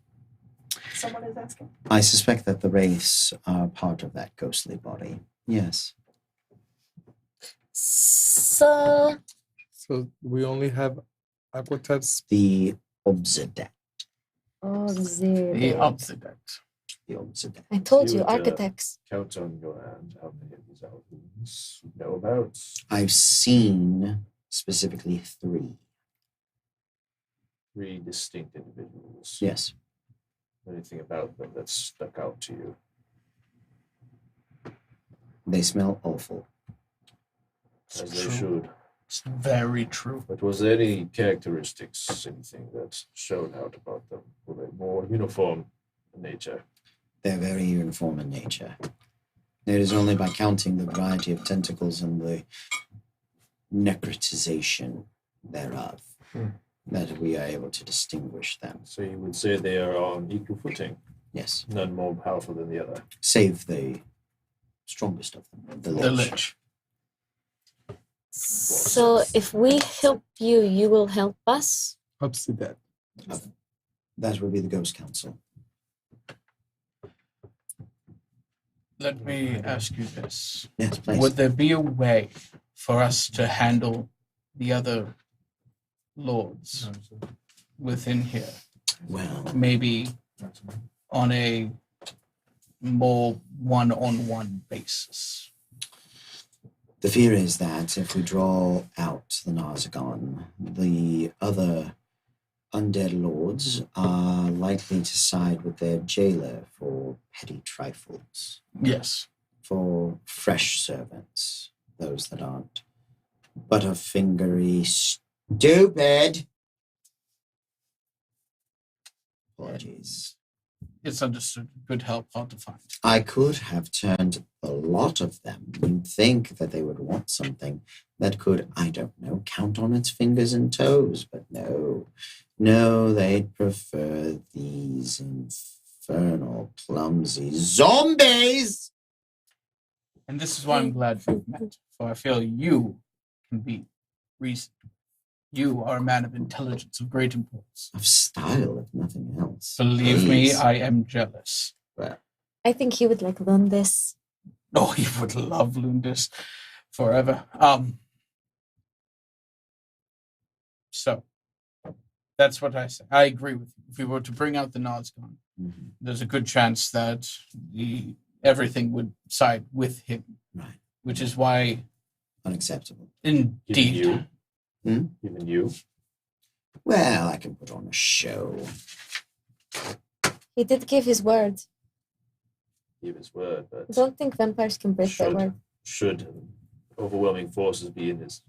Someone is asking. I suspect that the wraiths are part of that ghostly body. Yes. So So we only have Aquateps. The Obsidet. The opposite. The Obsidet. I told You you, would, architects. Count on your hand how many of these albums you know about. I've seen specifically 3. 3 distinct individuals. Yes. Anything about them that stuck out to you? They smell awful. As they True. should. It's very true. But was there any characteristics, anything that showed out about them? Were they more uniform in nature? They're very uniform in nature. It is only by counting the variety of tentacles and the necrotization thereof that we are able to distinguish them. So you would say they are on equal footing, Yes, none more powerful than the other. save the strongest of them, the The lich. lich. So if we help you, you will help us. Ups to that. That would be the Ghost Council. Let me ask you this. Yes, please. Would there be a way for us to handle the other lords within here? Well, Maybe on a more one-on-one basis. the fear is that if we draw out the Narzagon, the other undead lords are likely to side with their jailer for petty trifles, Yes. for fresh servants, those that aren't butterfingery stupid. Apologies. It's understood. Good help, hard to find. I could have turned a lot of them. You'd think that they would want something that could, I don't know, count on its fingers and toes, but no. No, they'd prefer these infernal, clumsy zombies! And this is why I'm glad we've met. For I feel you can be reasoned. You are a man of intelligence of great importance. Of style, if nothing else. Believe me, Please. I am jealous. I think he would like learn this. Oh, he would love Lundis forever. So that's what I say. I agree with you. If we were to bring out the Nazgûl, Mhm. there's a good chance that everything would side with him. Right. Which is why, Unacceptable. indeed, you? Hmm? Even you? Well, I can put on a show. He did give his word. Give his word, but Don't think vampires can break their Should. word. should overwhelming forces be in his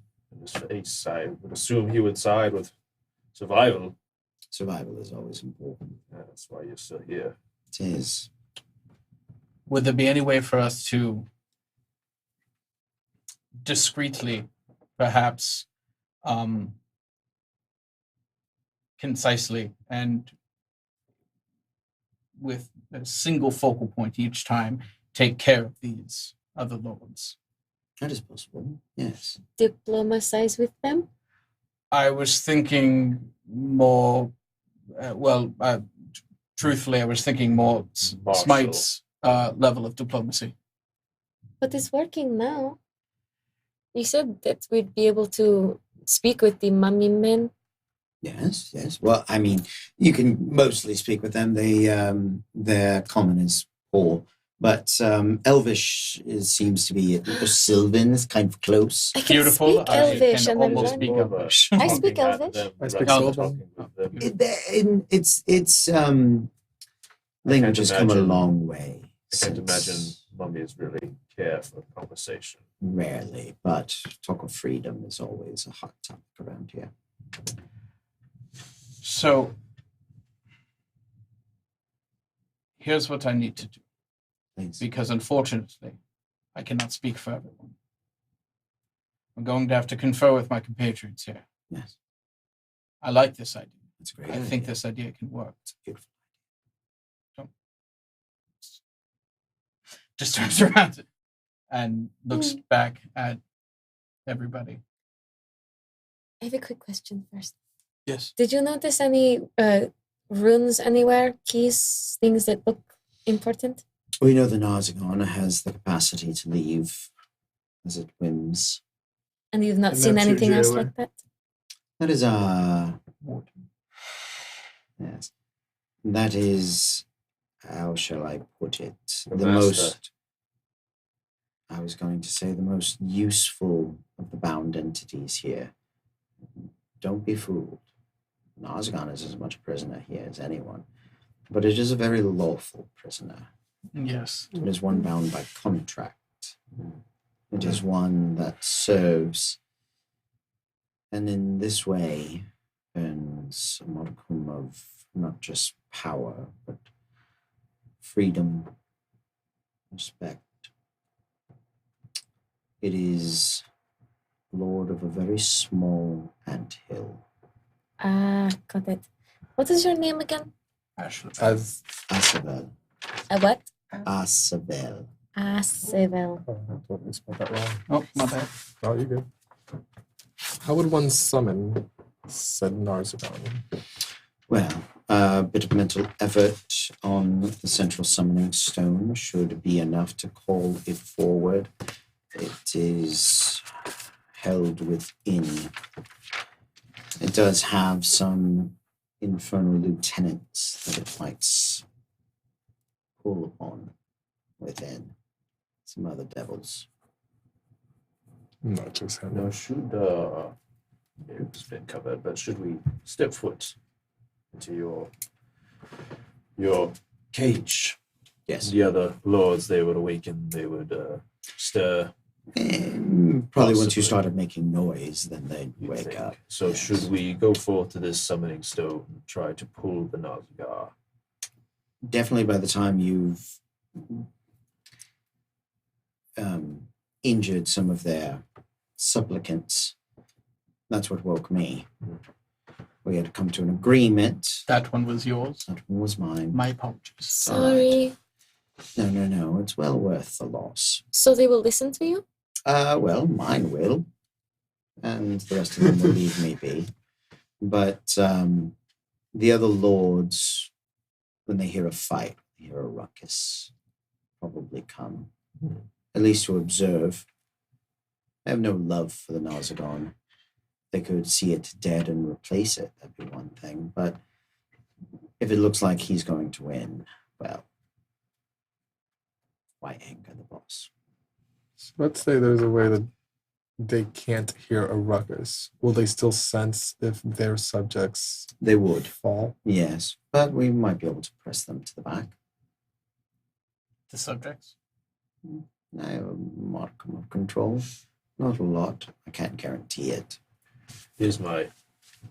face, I would assume he would side with survival. Survival is always important. That's why you're still here. It is. would there be any way for us to discreetly, perhaps, concisely, and with a single focal point each time, take care of these other lords? That is possible. Yes. Diplomatize with them. I was thinking more, truthfully, I was thinking more Martial. Smite's level of diplomacy. But it's working now. You said that we'd be able to speak with the mummy men. Yes, yes. Well, I mean, you can mostly speak with them. Their common is poor, but Elvish seems to be, Sylvan is kind of close. I can Beautiful, speak as you Elvish can and I'm almost learning. speak Elvish. I speak Talking at Elvish. them I speak rather than Sylvan. talking with them. It's language has come a imagine- long way. I can't since- imagine mummies really care for conversation. Rarely, but talk of freedom is always a hot topic around here. So, here's what I need to do, Please. because unfortunately, I cannot speak for everyone. I'm going to have to confer with my compatriots here. Yes, I like this idea. that's a great I idea. think this idea can work. It's beautiful. Just turns around and looks back at everybody. I have a quick question first. Yes. Did you notice any runes anywhere? Keys, things that look important? We know the Narzagon has the capacity to leave as it whims. And you've not And seen that's your anything else jailer. like that? That is yes. That is, how shall I put it? The The master. most, I was going to say, the most useful of the bound entities here. Don't be fooled. Narzagon is as much a prisoner here as anyone, but it is a very lawful prisoner. Yes. It is one bound by contract. It is one that serves, and in this way earns a modicum of not just power, but freedom, respect, It is lord of a very small anthill. Ah, got it. What is your name again? Ashley. As Asavel. A what? Asavel. Sevel. oh, I totally spelled that wrong. Oh, my bad. Oh, you good. How would one summon said Narzagon? Well, a bit of mental effort on the central summoning stone should be enough to call it forward. It is held within. It does have some infernal lieutenants that it might pull upon within. Some other devils. Not just him. Now, it's been covered, but should we step foot into your cage? Yes. The other lords, they would awaken, they would stir. Probably once you Possibly. started making noise, then they'd you'd wake think. up. So Yes. should we go forth to this summoning stone and try to pull the Nazgar? Definitely by the time you've injured some of their supplicants, that's what woke me. We had come to an agreement. That one was yours. That one was mine. My apologies. Sorry. No. It's well worth the loss. So they will listen to you? Well, mine will. And the rest of them will leave me be. But the other lords, when they hear a fight, they hear a ruckus, probably come. At least to observe. I have no love for the Narzagon. They could see it dead and replace it, that'd be one thing. But if it looks like he's going to win, well, why anger the boss? So let's say there's a way that they can't hear a ruckus. Will they still sense if their subjects They would, fall? yes. But we might be able to press them to the back. The subjects. I have a modicum of control. Not a lot. I can't guarantee it. Here's my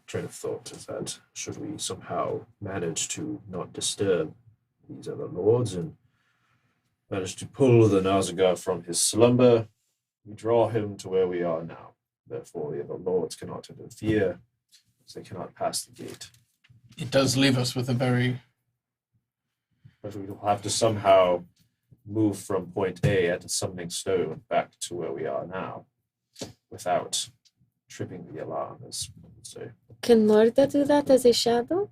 train of thought, is that should we somehow manage to not disturb these other lords and manage to pull the Nazagar from his slumber, we draw him to where we are now. Therefore, the other lords cannot interfere, as they cannot pass the gate. It does leave us with a very But we will have to somehow move from point A at the summoning stone back to where we are now without tripping the alarm, as one would say. Can Lorda do that as a shadow?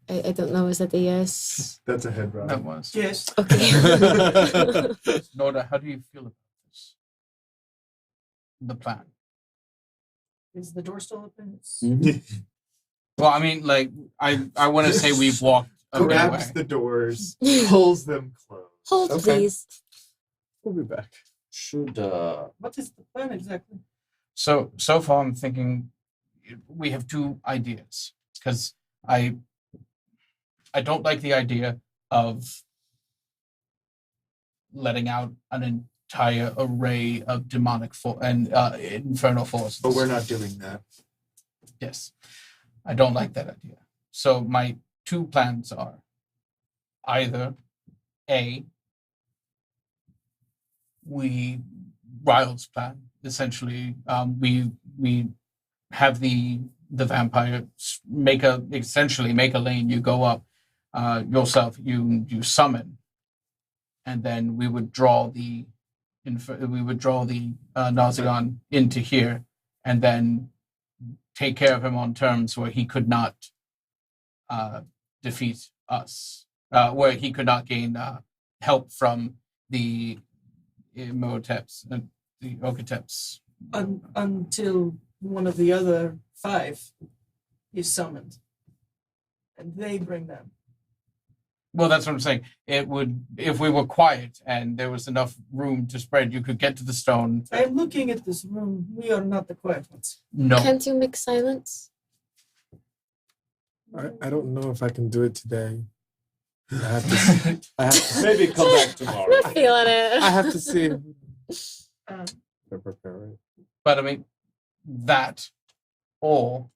I don't know. Is that a yes? That's a head roll. that was. Yes. Okay. Norda, how do you feel about this? The plan. Is the door still open? It's... Well, I mean, like, I want to say we've walked a bit away. Grabs the doors, pulls them closed. Hold, Okay. please. We'll be back. Should What is the plan exactly? So far, I'm thinking we have two ideas because I don't like the idea of letting out an entire array of demonic and infernal forces. But we're not doing that. Yes, I don't like that idea. So my two plans are either A, Ryle's plan, essentially, we have the vampire make a lane. You go up yourself. You summon, and then we would draw the Nazagon into here, and then take care of him on terms where he could not defeat us, where he could not gain help from the Moteps and the Okateps. Until one of the other five is summoned. And they bring them. Well, that's what I'm saying. It would, if we were quiet and there was enough room to spread, you could get to the stone. I am looking at this room. We are not the quiet ones. No. Can't you make silence? I don't know if I can do it today. I have to. I have to, maybe come back tomorrow? Not feeling it. I have to see. Um, They're preparing. But I mean, that or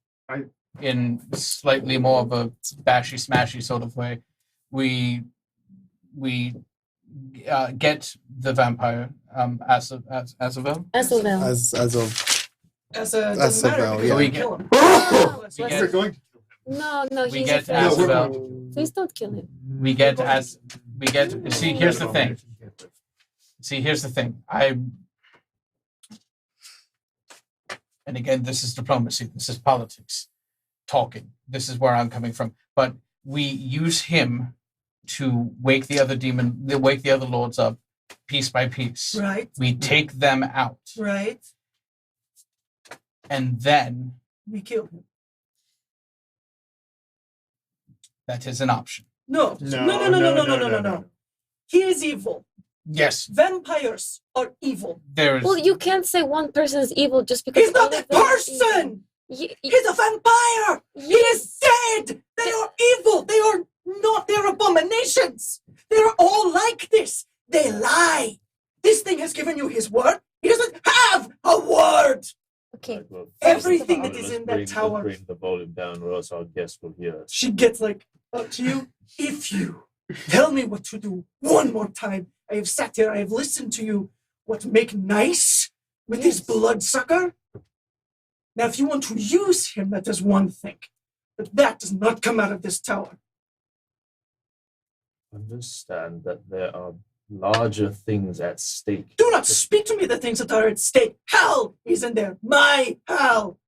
in slightly more of a bashy smashy sort of way. We get the vampire Azavel. Asselville. As of As a That's doesn't matter about- because yeah. we We kill him. We We're get, going to kill him. No, we he's get afraid. No, we're Azavel. going to Please don't kill him. We get see, here's the thing. See, here's the thing. And again, this is diplomacy. This is politics. Talking. This is where I'm coming from. But we use him to wake the other lords up piece by piece. Right, We take them out. right. And then We kill him. that is an option. No. He is evil. Yes, Vampires are evil. there is. Well, you can't say one person is evil just because He's not all a of them are person. evil. He's a vampire. He is dead. They are evil. They are not. They're abominations. They're all like this. They lie. This thing has given you his word. He doesn't have a word. Okay. Everything First that of is all- in that tower. Bring the volume down, or else our guests will hear us. She gets like up to you. If you tell me what to do one more time, I have sat here, I have listened to you. What make nice with this Yes. bloodsucker? Now, if you want to use him, that is one thing. But that does not come out of this tower. Understand that there are larger things at stake. Do not speak to me the things that are at stake. Hell is in there. My hell.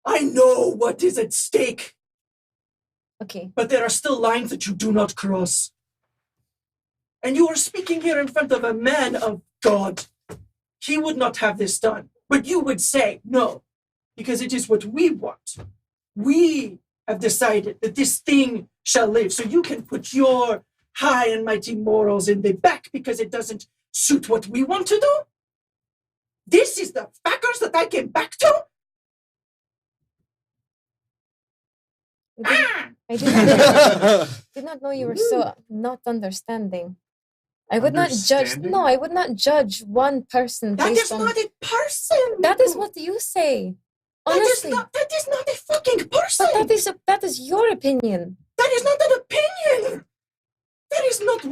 I know what is at stake, Okay. but there are still lines that you do not cross. And you are speaking here in front of a man of God. He would not have this done. But you would say, no, because it is what we want. We have decided that this thing shall live. So you can put your high and mighty morals in the back because it doesn't suit what we want to do. This is the factors that I came back to. I did not know you were so not understanding. I would not judge. Understanding? No, I would not judge one person That based is on. not a person. That is what you say. Honestly, That is not a fucking person. but that is your opinion. That is not an opinion. That is not that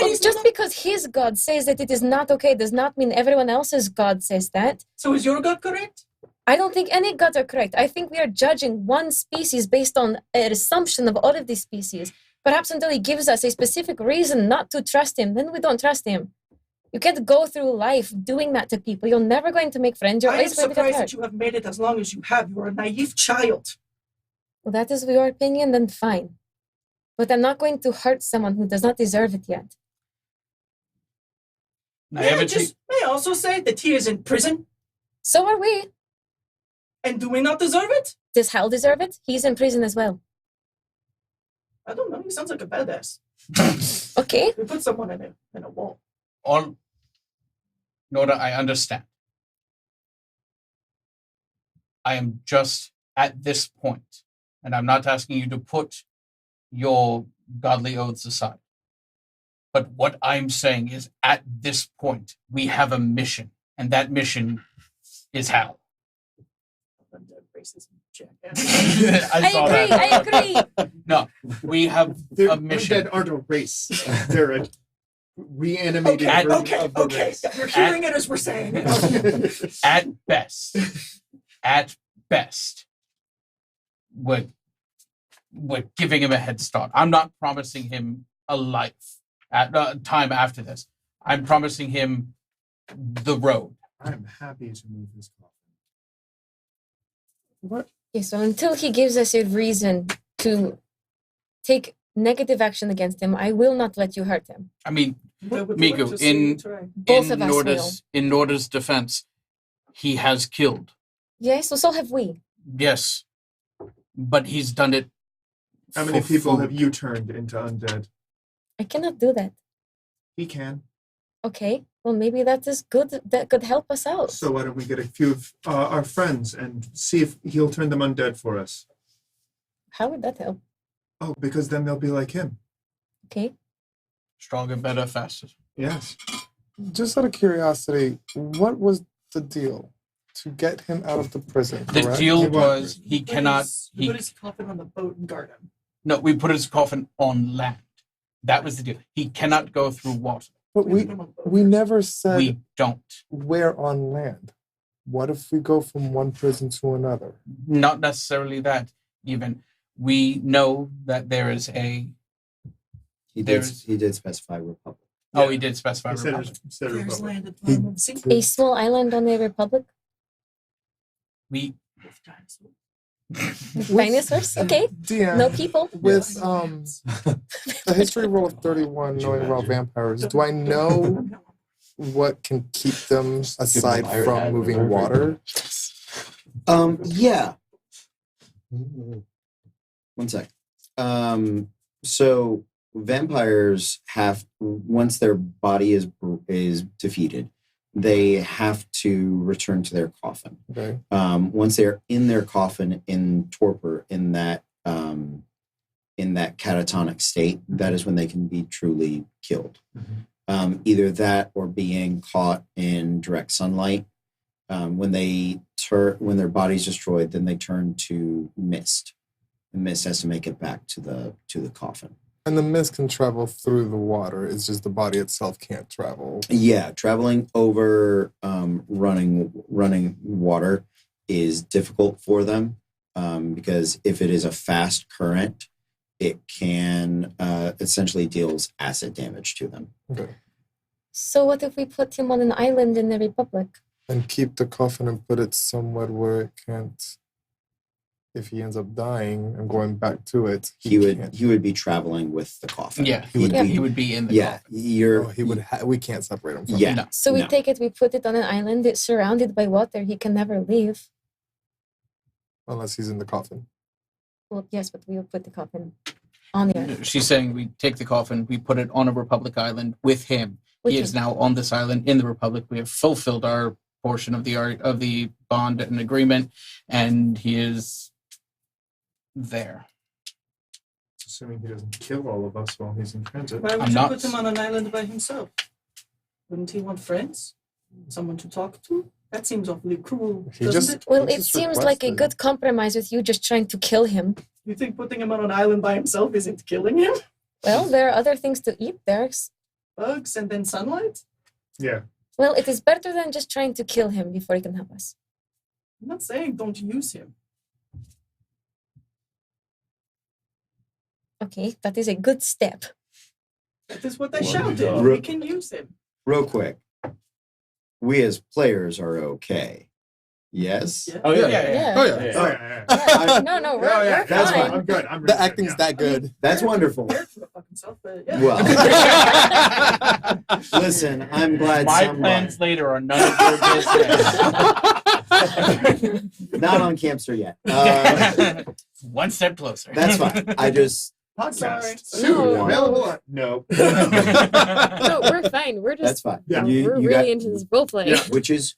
Well, is just not. because his God says that it is not okay does not mean everyone else's God says that. So is your God correct? I don't think any gods are correct. I think we are judging one species based on an assumption of all of these species. Perhaps until he gives us a specific reason not to trust him, then we don't trust him. You can't go through life doing that to people. You're never going to make friends. You're I am always going to get surprised hurt. that you have made it as long as you have. You are a naive child. Well, that is your opinion, then fine. But I'm not going to hurt someone who does not deserve it yet. Naivety. May I also say that he is in prison, So are we. and do we not deserve it? Does Hal deserve it? He's in prison as well. I don't know. He sounds like a badass. Okay. We put someone in a wall. All, Nora, I understand. I am just at this point, and I'm not asking you to put your godly oaths aside. But what I'm saying is, at this point, we have a mission, and that mission is Hal. Undead racism, jackass. I agree. No, we have They're, a mission. undead aren't a race. They're a reanimated version of the race. You're hearing it as we're saying. At best, we're giving him a head start. I'm not promising him a life at time after this. I'm promising him the road. I'm happy to move this coffin. What? Okay, so until he gives us a reason to take negative action against him, I will not let you hurt him. I mean, I would Miku, like to see you in- try. Both of us will. In Norda's defense, he has killed. Yes, so have we. Yes, but he's done it. How many for people food. have you turned into undead? I cannot do that. He can. Okay, well maybe that is good. That could help us out. So why don't we get a few of our friends and see if he'll turn them undead for us? How would that help? Oh, because then they'll be like him. Okay. Stronger, better, faster. Yes. Just out of curiosity, what was the deal to get him out of the prison, The correct? deal was he cannot. We put his coffin on the boat and guard him. No, we put his coffin on land. That was the deal. He cannot go through water. But put him on the boat we first. never said We don't. where on land. What if we go from one prison to another? Not necessarily that. Even we know that there is a. He There's- did specify Republic. Oh, he did specify. He said Republic. instead of There's Republic. land at the bottom of the sea. A small island on the Republic. We With dinosaurs. Dinosaurs. Okay. DM, No people. with the history roll of 31, knowing about vampires, do I know what can keep them aside Iron from Man, moving perfect. water? Yeah. One sec. So vampires have, once their body is defeated, they have to return to their coffin. Okay. Once they're in their coffin in torpor, in that catatonic state, that is when they can be truly killed. Either that or being caught in direct sunlight. When their body's destroyed, then they turn to mist. The mist has to make it back to the coffin. And the mist can travel through the water. It's just the body itself can't travel. Yeah, traveling over running water is difficult for them because if it is a fast current, it can essentially deals acid damage to them. Okay. So what if we put him on an island in the Republic? And keep the coffin and put it somewhere where it can't. If he ends up dying and going back to it, He can't. would be traveling with the coffin. yeah. He would He would be in the. Yeah, coffin. you're. Oh, he would. We can't separate him from. Yeah. No. So we No. take it, we put it on an island. It's surrounded by water. He can never leave. Unless he's in the coffin. Well, yes, but we will put the coffin on the island. She's saying we take the coffin, we put it on a Republic island with him. With He him. is now on this island in the Republic. We have fulfilled our portion of the bond and agreement, and he is there. Assuming he doesn't kill all of us while he's in transit. Why would I'm you not- put him on an island by himself? Wouldn't he want friends? Someone to talk to? That seems awfully cruel, He doesn't just- it? Well, He it just seems like a requested. good compromise with you just trying to kill him. You think putting him on an island by himself isn't killing him? Well, there are other things to eat there. Bugs and then sunlight? Yeah. Well, it is better than just trying to kill him before he can help us. I'm not saying don't use him. Okay, that is a good step. That is what I Well, shouted. yeah. We can use him. Real quick, we as players are okay. Yes. Oh yeah, Yeah. Oh yeah. Oh, yeah. Yeah, no, no, we're, Oh, yeah. we're That's fine. fine. I'm good. I'm The really acting's good, yeah. that good. That's wonderful. Scared for the fucking self, but yeah. Well, listen, I'm glad My someone, plans later are none of your business. not on Campster yet. One step closer. That's fine. I just, Podcast. Sorry. Soon. No. Available on- No. No, we're fine. We're that's just fine. Yeah. we're You really got- into this role play. Yeah. Which is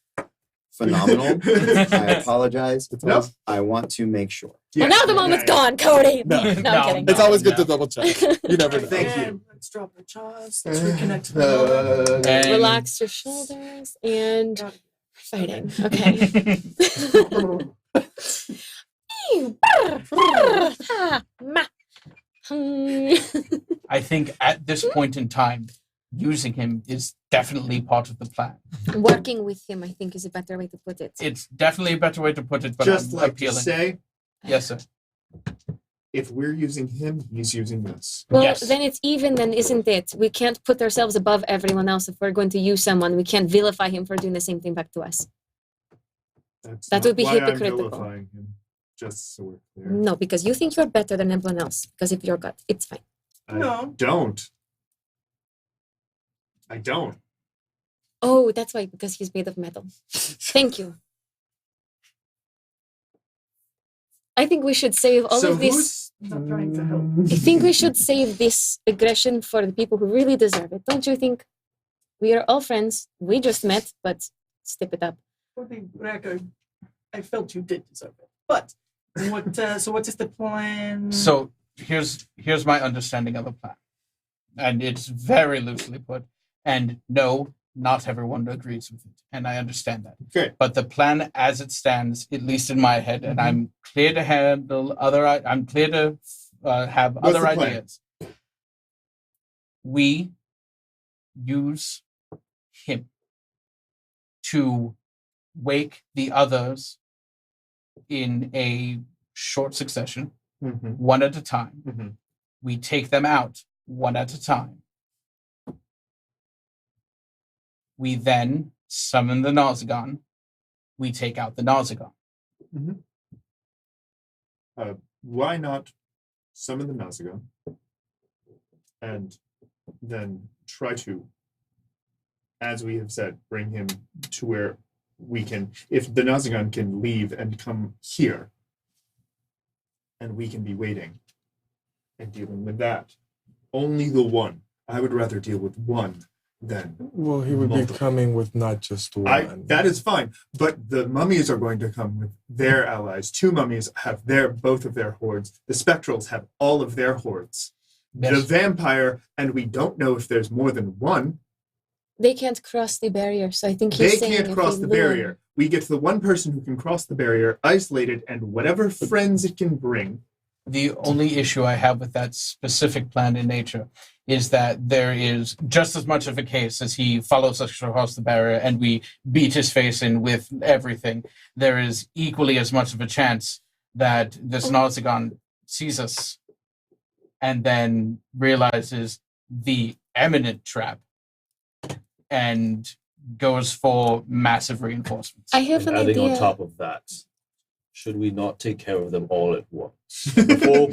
phenomenal. I apologize. It's Nope. always, I want to make sure. Well, now the moment's gone, Cody. No, I'm kidding. it's always good to double check. You never know. Thank you. And let's drop our jaws. Let's reconnect to the moment. And- Relax your shoulders and Got it. fighting. Okay. I think at this point in time, using him is definitely part of the plan. Working with him, I think, is a better way to put it. It's definitely a better way to put it, but Just I'm like appealing. to say, Yes, sir. if we're using him, he's using us. Well, Yes. then it's even, then, isn't it? We can't put ourselves above everyone else. If we're going to use someone, we can't vilify him for doing the same thing back to us. That's That not would be why I'm hypocritical. vilifying him, just so we're clear. No, because you think you're better than everyone else. Because of your gut, it's fine. I No. don't. I don't. Oh, that's why, because he's made of metal. Thank you. I think we should save all so of this. who's Not trying to help. I think we should save this aggression for the people who really deserve it. Don't you think? We are all friends. We just met, but step it up. For the record, I felt you did deserve it. But what? So what is the plan? So here's my understanding of the plan, and it's very loosely put. And no, not everyone agrees with it, and I understand that. Okay. But the plan as it stands, at least in my head, and I'm clear to handle I'm clear to have What's other the plan? ideas. We use him to wake the others in a short succession, one at a time. Mhm. We take them out one at a time. We then summon the Nausicaan. We take out the Nausicaan. Why not summon the Nausicaan and then try to, as we have said, bring him to where we can, if the Nausicaan can leave and come here, and we can be waiting and dealing with that. Only the one. I would rather deal with one than Well, he would multiple. be coming with not just one. That is fine, but the mummies are going to come with their allies. 2 mummies have both of their hordes. The spectrals have all of their hordes. Yes. The vampire, and we don't know if there's more than one. They can't cross the barrier, so I think They he's saying can't if cross we the lure- barrier. We get the one person who can cross the barrier, isolated, and whatever friends it can bring. The only issue I have with that specific plan in nature is that there is just as much of a case as he follows us across the barrier and we beat his face in with everything. There is equally as much of a chance that this Nausicaan sees us and then realizes the imminent trap and goes for massive reinforcements. I have And an adding idea. on top of that, should we not take care of them all at once? Before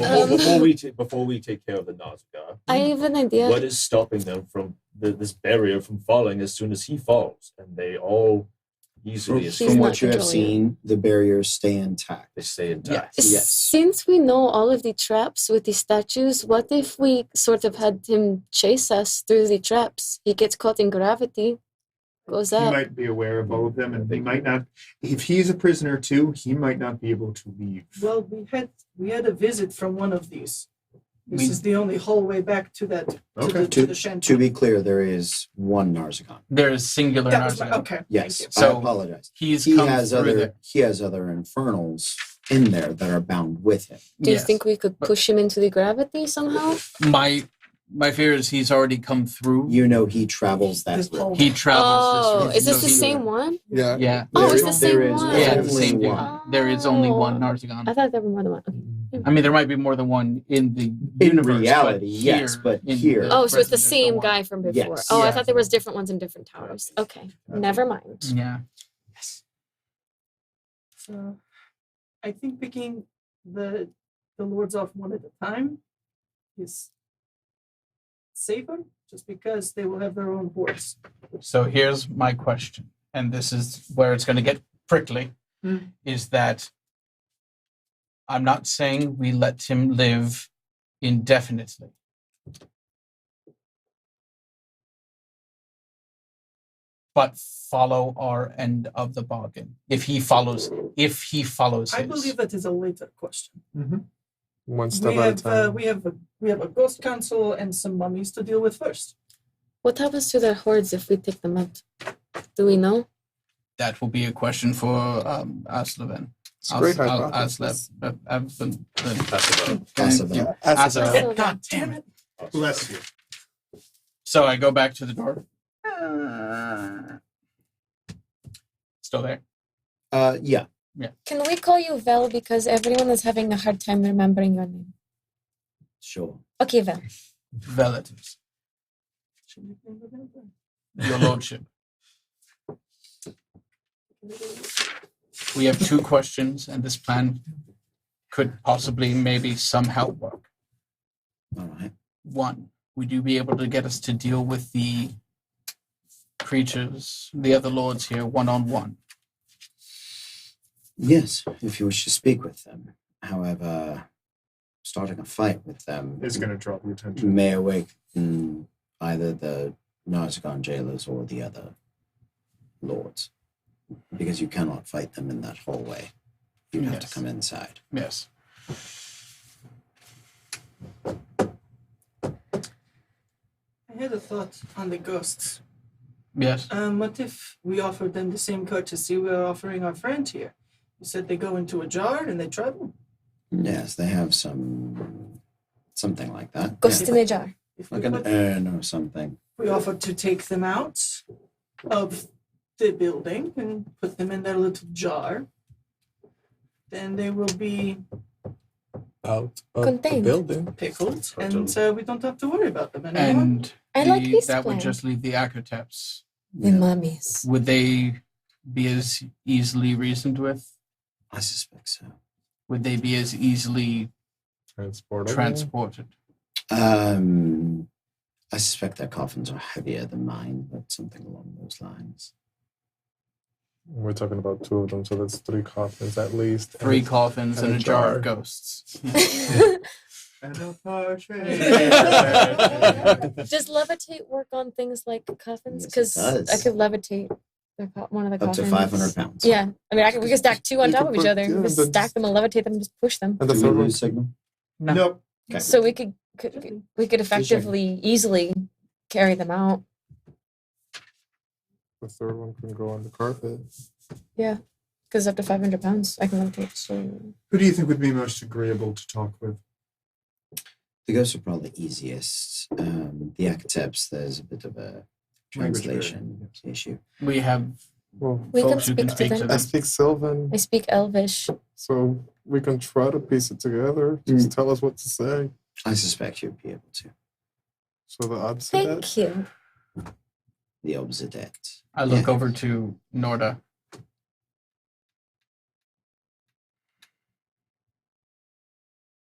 we take care of the Nausicaa, I have an idea. what is stopping them from this barrier from falling as soon as he falls? And they all easily He's From escape. not what you have controlling seen, the barriers stay intact. They stay intact. Yes. Since we know all of the traps with the statues, what if we sort of had him chase us through the traps? He gets caught in gravity, goes He up. might be aware of all of them, and he might not. If he's a prisoner too, he might not be able to leave. Well, we had a visit from one of these. This We- is the only hallway back to that Okay. to the shanty. To be clear, there is one Narzicon. There is singular That was my, Nausicaan. okay. Yes, Thank I So- apologize. He's He come has through other there. infernals in there that are bound with him. Do you Yes. think we could push him into the gravity somehow? My fear is he's already come through. You know he travels that This route. whole- He travels Oh, this route. is this so the he- same one? Yeah. Yeah. Oh, it's There- the there same is one. Yeah, only the same dude. one. There is only one Oh. Narzicaan. I thought there were more than one. Okay. I mean, there might be more than one in the In universe. reality, but yes, here, but in here- the Oh, so it's the present, there's same one. guy from before. Yes. Oh, I Yeah. thought there was different ones in different towers. Okay, never mind. Yeah. So, I think picking the lords off one at a time is safer, just because they will have their own hordes. So here's my question, and this is where it's going to get prickly, is that I'm not saying we let him live indefinitely. But follow our end of the bargain. If he follows I his. believe that is a later question. One step We at a have time. we have a ghost council and some mummies to deal with first. What happens to their hordes if we take them out? Do we know? That will be a question for Asleven. It's a great hypothesis. Asavel. Asavel. God damn it. Bless you. So I go back to the door. Still there? Yeah. Can we call you Vel because everyone is having a hard time remembering your name? Sure. Okay, Vel. Relatives. Your lordship. We have 2 questions, and this plan could possibly maybe somehow work. All right. 1, would you be able to get us to deal with the creatures, the other lords here, one-on-one? Yes, if you wish to speak with them. However, starting a fight with them Is going to draw the attention. may awaken either the Narzicon jailers or the other lords. Because you cannot fight them in that hallway. You'd have to Yes. come inside. Yes. I had a thought on the ghosts. Yes. What if we offered them the same courtesy we're offering our friend here? You said they go into a jar and they travel. Yes, they have something like that. Ghost in a jar. If we, Like an put, urn or something. we offered to take them out of the building and put them in their little jar, then they will be Out of Contained. the building. pickled, and we don't have to worry about them anymore. And I like this that plan. would just leave the Akoteps. The mummies. Would they be as easily reasoned with? I suspect so. Would they be as easily Transportable. transported? I suspect their coffins are heavier than mine, but something along those lines. We're talking about 2 of them, so that's 3 coffins at least. 3 And- coffins and a jar of ghosts. And a parchment. Does levitate work on things like coffins? Yes, it Because does. I could levitate one of the Up coffins. to 500 pounds. Yeah, I mean, we could stack 2 on You top could of each put- other. yeah, We just that's- stack them and levitate them and just push them. And the Do we third one. lose signal? No. Nope. Okay. So we could effectively, easily carry them out. The third one can go on the carpet. Because up to 500 pounds, I can levitate. So Who do you think would be most agreeable to talk with? The ghosts are probably the easiest. The Akoteps, there's a bit of a Language translation barrier, issue. We have Well, we can folks who speak can to speak to them. I them. speak Sylvan, I speak Elvish. so we can try to piece it together. Just tell us what to say. I suspect you'd be able to. So the odds of that. Thank you. The Obsidet. I look Yeah. over to Norda.